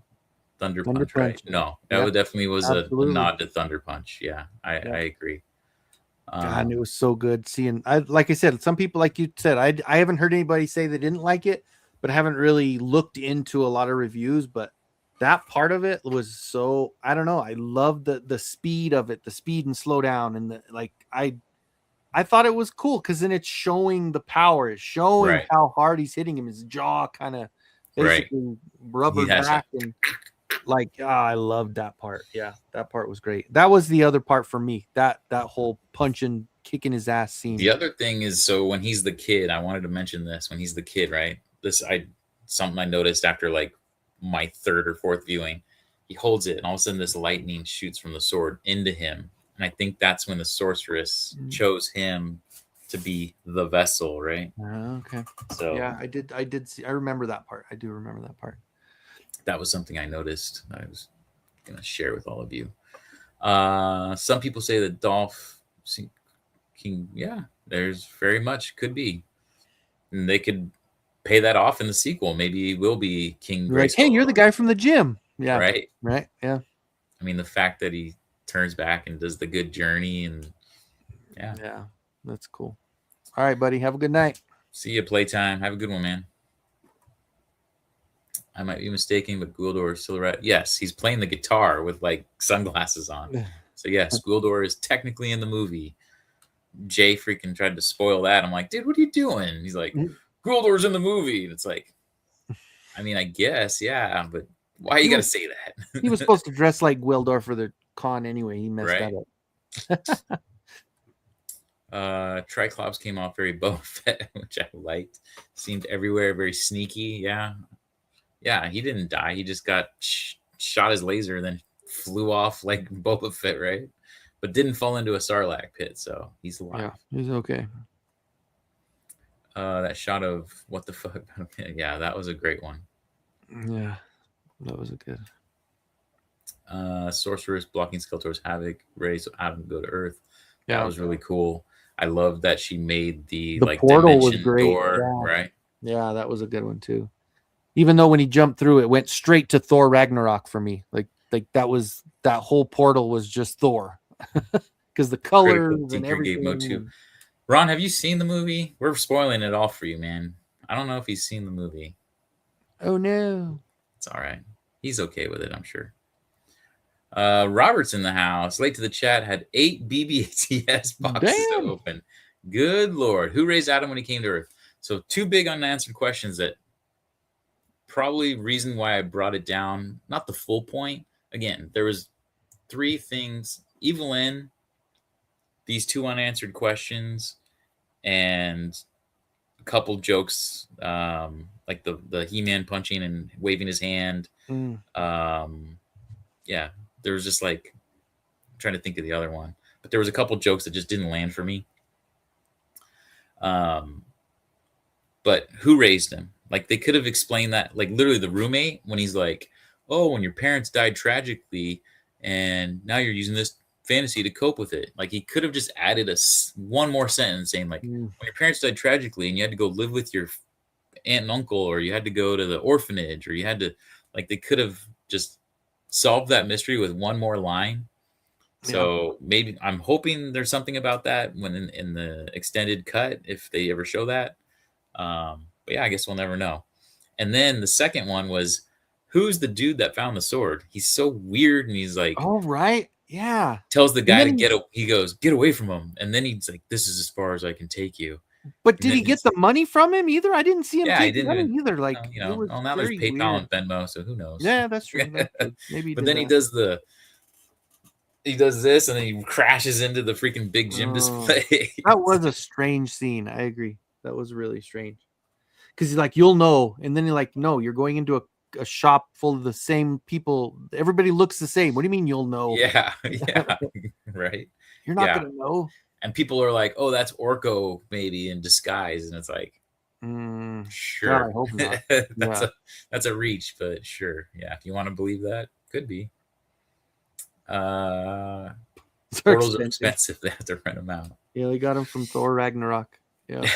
D: Thunder
A: Thunder
D: Punch, right?
A: Punch.
D: No, that
A: Yep,
D: definitely was a
A: absolutely.
D: nod to Thunder Punch. Yeah, I agree.
A: God, and it was so good seeing. Like I said, some people, like you said, I haven't heard anybody say they didn't like it, but I haven't really looked into a lot of reviews. But that part of it was so, I don't know. I love the speed of it, the speed and slow down, and the like. I thought it was cool because then it's showing the power, it's showing
D: Right.
A: how hard he's hitting him. His jaw kind of basically rubber
D: He has
A: back and like I loved that part. Yeah, that part was great. That was the other part for me. That whole punching, kicking his ass scene.
D: The other thing is, so when he's the kid, I wanted to mention this. When he's the kid, right? Something I noticed after like my third or fourth viewing. He holds it, and all of a sudden, this lightning shoots from the sword into him, and I think that's when the sorceress chose him to be the vessel, right?
A: Okay.
D: So
A: yeah, I did see. I remember that part. I do remember that part.
D: that was something I noticed. I was gonna share with all of you. Some people say that Dolph King, yeah, there's very much could be, and they could pay that off in the sequel. Maybe he will be King.
A: You're like, hey, you're the guy from the gym. Yeah.
D: Right.
A: Right. Yeah.
D: I mean, the fact that he turns back and does the good journey, and
A: yeah, that's cool. All right, buddy. Have a good night.
D: See you, playtime. Have a good one, man. I might be mistaken, but Gouldor is Silhouette. Yes, he's playing the guitar with like sunglasses on. So yes, Gouldor is technically in the movie. Jay freaking tried to spoil that. I'm like, dude, what are you doing? He's like, Gouldor's in the movie. And it's like, I mean, I guess, yeah, but why you got to say that?
A: He was supposed to dress like Gwildor for the con anyway. He messed that up.
D: Triclops came off very Boba Fett, which I liked. Seemed everywhere, very sneaky. Yeah, he didn't die. He just got shot his laser, then flew off like Boba Fett, right? But didn't fall into a Sarlacc pit, so he's alive.
A: Yeah, he's okay.
D: That shot of what the fuck? Yeah, that was a great one.
A: Yeah, that was a good.
D: Sorceress blocking Skeletor's havoc, ready so Adam to go to Earth.
A: Yeah,
D: that was really cool. I love that she made the like
A: portal was
D: dimension
A: great.
D: door, right?
A: Yeah, that was a good one too. Even though when he jumped through, it went straight to Thor Ragnarok for me. Like that whole portal was just Thor because the colors and everything.
D: Ron, have you seen the movie? We're spoiling it all for you, man. I don't know if he's seen the movie.
A: Oh no,
D: it's all right. He's okay with it, I'm sure. Robert's in the house. Late to the chat, had 8 BBATS boxes to open. Good Lord. Who raised Adam when he came to Earth? So 2 big unanswered questions that probably reason why I brought it down. Not the full point. Again, there was 3 things. Evelyn, these 2 unanswered questions, and a couple jokes, like the He-Man punching and waving his hand. Yeah, there was just like, I'm trying to think of the other one, but there was a couple jokes that just didn't land for me. But who raised him? Like they could have explained that, like literally the roommate, when he's like, oh, when your parents died tragically and now you're using this fantasy to cope with it. Like he could have just added one more sentence saying like, when your parents died tragically and you had to go live with your aunt and uncle, or you had to go to the orphanage, or you had to, like, they could have just solved that mystery with one more line. So maybe I'm hoping there's something about that when in the extended cut, if they ever show that. But yeah, I guess we'll never know. And then the second one was, who's the dude that found the sword? He's so weird, and he's like,
A: all right. Yeah.
D: Tells the guy to
A: then
D: he goes, get away from him. And then he's like, this is as far as I can take you.
A: But
D: And
A: did
D: then
A: he get the money from him either? I didn't see him
D: Yeah, he
A: take
D: didn't
A: money
D: even,
A: either. Like
D: you
A: it
D: know,
A: was
D: well, now there's
A: very
D: PayPal
A: weird.
D: and Venmo, so who knows?
A: Yeah, that's true. That's true. Maybe.
D: But then he does he does this, and then he crashes into the freaking big gym display.
A: That was a strange scene. I agree. That was really strange. Because he's like, you'll know, and then you're like, no, you're going into a shop full of the same people. Everybody looks the same. What do you mean you'll know?
D: Yeah, right.
A: You're not
D: Yeah.
A: gonna know.
D: And people are like, "Oh, that's Orko maybe in disguise," and it's like, sure,
A: God, I hope not.
D: that's a reach, but sure, yeah. If you want to believe that, could be. Portals are expensive. They have to rent them out.
A: Yeah, they got him from Thor Ragnarok. Yeah.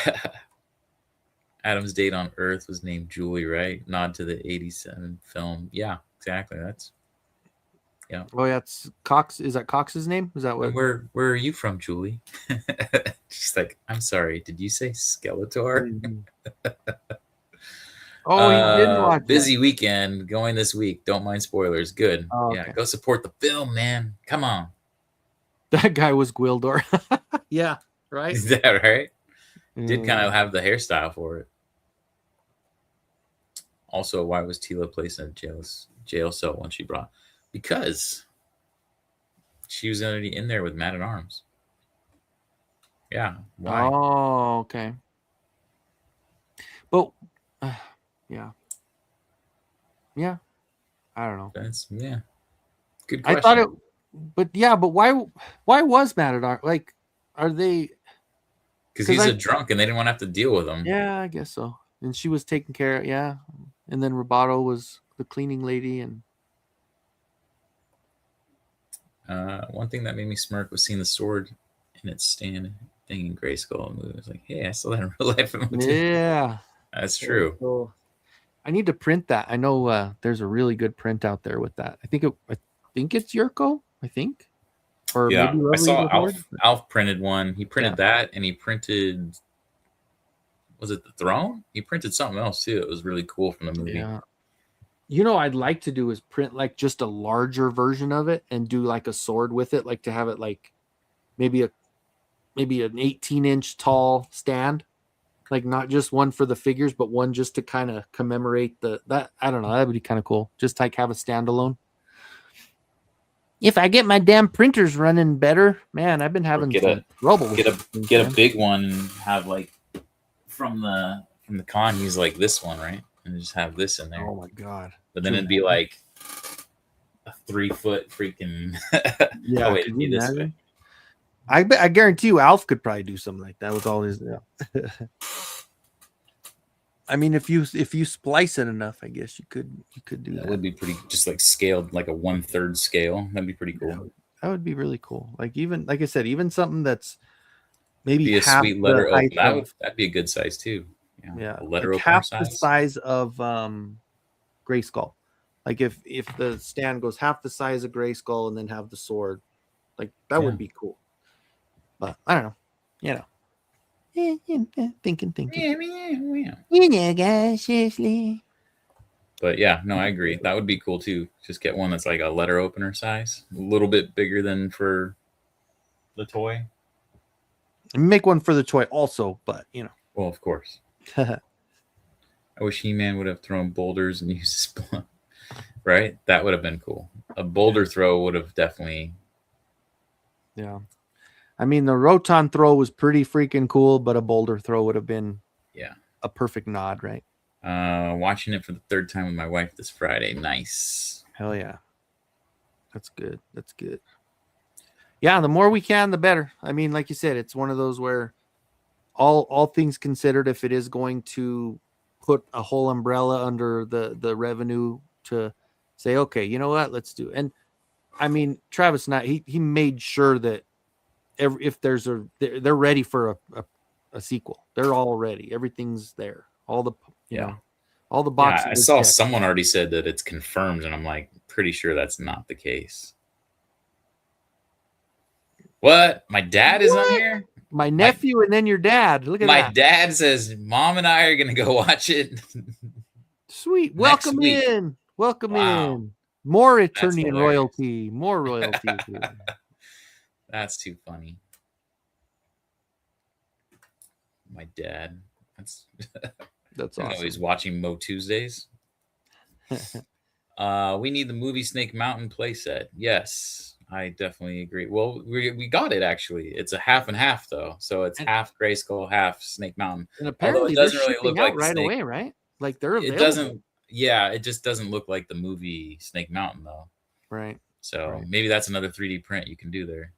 D: Adam's date on Earth was named Julie, right? Nod to the '87 film. Yeah, exactly. That's
A: Oh yeah, it's Cox. Is that Cox's name? Is that what?
D: Where are you from, Julie? She's like, I'm sorry. Did you say Skeletor?
A: Oh, he didn't watch
D: busy weekend going this week. Don't mind spoilers. Good.
A: Oh,
D: Yeah,
A: okay.
D: go support the film, man. Come on.
A: That guy was Gwildor. Yeah, right.
D: Is that right? Did kind of have the hairstyle for it. Also, why was Tila placed in a jail cell when she brought? Because she was already in there with Man at Arms. Yeah. Why?
A: Oh, okay. But yeah. I don't know.
D: That's good question.
A: I thought it, but why was Matt at Arms? Like, are they?
D: Because he's a drunk and they didn't want to have to deal with him.
A: Yeah, I guess so. And she was taking care of, yeah. And then Roboto was the cleaning lady. And
D: one thing that made me smirk was seeing the sword in its stand thing in Grayskull. And I was like, hey, I saw that in real life.
A: Yeah.
D: That's true.
A: So I need to print that. I know there's a really good print out there with that. I think it's Yurko, I think. Or
D: yeah,
A: maybe
D: I saw
A: Lovely
D: Alf printed one. He printed that, and he printed, was it the throne? He printed something else too. It was really cool from the movie.
A: Yeah. You know, I'd like to do is print like just a larger version of it and do like a sword with it, like to have it like maybe an 18-inch tall stand, like not just one for the figures, but one just to kind of commemorate that. I don't know. That would be kind of cool. Just like have a standalone. If I get my damn printers running better, man, I've been having some trouble.
D: Get a big one and have like from the con use like this one, right? And just have this in there.
A: Oh my god!
D: But then it'd be like a 3-foot freaking.
A: Yeah,
D: oh, wait, it'd be this way.
A: I guarantee you, Alf could probably do something like that with all his. Yeah. I mean, if you splice it enough, I guess you could do that.
D: That would be pretty, just like scaled, like a 1/3 scale. That'd be pretty cool.
A: Yeah, that would be really cool. Like even, like I said, even something that's maybe
D: be a
A: half
D: sweet letter
A: the
D: opener. That'd be a good size too.
A: Yeah,
D: a letter
A: like
D: opener
A: half
D: size.
A: the size of Grayskull. Like if the stand goes half the size of Grayskull and then have the sword, like that would be cool. But I don't know, you know. Thinking.
D: Yeah.
A: You know, guys, seriously.
D: But yeah, no, I agree. That would be cool too. Just get one that's like a letter opener size, a little bit bigger than for the toy.
A: And make one for the toy also, but you know.
D: Well, of course. I wish He-Man would have thrown boulders and used his right? That would have been cool. A boulder throw would have definitely.
A: Yeah. I mean, the Roton throw was pretty freaking cool, but a boulder throw would have been a perfect nod, right?
D: Watching it for the 3rd time with my wife this Friday. Nice.
A: Hell yeah. That's good. That's good. Yeah, the more we can, the better. I mean, like you said, it's one of those where all things considered, if it is going to put a whole umbrella under the revenue to say, okay, you know what, let's do it. And I mean, Travis and I, he made sure that if there's they're ready for a sequel. They're all ready. Everything's there. All the all the boxes.
D: Yeah, I saw someone already said that it's confirmed, and I'm like pretty sure that's not the case. What? My dad is on here?
A: My nephew and then your dad. Look at that.
D: My dad says Mom and I are gonna go watch it.
A: Sweet. Welcome in. Welcome in. More Eternian
D: hilarious.
A: royalty. More royalty.
D: That's too funny. My dad. That's
A: That's
D: I know
A: awesome.
D: he's watching MOTUesdays. We need the movie Snake Mountain playset. Yes, I definitely agree. Well, we got it actually. It's a half and half though, so it's half Grayskull, half Snake Mountain.
A: And
D: Although
A: apparently
D: it
A: they're
D: doesn't really
A: shipping
D: look
A: out
D: like the
A: right
D: Snake.
A: away, right? Like they're
D: It
A: available.
D: doesn't. Yeah, it just doesn't look like the movie Snake Mountain though.
A: Right.
D: So
A: Right.
D: maybe that's another 3D print you can do there.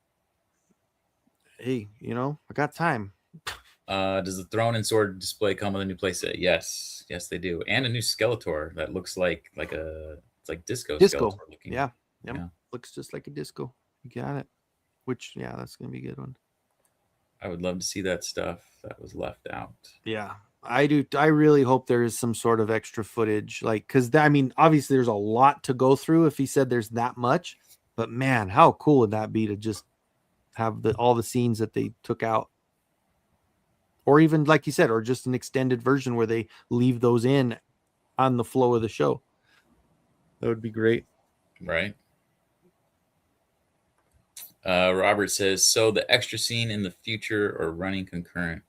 A: Hey, I got time.
D: Does the throne and sword display come with a new playset? Yes, they do, and a new Skeletor that looks like it's like disco Skeletor looking.
A: Yeah. Yep.
D: Yeah.
A: Looks just like a disco. You got it. Which, yeah, that's gonna be a good one.
D: I would love to see that stuff that was left out.
A: Yeah, I do. I really hope there is some sort of extra footage, like, because obviously there's a lot to go through if he said there's that much, but man, how cool would that be to just have all the scenes that they took out, or even like you said, or just an extended version where they leave those in on the flow of the show. That would be great.
D: Right. Robert says, so the extra scene in the future or running concurrent?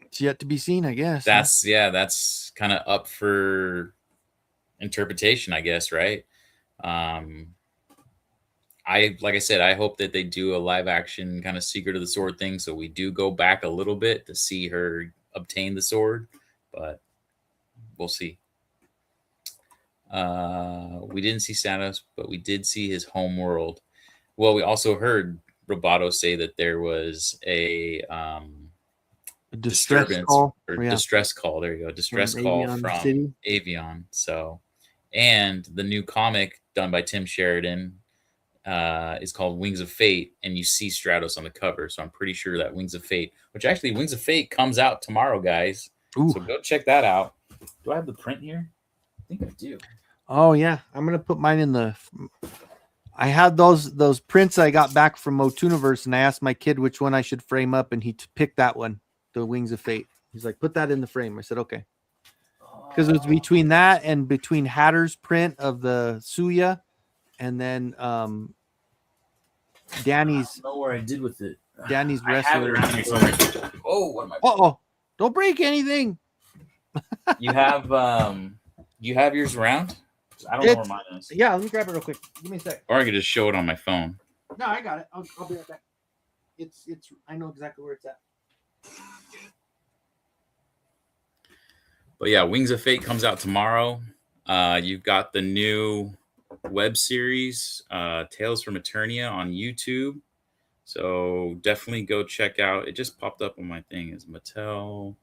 A: It's yet to be seen, I guess.
D: That's kind of up for interpretation, I guess, right? Like I said, I hope that they do a live action kind of Secret of the Sword thing, so we do go back a little bit to see her obtain the sword, but we'll see. We didn't see Sanos, but we did see his home world. Well, we also heard Roboto say that there was a
A: distress call.
D: Distress call. There you go. Distress call from Avion. So, and the new comic done by Tim Sheridan is called Wings of Fate, and you see Stratos on the cover. So I'm pretty sure that Wings of Fate comes out tomorrow, guys.
A: Ooh.
D: So go check that out. Do I have the print here? I think I do.
A: Oh yeah, I'm gonna put mine in the. I had those prints I got back from MOTUniverse, and I asked my kid which one I should frame up, and he picked that one, the Wings of Fate. He's like, "Put that in the frame." I said, "Okay," because it was between that and between Hatter's print of the Suya, and then Danny's.
D: I don't know where I did with it.
A: Danny's
D: I have it
A: wrestler.
D: around here somewhere. Oh, what am I?
A: Oh! Don't break anything.
D: You have yours around? I don't know where mine is.
A: Yeah, let me grab it real quick. Give me a sec.
D: Or I could just show it on my phone.
A: No, I got it. I'll be right back. It's. I know exactly where it's at.
D: But yeah, Wings of Fate comes out tomorrow. You've got the new web series, Tales from Eternia on YouTube. So definitely go check out. It just popped up on my thing as Mattel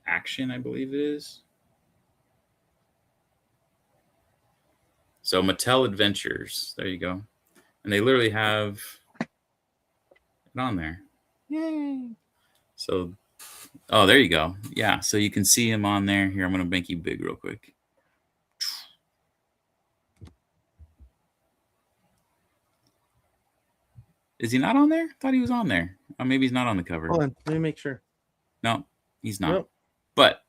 D: Action, I believe it is. So Mattel Adventures. There you go. And they literally have it on there.
A: Yay.
D: So, oh, there you go. Yeah, so you can see him on there. Here, I'm going to make you big real quick. Is he not on there? I thought he was on there. Oh, maybe he's not on the cover.
A: Hold on, let me make sure.
D: No, he's not.
A: Nope.
D: But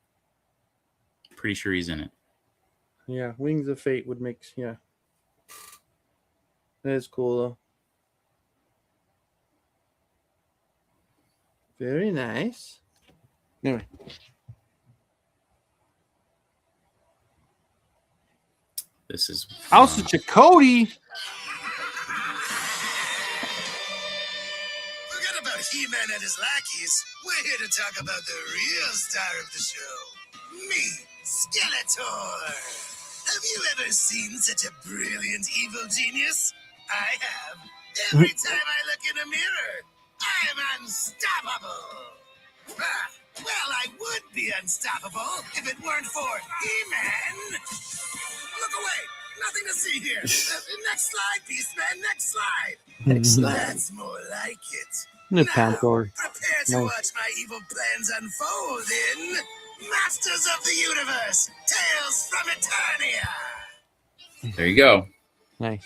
D: pretty sure he's in it.
A: Yeah, Wings of Fate would make. Yeah, that is cool though. Very nice. Anyway,
D: this is
A: House of Chakotay.
G: Forget about He-Man and his lackeys. We're here to talk about the real star of the show. Me, Skeletor. Have you ever seen such a brilliant evil genius? I have. Every time I look in a mirror, I'm unstoppable. Well, I would be unstoppable if it weren't for He-Man. Look away. Nothing to see here. Next slide, Beastman. Next slide.
A: Next slide.
G: That's more like it.
A: No,
G: Now,
A: Panther.
G: prepare to
A: Nice.
G: watch my evil plans unfold in Masters of the Universe, Tales from Eternia.
D: there you go.
A: Nice.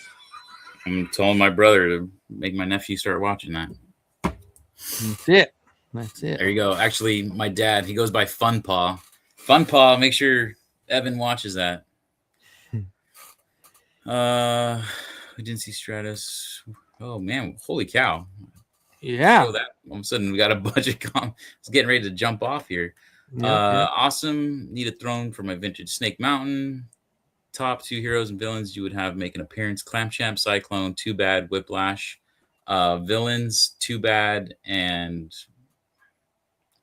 D: I'm telling my brother to make my nephew start watching that.
A: That's it. That's it.
D: There you go. Actually, my dad, he goes by Fun Paw. Fun Paw. Make sure Evan watches that. We didn't see Stratus. Oh man, holy cow!
A: Yeah.
D: Show that. All of a sudden, we got a budget. It's getting ready to jump off here.
A: Yep.
D: Awesome. Need a throne for my vintage Snake Mountain. Top 2 heroes and villains you would have make an appearance: Clamchamp, Cyclone, Too Bad, Whiplash. Villains, Too Bad, and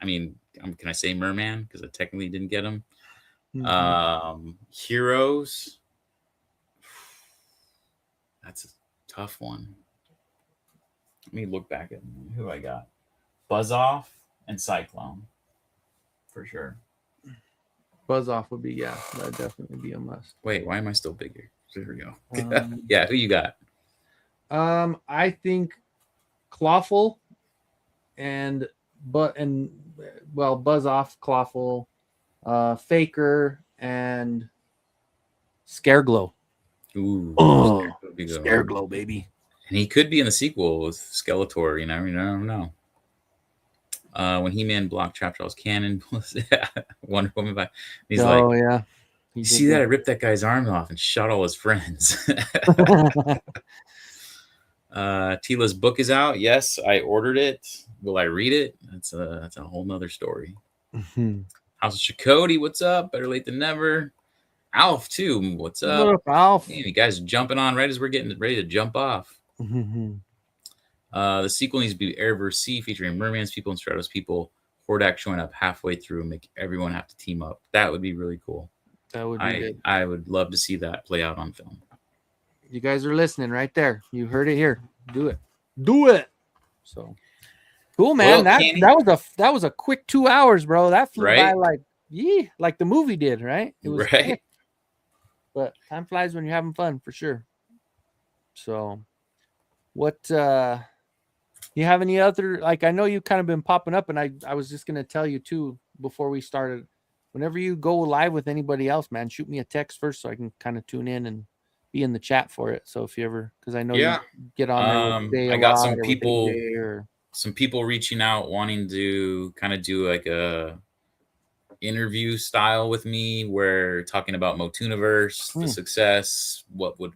D: I mean, can I say Merman? Because I technically didn't get him. Heroes. That's a tough one. Let me look back at who I got. Buzz Off and Cyclone. For sure.
A: Buzz Off would be, that'd definitely be a must.
D: Wait, why am I still bigger? There we go. Yeah, who you got?
A: I think Clawful and Buzz Off, Clawful, Faker, and Scareglow.
D: Ooh,
A: Scareglow, baby.
D: And he could be in the sequel with Skeletor. You never know. When He-Man blocked Trapjaw's cannon, Wonder Woman back. He's
A: yeah.
D: You see that? I ripped that guy's arm off and shot all his friends. Tila's book is out. Yes, I ordered it. Will I read it? That's a whole nother story. House of Chakotay, what's up? Better late than never. Alf too. What's up?
A: What up, Alf?
D: Man, you guys are jumping on right as we're getting ready to jump off. The sequel needs to be Air vs. Sea, featuring Merman's people and Stratos people. Hordak showing up halfway through and make everyone have to team up. That would be really cool.
A: That would be good.
D: I would love to see that play out on film.
A: You guys are listening right there. You heard it here. Do it. So cool, man.
D: Well,
A: that was a quick 2 hours, bro. That flew by
D: right?
A: like the movie did, right? It was
D: right.
A: quick. But time flies when you're having fun, for sure. So what you have any other, like, I know you kind of been popping up, and I was just gonna tell you too before we started, whenever you go live with anybody else, man, shoot me a text first so I can kind of tune in and be in the chat for it. So if you ever, because I know you get on there.
D: I got some people reaching out wanting to kind of do like a interview style with me, where talking about MOTUesday, the success, what would,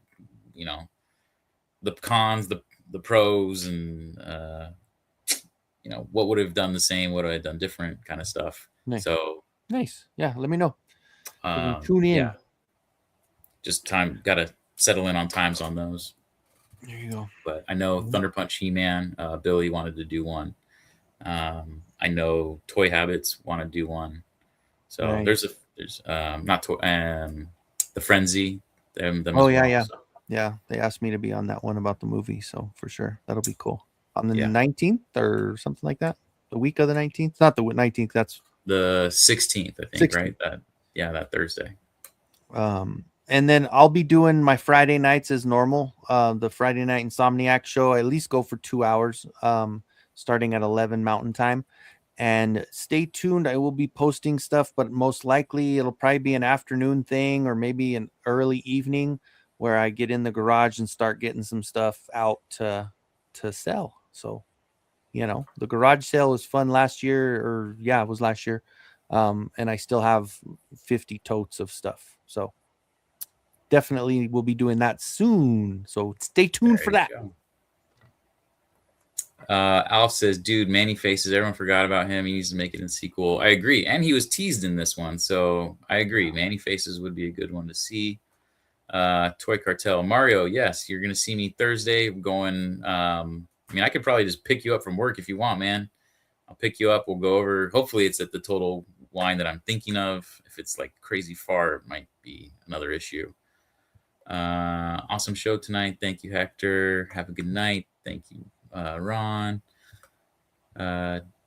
D: the cons, the pros, and what would have done the same, what would I have done different, kind of stuff.
A: Nice.
D: So
A: nice. Yeah, let me know. Tune in.
D: Yeah. Just gotta settle in on times on those.
A: There you go.
D: But I know Thunder Punch He-Man, Billy wanted to do one. I know Toy Habits want to do one. So
A: nice.
D: there's not toy, the Frenzy. Them
A: Yeah, they asked me to be on that one about the movie, so for sure that'll be cool. On the 19th or something like that. The week of the 19th, not the 19th. That's
D: the 16th, I think. 16th. Right? That Thursday.
A: And then I'll be doing my Friday nights as normal. The Friday Night Insomniac show. I at least go for 2 hours, starting at 11 Mountain Time. And stay tuned. I will be posting stuff, but most likely it'll probably be an afternoon thing or maybe an early evening, where I get in the garage and start getting some stuff out to sell. So, the garage sale was fun last year, it was last year. And I still have 50 totes of stuff. So definitely we'll be doing that soon. So stay tuned for that.
D: Alf says, dude, Manny Faces, everyone forgot about him. He needs to make it in sequel. I agree. And he was teased in this one. So I agree. Manny Faces would be a good one to see. Toy Cartel. Mario, yes, you're going to see me Thursday going. I could probably just pick you up from work if you want, man. I'll pick you up. We'll go over. Hopefully it's at the total line that I'm thinking of. If it's like crazy far, it might be another issue. Awesome show tonight. Thank you, Hector. Have a good night. Thank you, Ron.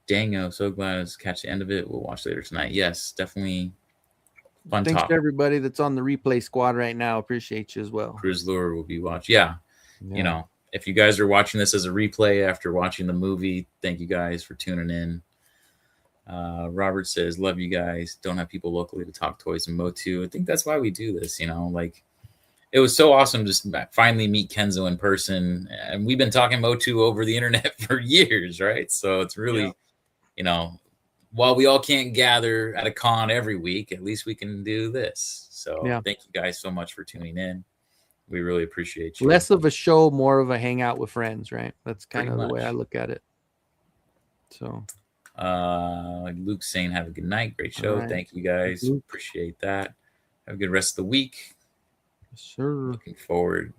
D: Dango, so glad to catch the end of it. We'll watch later tonight. Yes, definitely. Fun
A: Thanks
D: talk.
A: to everybody that's on the replay squad right now. Appreciate you as well.
D: Cruz Lure will be watching. Yeah. If you guys are watching this as a replay after watching the movie, thank you guys for tuning in. Robert says, love you guys. Don't have people locally to talk toys and Motu. I think that's why we do this, it was so awesome to finally meet Kenzo in person. And we've been talking Motu over the internet for years, right? So it's really, while we all can't gather at a con every week, at least we can do this. So
A: Yeah.
D: thank you guys so much for tuning in. We really appreciate you.
A: Less of a show, more of a hangout with friends, right? That's kind
D: Pretty
A: of the way
D: much.
A: I look at it. So
D: Luke's saying have a good night. Great show.
A: right.
D: Thank you guys.
A: Luke.
D: Appreciate that. Have a good rest of the week.
A: Sure.
D: Looking forward.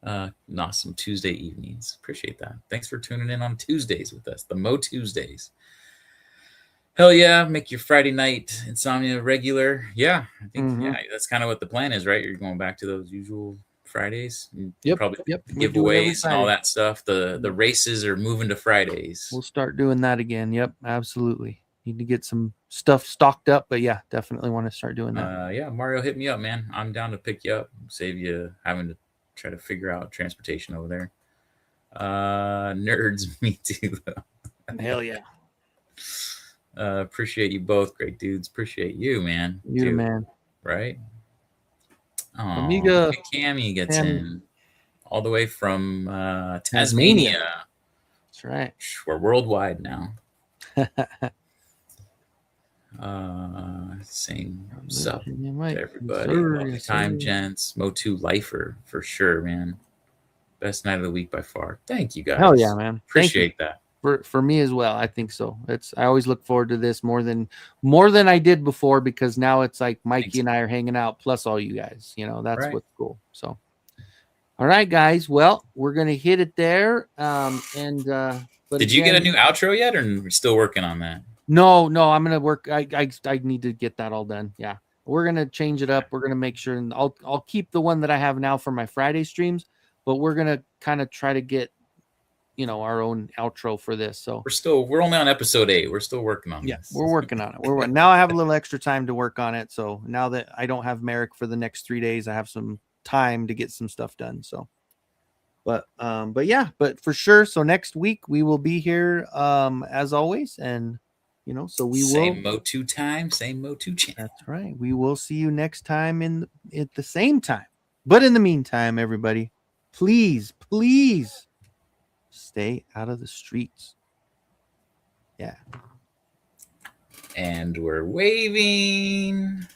D: Awesome Tuesday evenings. Appreciate that. Thanks for tuning in on Tuesdays with us. The MOTUesdays. Hell yeah, make your Friday night insomnia regular. Yeah, I think that's kind of what the plan is, right? You're going back to those usual Fridays. Probably
A: We do it every
D: giveaways and all
A: Friday.
D: that stuff. The races are moving to Fridays.
A: We'll start doing that again. Yep, absolutely. Need to get some stuff stocked up, but yeah, definitely want to start doing that.
D: Yeah, Mario, hit me up, man. I'm down to pick you up, save you having to try to figure out transportation over there. Nerds, me too.
A: Hell yeah.
D: Appreciate you both, great dudes. Appreciate you, man.
A: You the man.
D: Right? Oh,
A: Amiga
D: Cammy gets
A: Cam-
D: in all the way from Tasmania.
A: That's right.
D: We're worldwide now. Saying what's up to everybody. Multi-time gents, Motu lifer for sure, man. Best night of the week by far. Thank you guys.
A: Hell yeah, man.
D: Appreciate that.
A: For me as well. I think so. I always look forward to this more than I did before, because now it's like Mikey and I are hanging out plus all you guys. That's
D: Right.
A: what's cool. So all right, guys. Well, we're gonna hit it there. But
D: did you get a new outro yet, or we're still working on that?
A: No, I'm gonna work. I need to get that all done. Yeah, we're gonna change it up. We're gonna make sure, and I'll keep the one that I have now for my Friday streams, but we're gonna kind of try to get our own outro for this. So
D: we're only on episode 8. We're still working on this.
A: We're working on it. Now I have a little extra time to work on it. So now that I don't have Merrick for the next 3 days, I have some time to get some stuff done. So, but for sure. So next week we will be here as always, and so we
D: same Motu time, same Motu channel.
A: That's right. We will see you next time at the same time. But in the meantime, everybody, please stay out of the streets. Yeah.
D: And we're waving.